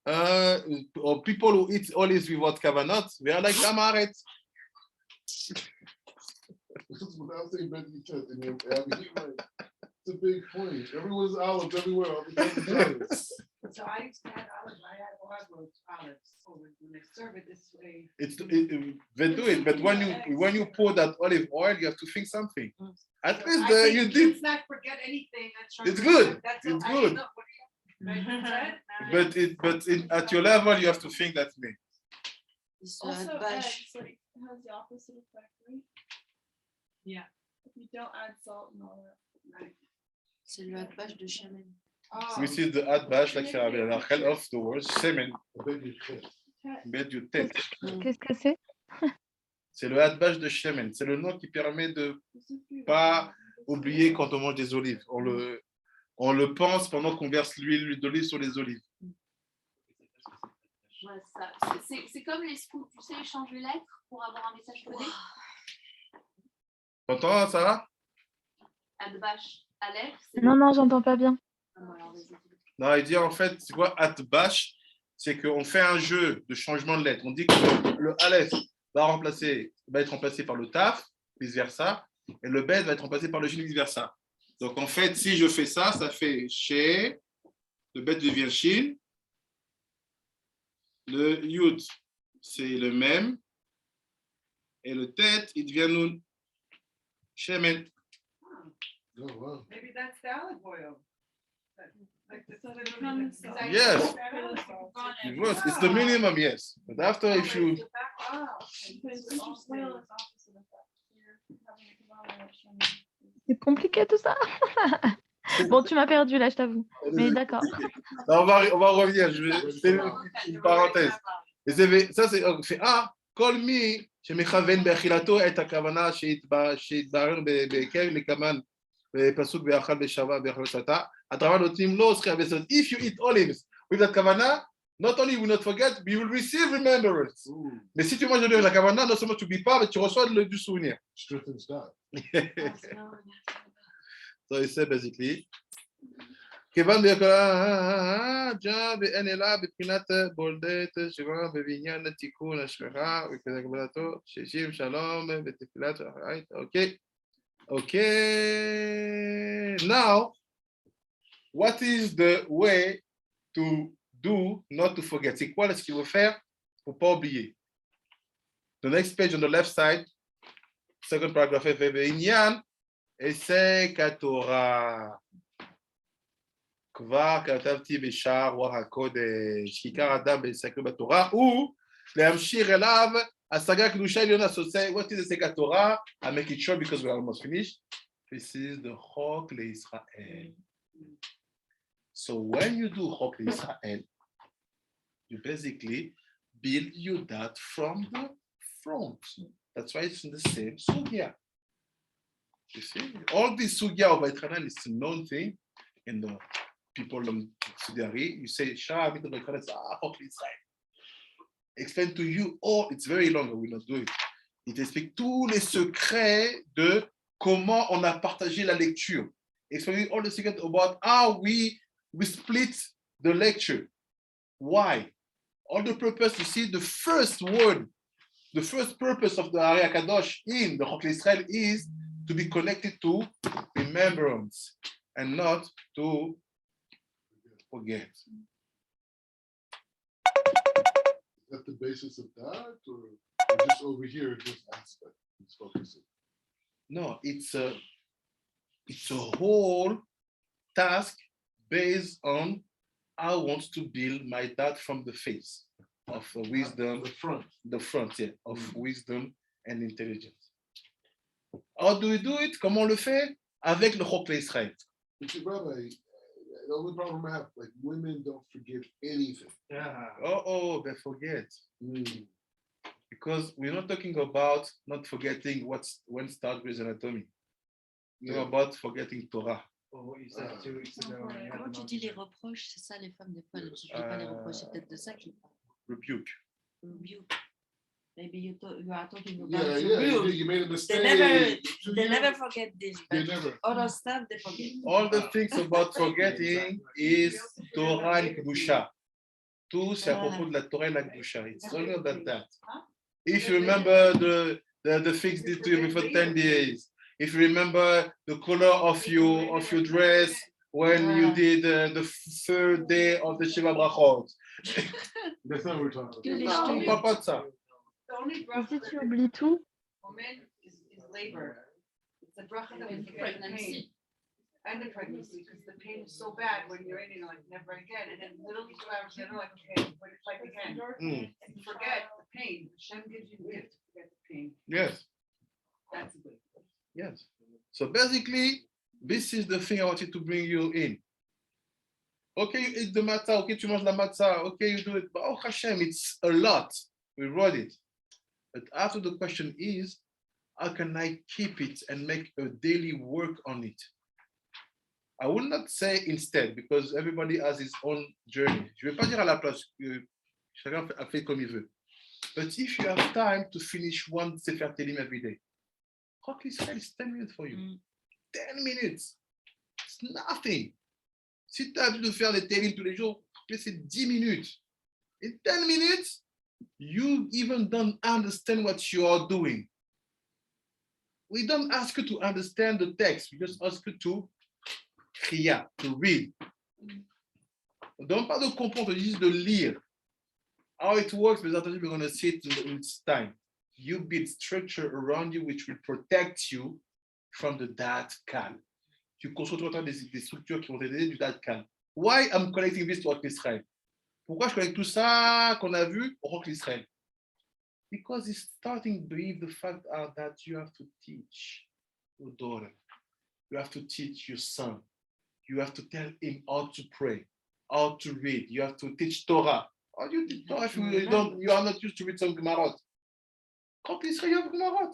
Or people who eat olives without kavanot, they are like Amaret. Without saying Ben Yutet, and it's a big point. Everyone's olives everywhere. All the olives. So I used to have olives, I had olives over when they serve it this way. They do it, but when you pour that olive oil, you have to think something. At least I think you did. let's not forget anything. It's good. That's It's okay. good. Look, what do you- But at your level, you have to think that way. Also, Bash. eggs, like, it has the opposite effect, right? Yeah. If you don't add salt and all that. Right. C'est le hackbash de Shaman. Oh. This is the Adbash, like the hell of the word, Shemen, Ben Yutet. Bet Yutet. Qu'est-ce que c'est? C'est le Adbash de Shemen. C'est le nom qui permet de pas oublier quand on mange des olives. On le pense pendant qu'on verse l'huile d'olive sur les olives. Ouais, ça. C'est comme les scouts, tu sais, échanger les lettres pour avoir un message codé. T'entends, Sarah? Adbash, Aleph. Non, j'entends pas bien. Non, il dit en fait, c'est quoi Atbash? C'est qu'on fait un jeu de changement de lettres. On dit que le Aleph va être remplacé par le Taf, vice-versa, et le Bet va être remplacé par le Shin, vice-versa. Donc en fait, si je fais ça, ça fait She, le Bet devient Shin, le Yud, c'est le même, et le Tet, il devient Nun. Shemen. Oh, wow. Maybe that's the olive oil. Yes. It was. It's the minimum, yes. But after, if you... Because oil is opposite effect. You're having a kavana of Shaman. C'est compliqué tout ça. Bon, tu m'as perdu là, je t'avoue. Mais d'accord. Non, on va revenir. C'est une parenthèse. Et ça, c'est Kol mi שמכוון באכילתו את הכוונה שהתברר בהיקר לקמן בפסוק ואכל בשווה ואכל בשתה, התורה נותנים לו זכייה בסוד. If you eat olives with that כוונה, not only you will not forget, but you will receive remembrance. Mais si tu manges de la כוונה, non seulement tu n'oublies pas, mais tu reçois du souvenir. Strengthens God. So he said basically, כיוון ביקרה, ג'ה ואין אלא בבחינת בולדת שבה בבניין תיקון השכחה וכזה קבלתו, שישים שלום ותפילת אחרית. Okay. Now, what is the way to do not to forget? C'est quoi ce qu'il faut faire pour ne pas oublier? The next page on the left side, second paragraph, Inyan, Ese Katora. כבר כתבתי בשער רוח הקודש, כיכר אדם בסקר בתורה, להמשיך אליו השגה קדושה עליונה. So say, what is the Sega Torah? I make it short because we're almost finished. This is the Chok LeIsrael. So when you do Chok LeIsrael, you basically build your Daat from the front. That's why it's in the same sugya. You see, all this sugya of Vaytranan is a known thing in the people of Sudari. You say, Shah, Chok LeIsrael. Explain to you, it's very long, I will not do it. Il t'explique tous les secrets de comment on a partagé la lecture. Explain all the secrets about how we split the lecture. Why? All the purpose, you see, the first word, the first purpose of the Ari Kadosh in the Chok LeIsrael is to be connected to remembrance and not to forget. Is that the basis of that, or just over here, this aspect is focusing? No, it's a whole task based on I want to build my Daat from the face of wisdom, the front, yeah, of wisdom and intelligence. How do we do it? Comment on le fait? Avec le Chok LeIsrael. Rabbi, the only problem I have, like, women don't forget anything. Yeah. They forget. Because we're not talking about not forgetting when start Grey's Anatomy. We're about forgetting Torah. Or what you said 2 weeks ago. when you had Comment the tu dis les multitude. reproches? C'est ça, les femmes, des fois, elles ne s'oublient pas les reproches. C'est peut-être de ça qu'ils parlent. Rebuke. Rebuke. Maybe you are talking about Yeah, rebuke. you made a mistake. They never forget this, They but never. other stuff they forget. All the things about forgetting is Torah and Kedusha. Tout c'est à propos de la Torah et la Kedusha. It's only about that. If you remember the fix did to you before 10 days, if you remember the color of your dress when you did the third day of the Shiva Brachot. That's not what we're talking Que les about. On parle pas de ça. The only Et bracha si that tu we oublies tout, woman is labor. It's a bracha that we forget the pain and the pregnancy, because the pain is so bad when you're in it, like never again. And then literally 2 hours later, like, okay, but it's like again. And you forget the pain. Hashem gives you the gift to forget the pain. Yes. That's a good. Yes. So basically, this is the thing I wanted to bring you in. Okay, you eat the matzah. Okay, tu manges la matzah. Okay, you do it. But oh Hashem, it's a lot. We wrote it. But after the question is, how can I keep it and make a daily work on it? I will not say instead, because everybody has his own journey. Je ne vais pas dire à la place que chacun a fait comme il veut. But if you have time to finish one Sefer Tehillim every day, Chok LeIsrael is 10 minutes for you. 10 minutes. It's nothing. Si tu as envie de faire des Tehillim tous les jours, c'est 10 minutes. In 10 minutes, you even don't understand what you are doing. We don't ask you to understand the text. We just ask you to read. On ne demande pas de comprendre, juste de lire. How it works, we're going to see it in its time. You build structure around you which will protect you from the Daat Kal. Tu construis des structures qui vont t'aider du Daat Kal. Why I'm connecting this to Chok LeIsrael? Pourquoi je connecte tout ça qu'on a vu au Chok LeIsrael? Because it's starting with the fact that you have to teach your daughter. You have to teach your son. You have to tell him how to pray, how to read. You have to teach Torah. How do you teach Torah if you are not used to read some Gemarot? Chok LeIsrael, you have Gemarot.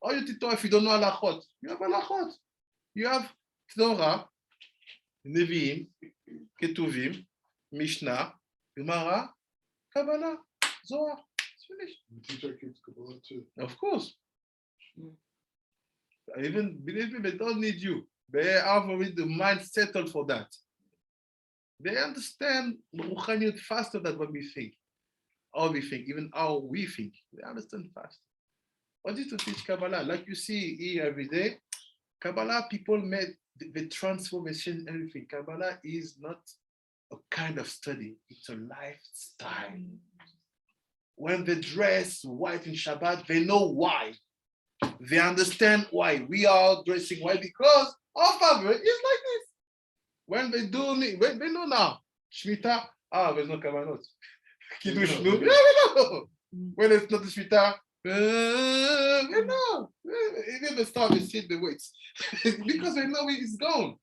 How do you teach Torah if you don't know Halachot? You have Halachot. You have Torah, Nevi'im, Ketuvim, Mishnah, Gemara, Kabbalah, Zohar. It's finished. We teach our kids Kabbalah too. Of course. Even believe me, they don't need you. They have already the mind settled for that. They understand Ruchaniyut faster than what we think. How we think, even how we think. They understand fast. What is to teach Kabbalah? Like you see here every day, Kabbalah people they transform, they change everything. Kabbalah is not a kind of study, it's a lifestyle. When they dress white in Shabbat, they know why. They understand why. We are dressing white because our father is like this. When they do, when they know now, Shemitah, there's no kavanot. Kiddush, no. When it's not the Shemitah, they know. Even the start, they sit, they wait. Because they know it's gone.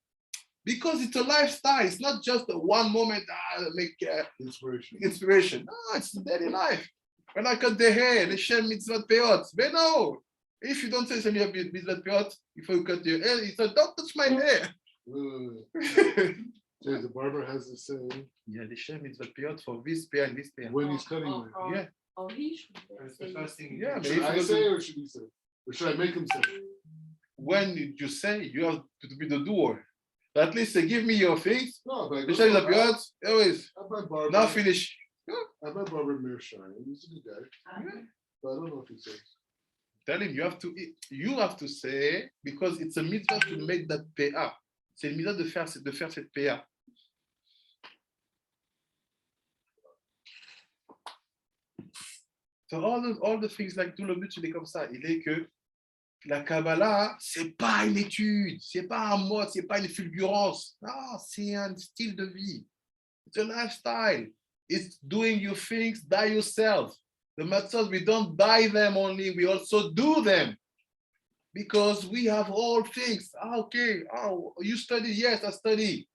Because it's a lifestyle. It's not just a one moment, make inspiration. No, it's the daily life. When I cut the hair, the Shem mitzvot peot. They know. If you don't say Shem mitzvot peot, before you cut your hair, he said, don't touch my hair. So the barber has to say, yeah, the Shem mitzvot peot for this pair and this pair. When he's cutting it. Yeah. It's the first thing. Yeah, Should I say or should he say? Or should I make him say? When you say, you have to be the doer. At least say, give me your things. No, but The Shem mitzvot peot, always. Now finish. I met Barber Meir Shine. He's a good guy. Yeah. But I don't know if he says. Tell him you have to say, because it's a mitzvah to make that PA. C'est une mitzvah de faire cette PA. So all the things like tout le but il est comme ça. Il est que la Kabbalah, c'est pas une étude, c'est pas un mode, c'est pas une fulgurance. Non, c'est un style de vie. It's a lifestyle. It's doing your things by yourself. The matzahs, we don't buy them only, we also do them. Because we have all things. Okay, you study? Yes, I study.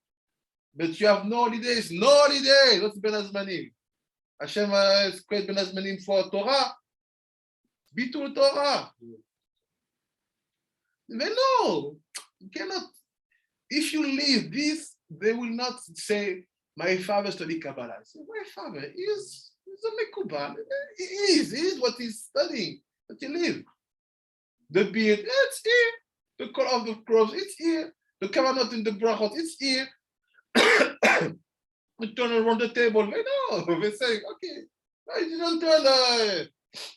But you have no holidays. No holidays. What's Ben Azmanim? Hashem has created Ben Azmanim for Torah. Bitul Torah. They know. You cannot. If you leave this, they will not say, my father studied Kabbalah. I say, my father is a Mekubal. He is what he's studying, but he lives. The beard, it's here. The color of the clothes, it's here. The kavanot in the brachot, it's here. We turn around the table. They know. They say, okay, you don't turn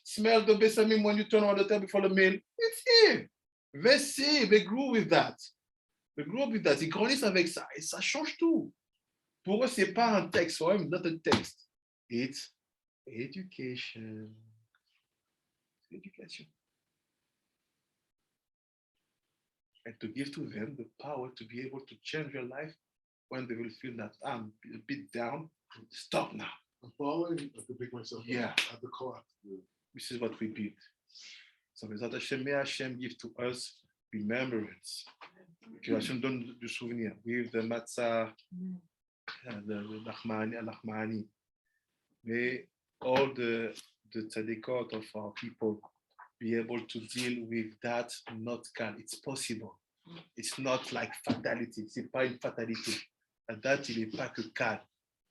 smell the besamim when you turn around the table for the meal. It's here. They see, they grew with that. They grew up with that. Ils grandissent avec ça. Et ça change tout. Pour eux, c'est pas un texte. For them, not a text. It's education. Education. And to give to them the power to be able to change their life when they will feel that I'm a bit down. Stop now. I'm falling. I have to pick myself up. Yeah. At the clock. This is what we build. So may Hashem give to us remembrance. Que Hashem donne du souvenir. With the Matza, the Nachmani. May all the tzadikot of our people be able to deal with that, not can. It's possible. It's not like fatality. C'est pas une fatalité. That il n'est pas que can.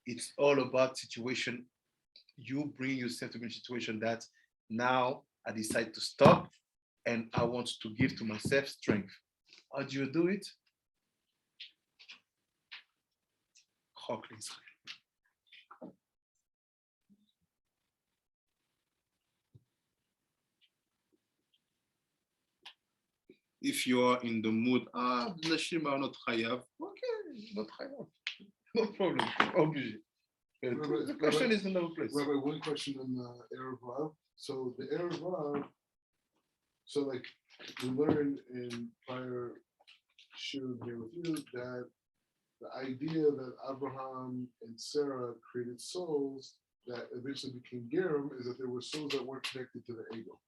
It's all about situation. You bring yourself to a situation that now I decide to stop and I want to give to myself strength. How do you do it? Chok, LeIsrael. If you are in the mood, HaNashim are not chayav, okay, not chayav. No problem, obligé. The question is in another place. Rabbi, one question on the Erev. So the Erev, so like we learned in prior shiur here with you that the idea that Abraham and Sarah created souls that eventually became Gerim is that there were souls that weren't connected to the ego.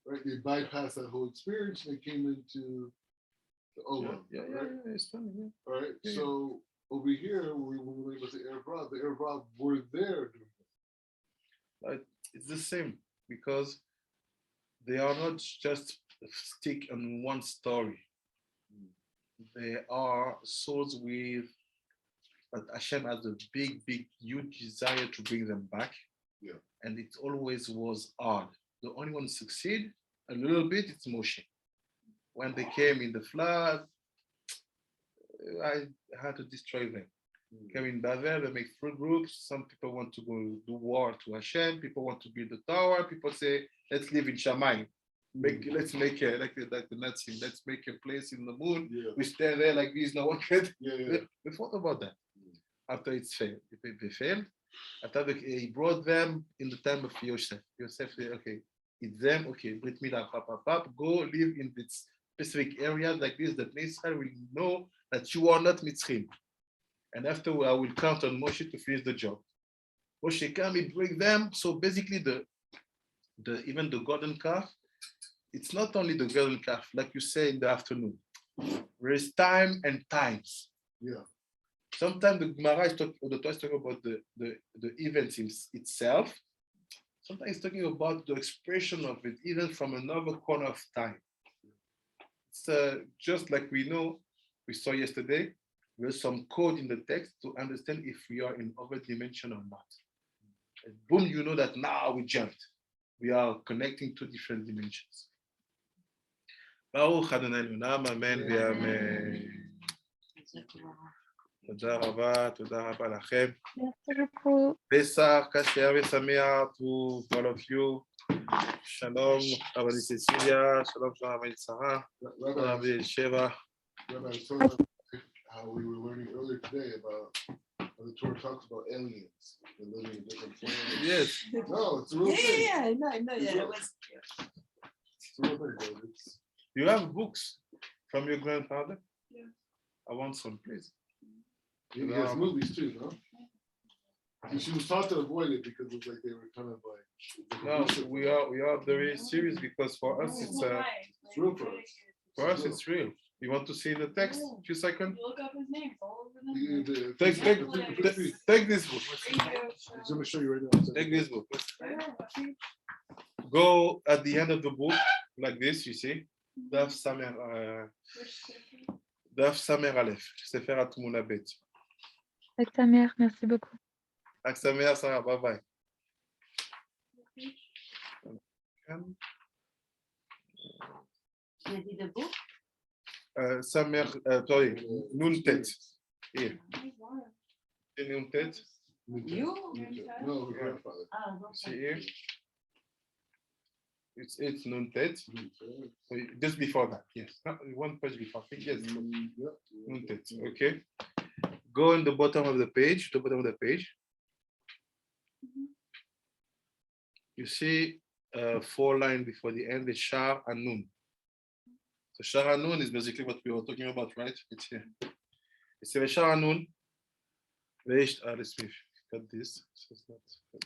Right? They bypassed that whole experience and they came into the Olam. Yeah, it's funny. Yeah. All right. Yeah, So over here, when we went with the Erev were there doing that. It's the same because they are not just stick on one story. They are souls with that Hashem has a big, huge desire to bring them back. Yeah. And it always was hard. The only one who succeed a little bit, it's Moshe. When they came in the flood, I had to destroy them. Came in Bavel, they make three groups. Some people want to go do war to Hashem. People want to build a tower. People say, let's live in Shamayim. Let's make like the Nazis. Let's make a place in the moon. Yeah. We stay there like this. No one can. Yeah. They thought about that. After it's failed, they failed. After he brought them in the time of Yosef. Yosef said, okay, it's them. Okay, Brit Milah, go live in this specific areas like this that LeIsrael will know that you are not Mitzrim. And after I will count on Moshe to finish the job. Moshe come, he break them. So basically even the golden calf, it's not only the golden calf, like you say in the afternoon. There is time and times. Yeah. Sometimes the Gemara is talking about the event itself. Sometimes it's talking about the expression of it, even from another corner of time. It's just like we saw yesterday, there's some code in the text to understand if we are in other dimension or not. And boom, you know that now we jumped. We are connecting two different dimensions. Baruch Adonai Eloheinu, amen ve'amen. תודה רבה לכם. פסח כשר ושמח to all of you. Shalom, Rabbi Cecilia. Shalom, Rabbi Sarah. Rabbi Sheva. Rabbi, how we were learning earlier today about how the Torah talks about aliens that living in different planets. Yes. No, it's a real thing. Yeah, I know. It's a real thing, bro. You have books from your grandfather? Yeah. I want some, please. He has movies too, no? And she was taught to avoid it because it's like they were kind of like. No, we are very serious because for us it's real for us. For us it's real. You want to see the text? A few seconds. Look up his name. It's all over the Take this book. I'm going to show you right now. Take this book. Go at the end of the book like this. You see, Daf Samer Aleph. Sefer Atmuna Bet. Avec ta mère, merci beaucoup. Avec sa mère, Sarah, bye bye. Tu as dit de book? Sa mère, sorry, Nun Tet. Here. Nun Tet. You? No, her grandfather. See here. It's Nun Tet. Just before that, yes. No, one page before. I think yes. Nun Tet. Okay. Go in the bottom of the page. You see 4 lines before the end, the Shar and Nun. So Shar and Nun is basically what we were talking about, right? It's here. It's the Shar and Nun. Let's cut this. So it's not